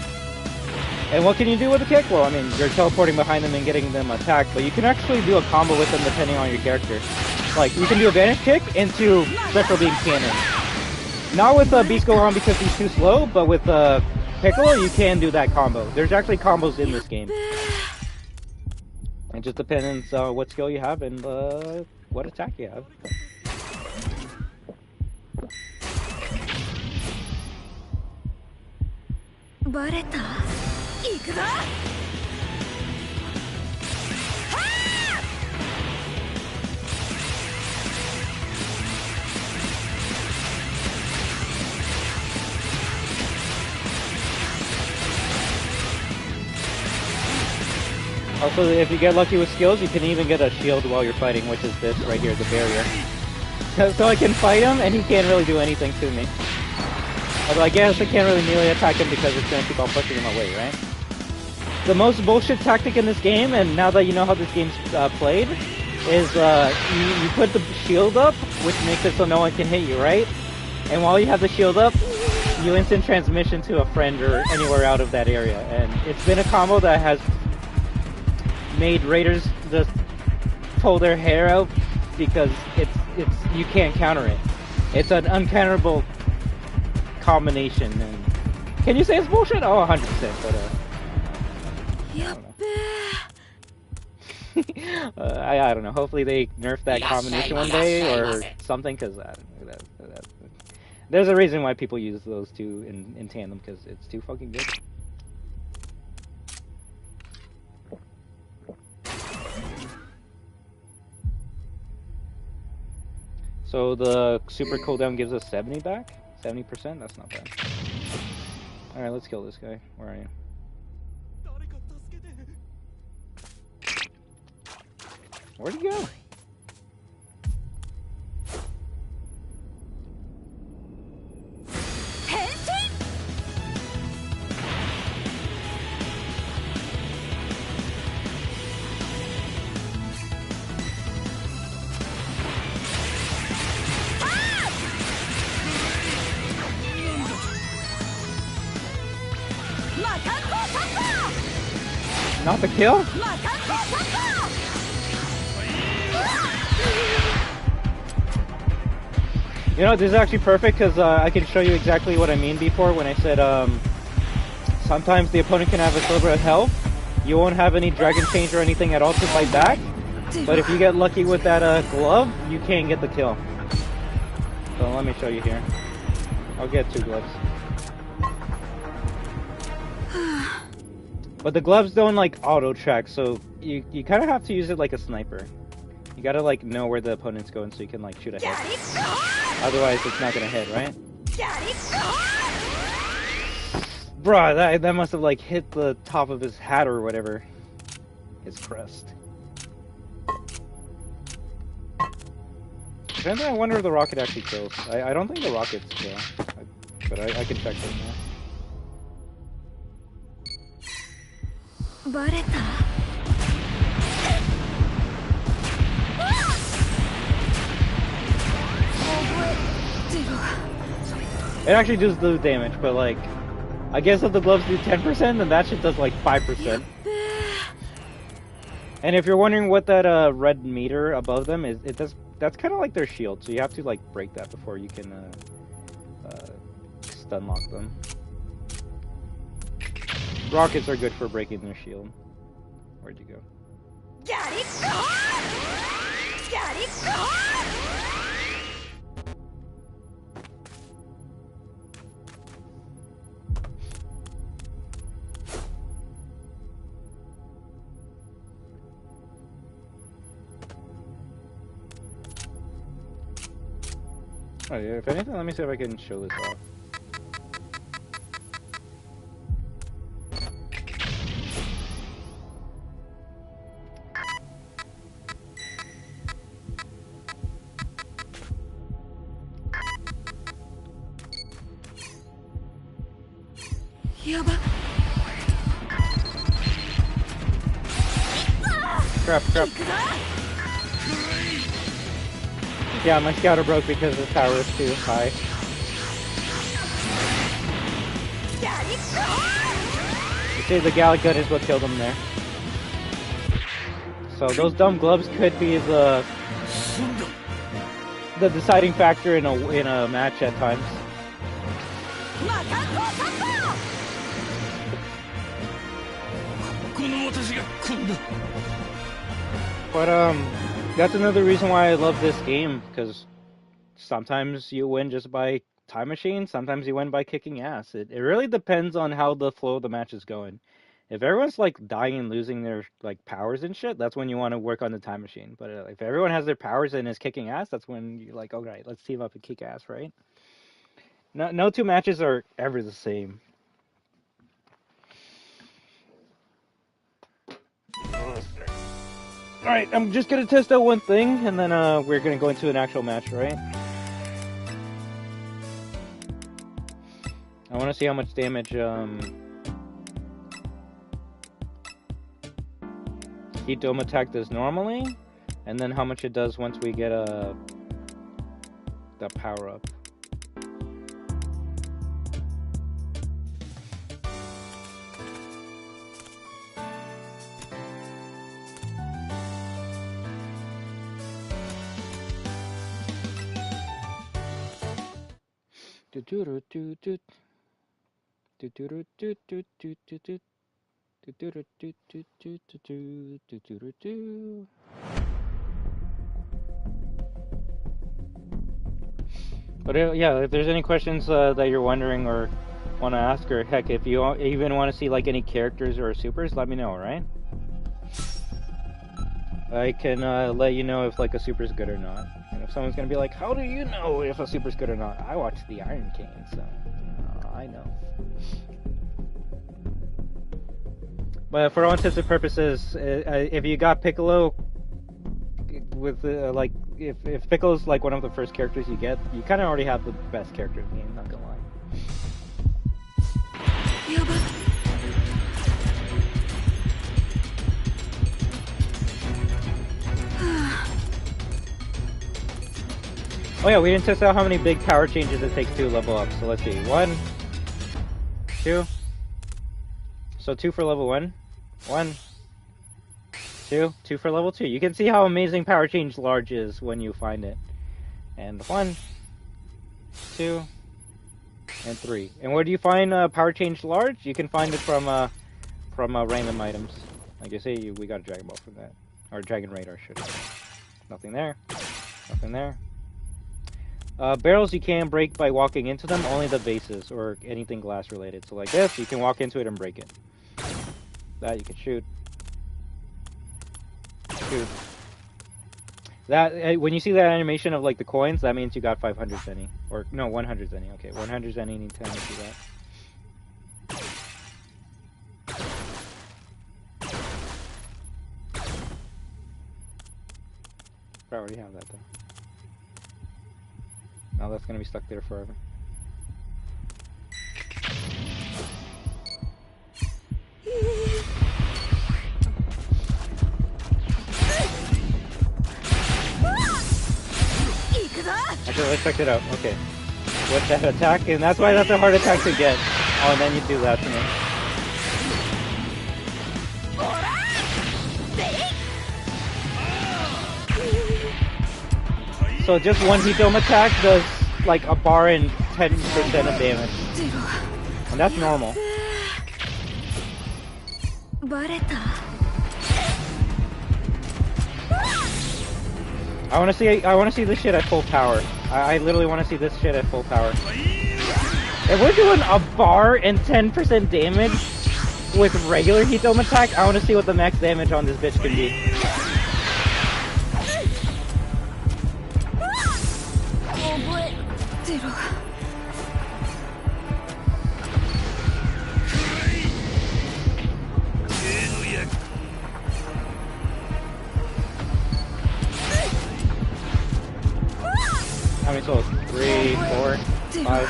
And what can you do with a kick? Well, I mean, you're teleporting behind them and getting them attacked, but you can actually do a combo with them depending on your character. Like, you can do a vanish kick into Special Beam Cannon. Not with Beast Gohan because he's too slow, but with Piccolo, you can do that combo. There's actually combos in this game. It just depends on what skill you have and what attack you have. Also, if you get lucky with skills, you can even get a shield while you're fighting, which is this right here, the barrier. So I can fight him, and he can't really do anything to me. Although I guess I can't really melee attack him because it's going to keep on pushing him away, right? The most bullshit tactic in this game, and now that you know how this game's played, is you put the shield up, which makes it so no one can hit you, right? And while you have the shield up, you instant transmission to a friend or anywhere out of that area. And it's been a combo that has made raiders just pull their hair out because it's you can't counter it. It's an uncounterable combination. And can you say it's bullshit? Oh, 100%. But I don't know. Hopefully they nerf that combination one day or something, because there's a reason why people use those two in tandem, because it's too fucking good. So the super cooldown gives us 70 back? 70%? That's not bad. Alright, let's kill this guy. Where are you? Where'd he go? Not the kill? You know, this is actually perfect because I can show you exactly what I mean before when I said sometimes the opponent can have a sliver of health. You won't have any dragon change or anything at all to fight back. But if you get lucky with that glove, you can get the kill. So let me show you here. I'll get 2 gloves. But the gloves don't like auto track, so you kind of have to use it like a sniper. You gotta like know where the opponent's going so you can like shoot ahead. Otherwise it's not gonna hit, right? Bruh, that must have like hit the top of his hat or whatever. His crest. Then I wonder if the rocket actually kills. I don't think the rockets kill. But I can check right now. It actually does do damage, but like, I guess if the gloves do 10%, then that shit does like 5%. And if you're wondering what that red meter above them is, that's kind of like their shield, so you have to like break that before you can stun lock them. Rockets are good for breaking their shield. Where'd you go? Oh yeah, if anything, let me see if I can show this off. Crap. Yeah, my scouter broke because the tower is too high. You see, the Gallic gun is what killed him there. So those dumb gloves could be the deciding factor in a match at times. But that's another reason why I love this game, because sometimes you win just by time machine, sometimes you win by kicking ass. It really depends on how the flow of the match is going. If everyone's like dying and losing their like powers and shit, that's when you want to work on the time machine. But if everyone has their powers and is kicking ass, that's when you're like, all right, let's team up and kick ass, right? No two matches are ever the same. Alright, I'm just gonna test out one thing, and then we're gonna go into an actual match, right? I wanna see how much damage Heat Dome attack does normally, and then how much it does once we get the power up. But yeah, if there's any questions that you're wondering or want to ask, or heck, if you even want to see like any characters or supers, let me know, alright? I can let you know if like a super's good or not. And if someone's gonna be like, how do you know if a super's good or not? I watched the Iron King, so I know. But for all intents and purposes, if you got Piccolo with like, if Piccolo's like one of the first characters you get, you kind of already have the best character in the game. Not gonna lie. Oh yeah, we didn't test out how many big power changes it takes to level up. So let's see, 1, 2. So 2 for level 1. 1, 2, 2 for level 2. You can see how amazing power change large is when you find it. And 1, 2, and 3. And where do you find power change large? You can find it from random items. Like I say, we got a Dragon Ball from that, or Dragon Radar. Should nothing there, nothing there. Barrels you can break by walking into them, only the bases or anything glass related. So like this, you can walk into it and break it. That you can shoot. Shoot. That when you see that animation of like the coins, that means you got 500 zenny. Or no, 100 zenny. Okay, 100 zenny anytime you do that. I already have that though. Now that's gonna be stuck there forever. Okay, let's check it out. Okay. What's that attack? And that's why that's a hard attack to get. Oh, and then you do that to me. So just one Heat Dome attack does like a bar and 10% of damage. And that's normal. I want to see this shit at full power. I literally want to see this shit at full power. If we're doing a bar and 10% damage with regular Heat Dome attack, I want to see what the max damage on this bitch can be. How many souls? 3, 4, 5.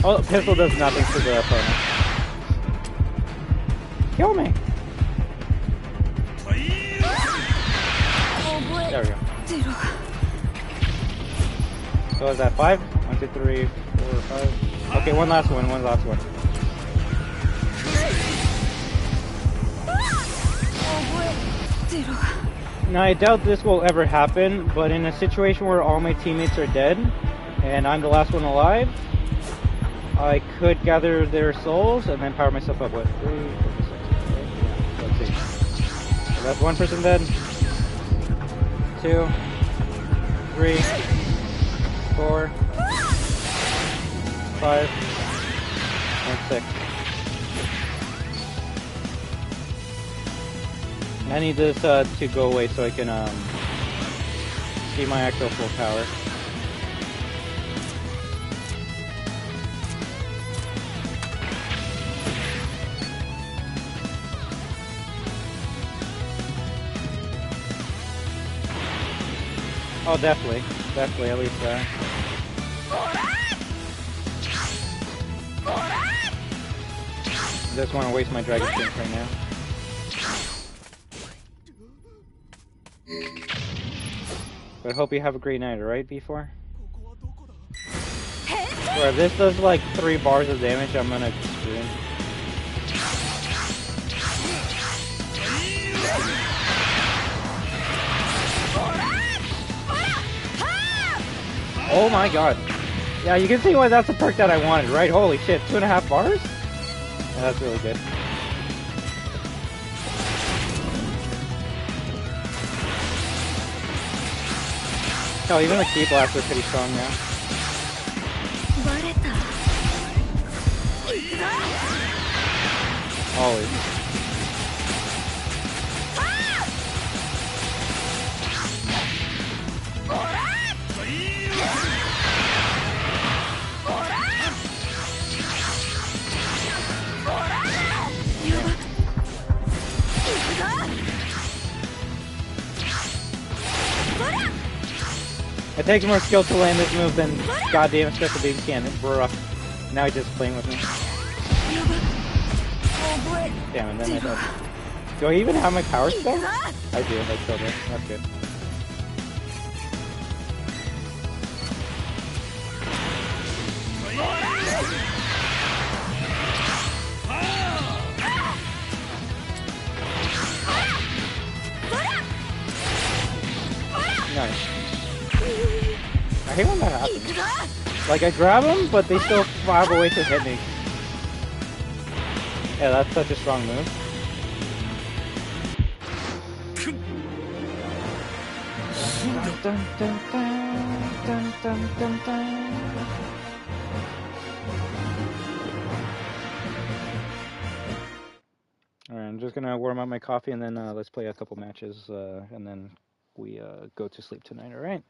Oh, pistol does nothing to the opponent. Kill me! There we go. So is that 5? 1, 2, 3, 4, 5. Okay, one last one. Now I doubt this will ever happen, but in a situation where all my teammates are dead, and I'm the last one alive, I could gather their souls and then power myself up. What? 3, 4, 6, 8, yeah, let's see. So that's one person dead. 2, 3, 4, 5, and 6. I need this to go away so I can see my actual full power. Oh, definitely, at least that. Just want to waste my dragon strength right now. But I hope you have a great night, alright, B4? Or if this does like 3 bars of damage, I'm gonna scream. Oh my god. Yeah, you can see why that's the perk that I wanted, right? Holy shit, 2.5 bars? Yeah, that's really good. Oh, even the key blasts are pretty strong now. Always. It takes more skill to land this move than goddamn special beam can. Bruh. Now he's just playing with me. Damn, and then I died. Do I even have my power spell? I do, I killed it. That's good. Nice. I hate when that happens. Like, I grab them, but they still have a way to hit me. Yeah, that's such a strong move. Dun, dun, dun, dun, dun, dun. Alright, I'm just gonna warm up my coffee and then let's play a couple matches and then we go to sleep tonight, alright?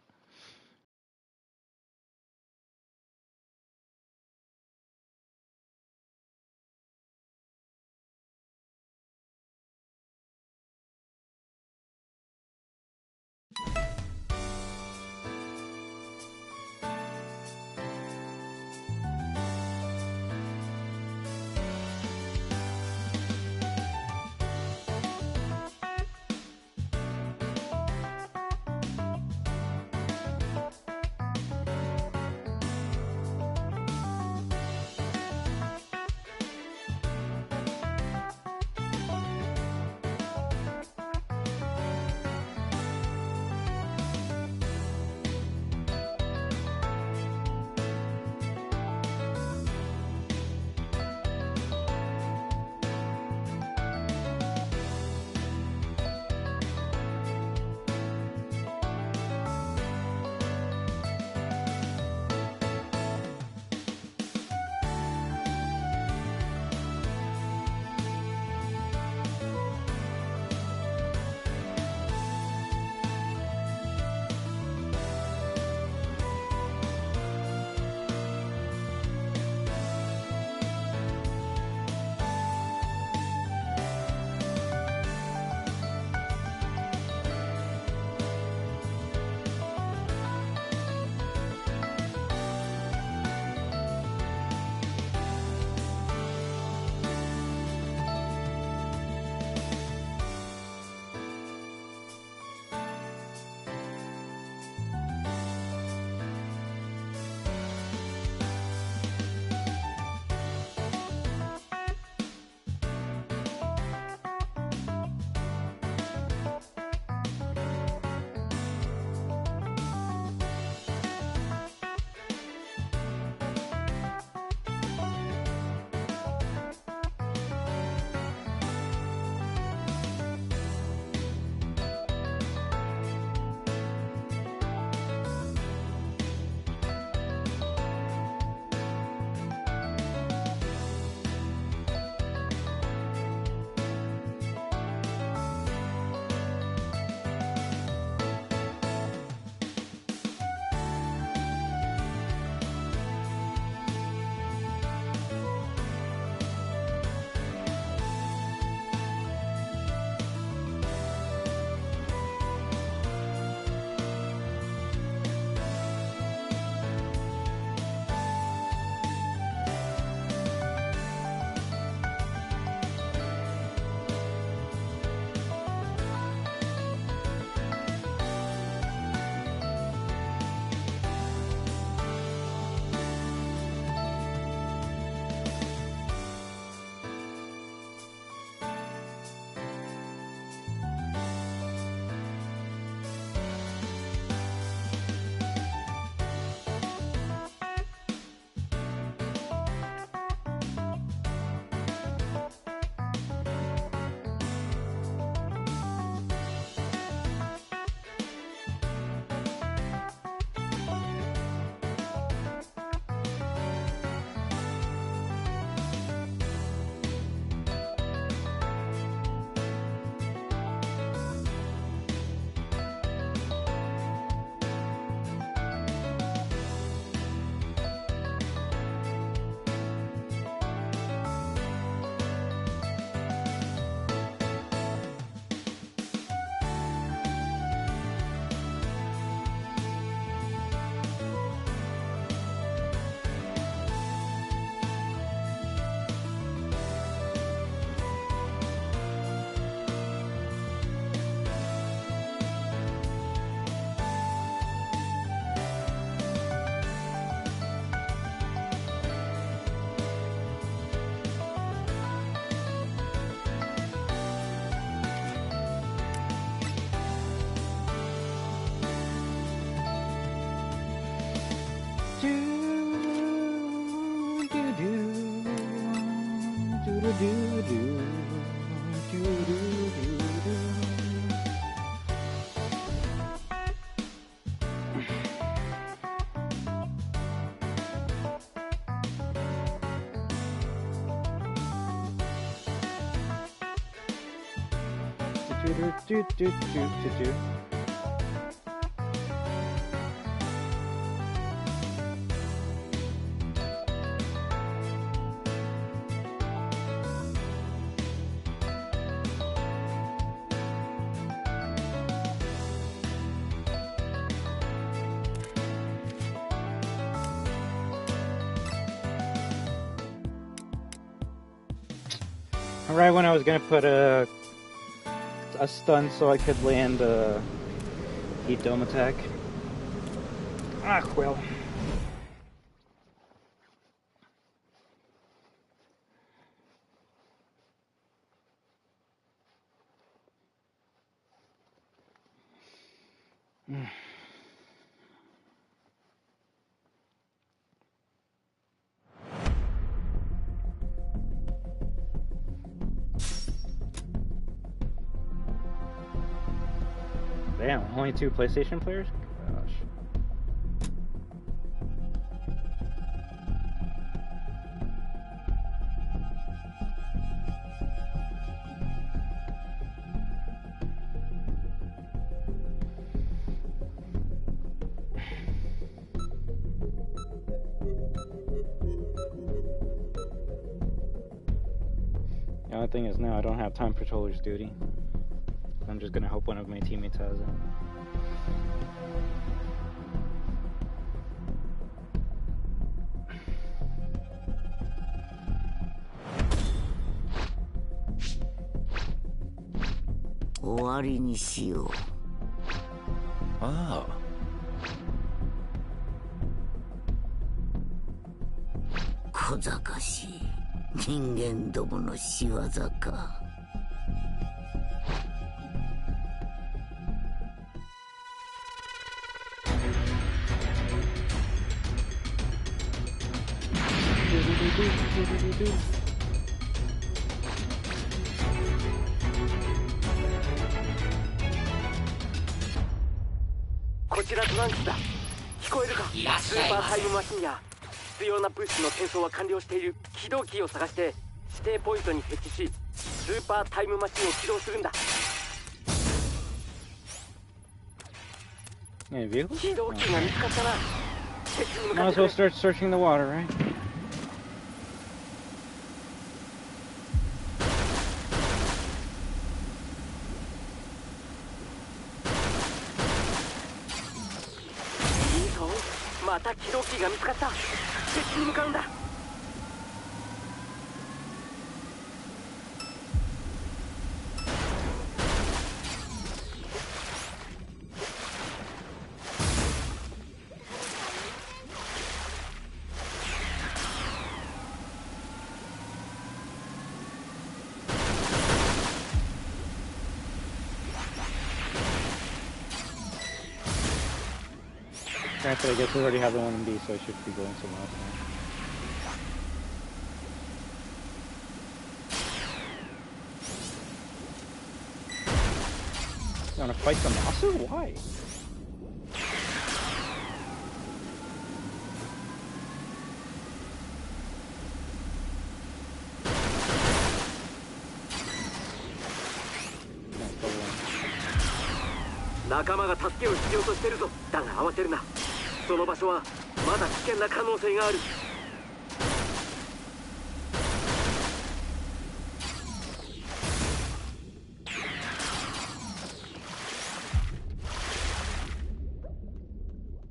Right when I was gonna put a stun so I could land a heat dome attack. Ah, well. Damn, only 2 PlayStation players? Gosh. The only thing is now I don't have time patroller's duty. I'm just gonna hope one of my teammates has it. Ah. 小賢しい人間どもの仕業か。こちらトランクスだ。聞こえるか？スーパータイムマシンや必要な物資の転送は完了している。起動キーを探して指定ポイントに設置し、スーパータイムマシンを起動するんだ。起動キーが見つかったな。設置に向か Might って as くれ。 well start searching the water, right? いいぞ。また起動キーが見つかった。設置に向かうんだ。Granted, I guess we already have the one in B, so I should be going somewhere else now. You wanna fight the monster? Why? No problem. 仲間が助けを必要としてるぞ。だが慌てるな。その場所はまだ危険な可能性がある。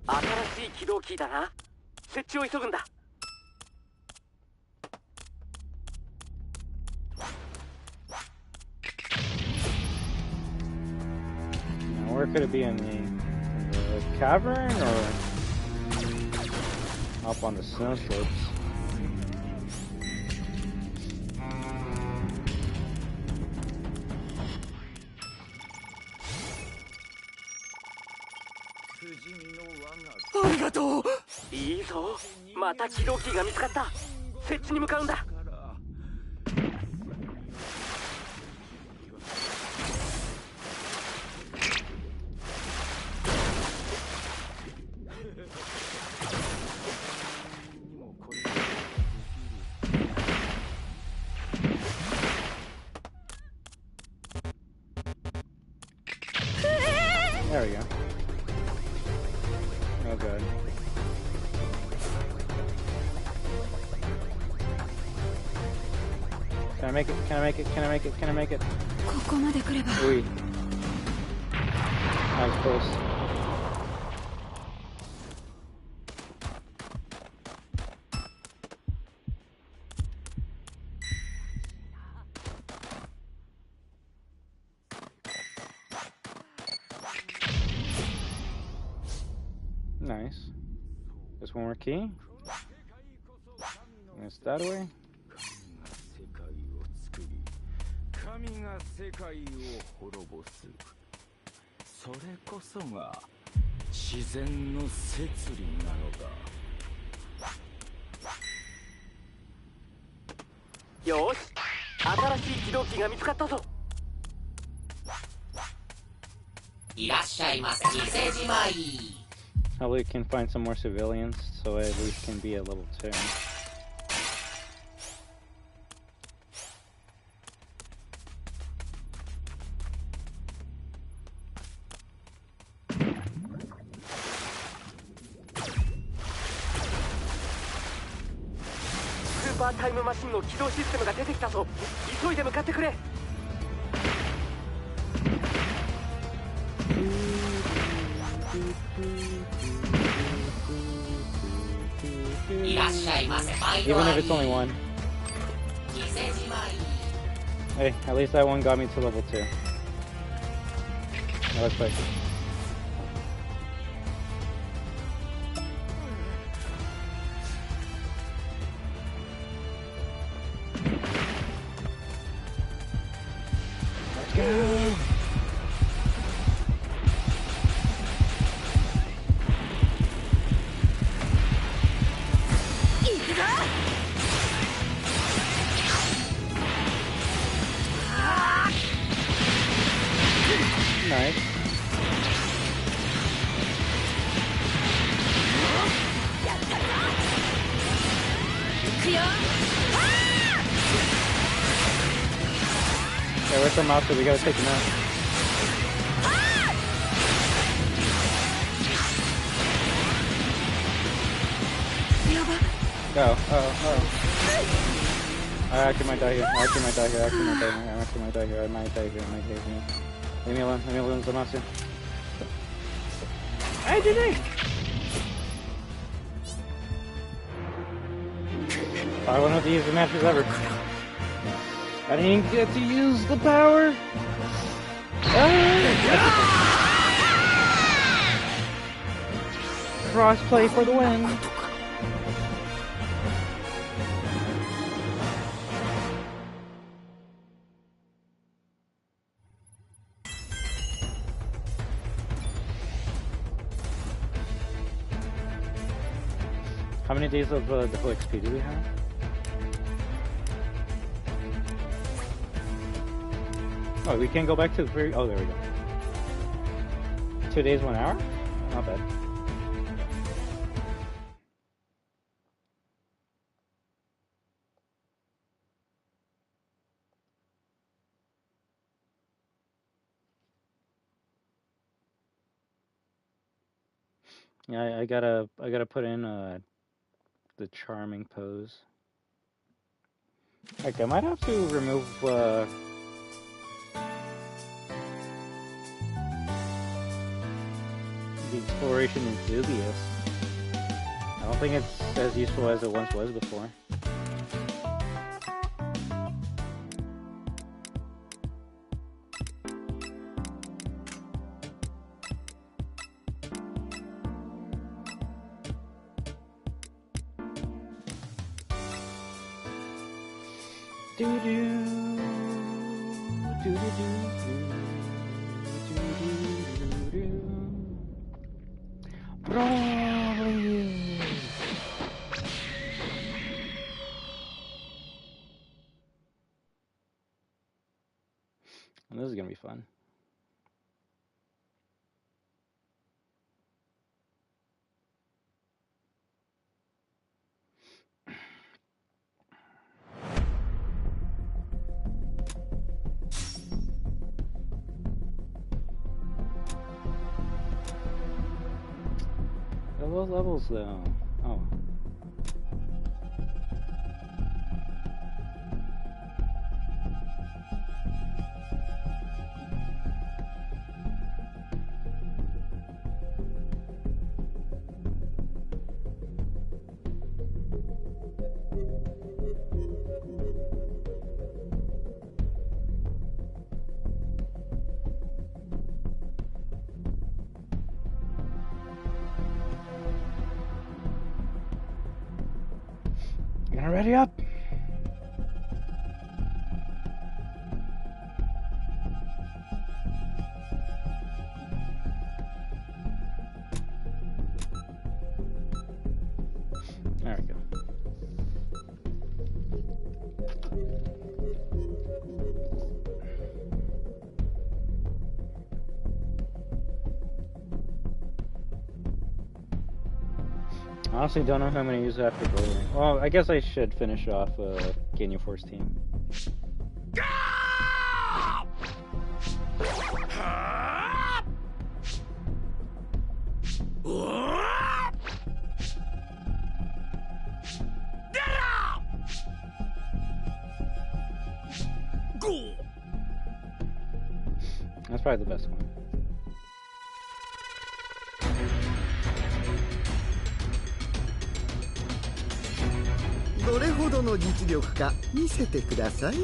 新しい起動キーだな。設置を急ぐんだ。Now, where could it be in the cavern or up on the snow slopes?いいぞ。また起動キーが見つかった。設置に向かうんだ。make it? Can I make it? Can I make it? Can I make it? Ui. That was close. Nice. Just one more key. And it's that way. 神が世界を滅ぼす。それこそが自然の摂理なのだ。よし、新しい起動機が見つかったぞ。いらっしゃいませ。店じまい。 Hopefully we can find some more civilians, so at least can be at level 2. Super Time Machine の起動システムが出てきたぞ。急いで向かってくれ。Even if it's only one. Hey, at least that one got me to level 2. Now let's play. Let's go! Nice. Okay, where's our master? We gotta take him out. I actually might die here. I actually might die here. I might die here. Leave me alone, Zamasu. I did it! I don't know to use the matches ever. I didn't get to use the power! Crossplay for the win! How many days of the whole XP do we have? Oh, we can't go back to the very... Oh, there we go. 2 days, 1 hour? Not bad. Yeah, I gotta put in the charming pose. Like, I might have to remove the exploration in Dubious. I don't think it's as useful as it once was before. And this is gonna be fun. What are those levels though? Oh. You gonna ready up? There we go. I honestly don't know how many use after building. Well, I guess I should finish off Ginyu Force team. That's probably the best one. どれほどの実力か見せてください。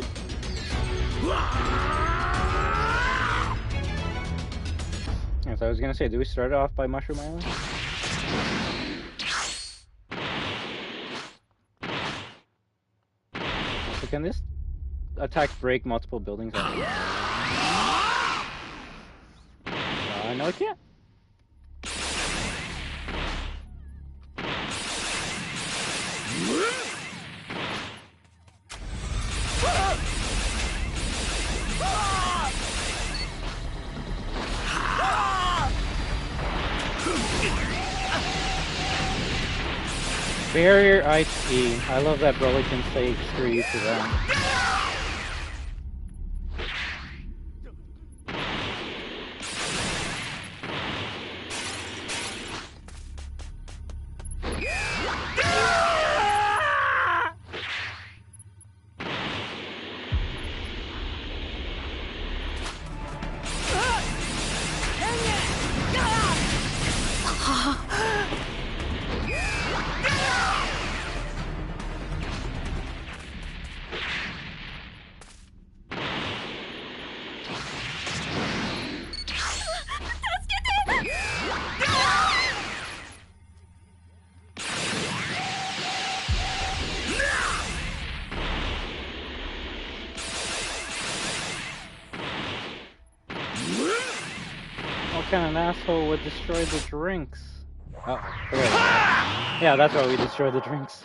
Yes, I was gonna say, do we start off by Mushroom Island? So can this attack break multiple buildings? No, it can't. Barrier IP. I love that Broly can say screw you to them. What kind of an asshole would destroy the drinks? Oh, okay. Yeah, that's why we destroyed the drinks.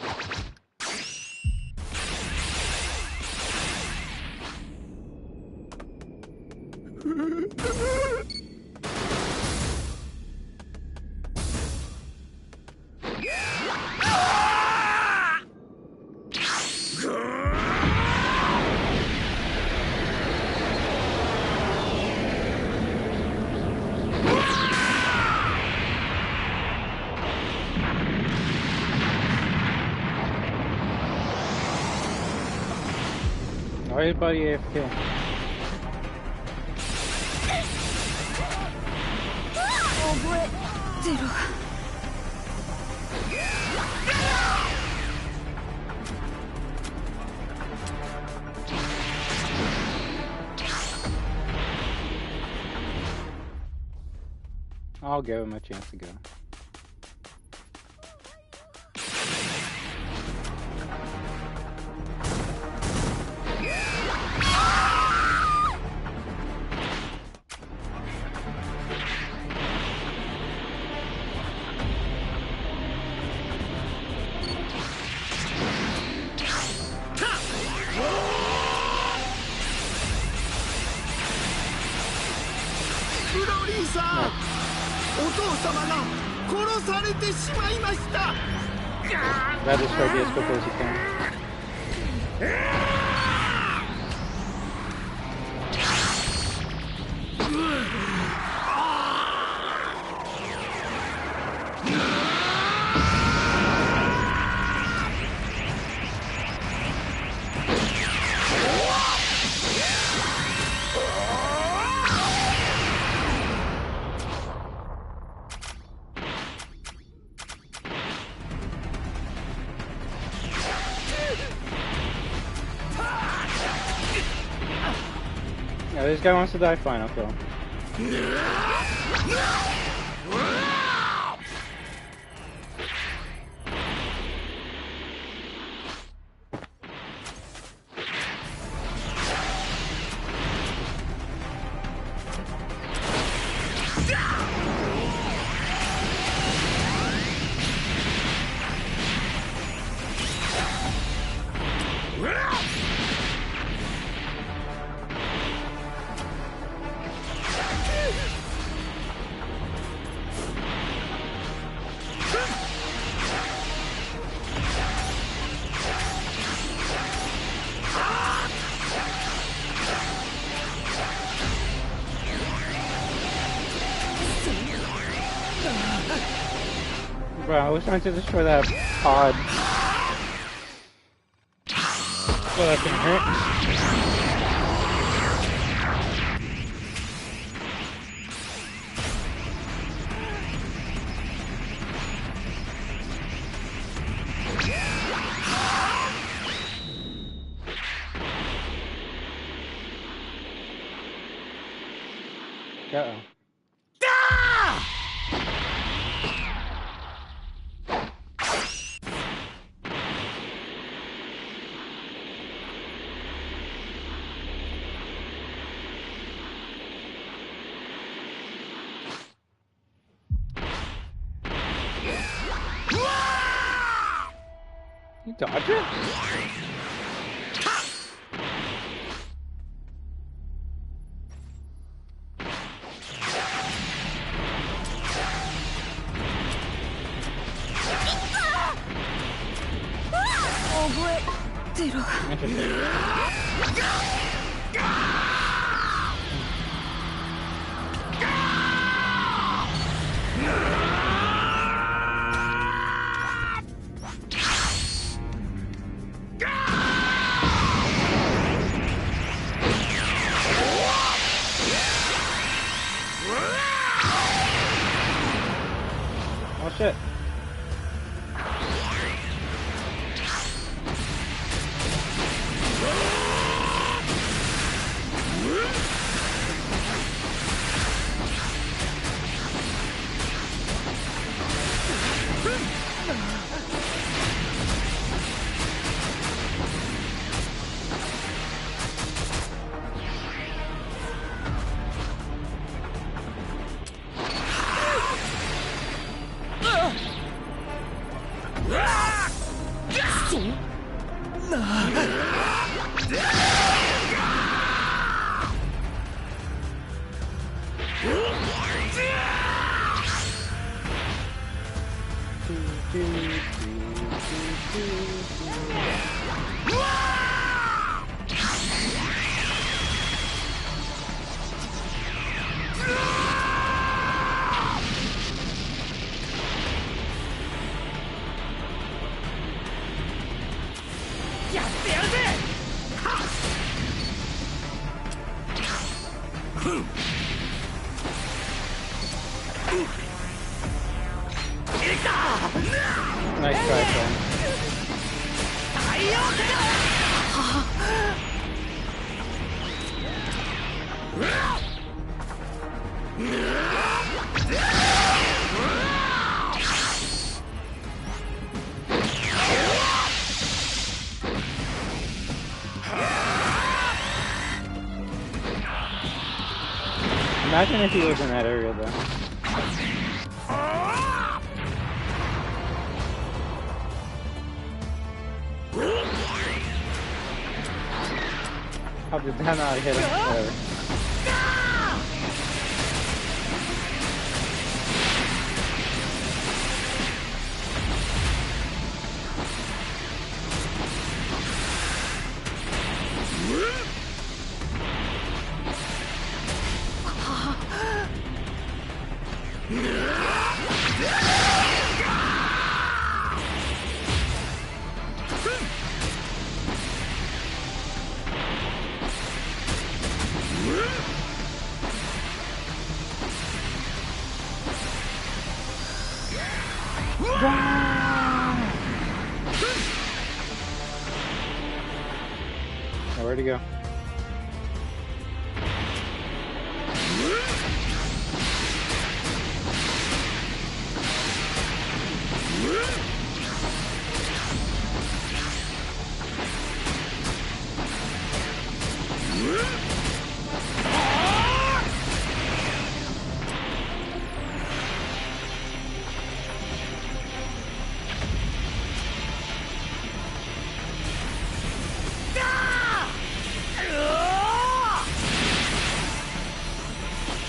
Alright, buddy, AFK. I'll give him a chance to go. That is try to be as quickly as you can. Yeah, this guy wants to die, fine, I'll kill him. Bro, I was trying to destroy that pod. Well, that can hurt. Uh-oh. You dodge it? Interesting. Oh shit. Nice try, son. Imagine if he was in that area, though. How did that not hit him? Whatever. Where'd he go?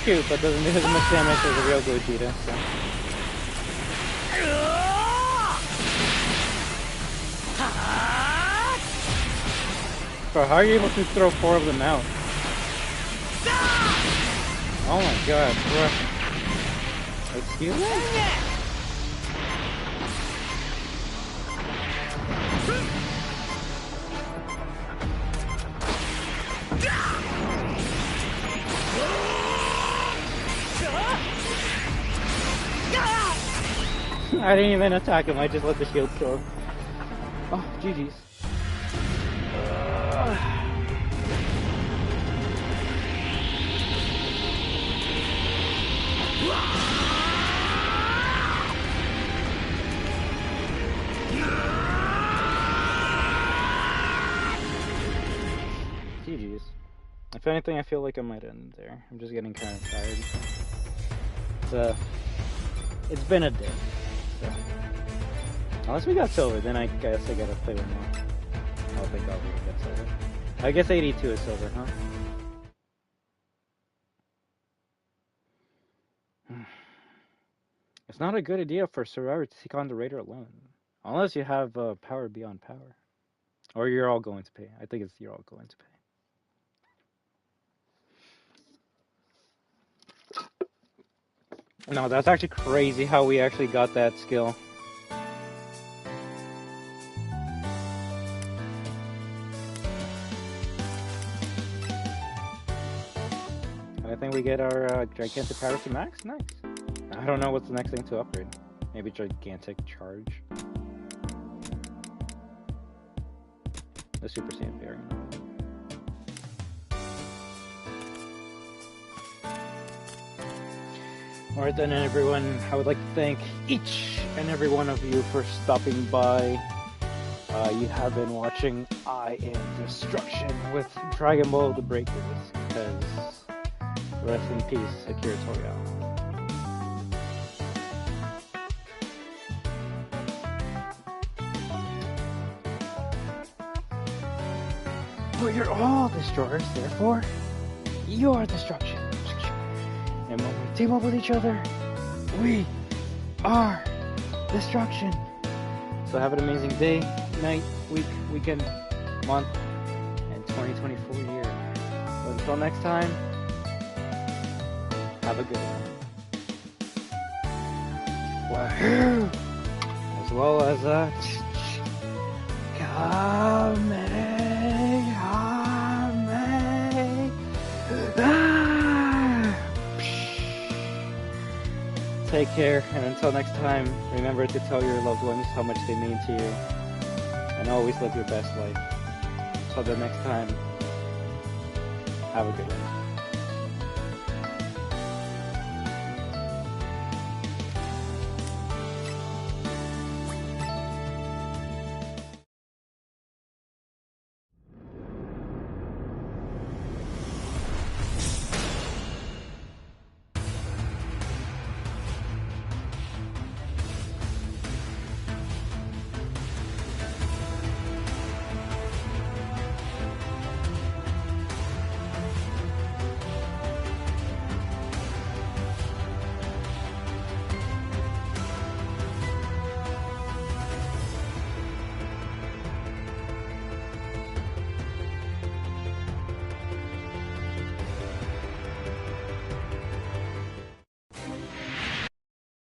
Cute, but doesn't do as much damage as a real Gogeta, so. Bro, how are you able to throw 4 of them out? Oh my god, bro. Excuse me? I didn't even attack him, I just let the shield throw. Oh, GG's. GG's. If anything, I feel like I might end there. I'm just getting kind of tired. It's been a day. So. Unless we got silver, then I guess I gotta play one more. I don't think I'll really get silver. I guess 82 is silver, huh? It's not a good idea for Survivor to take on the Raider alone. Unless you have power beyond power. Or you're all going to pay. I think you're all going to pay. No, that's actually crazy how we actually got that skill. And I think we get our gigantic power to max. Nice. I don't know what's the next thing to upgrade. Maybe gigantic charge. The Super Saiyan variant. Alright then, everyone, I would like to thank each and every one of you for stopping by. You have been watching I Am Destruction with Dragon Ball The Breakers, because rest in peace, Akira Toriyama. Well, you're all destroyers, therefore, you're destruction. And when we team up with each other, we are destruction. So have an amazing day, night, week, weekend, month, and 2024 year. But until next time, have a good one. WAHOO! As well as Take care, and until next time, remember to tell your loved ones how much they mean to you, and always live your best life. Until the next time, have a good one.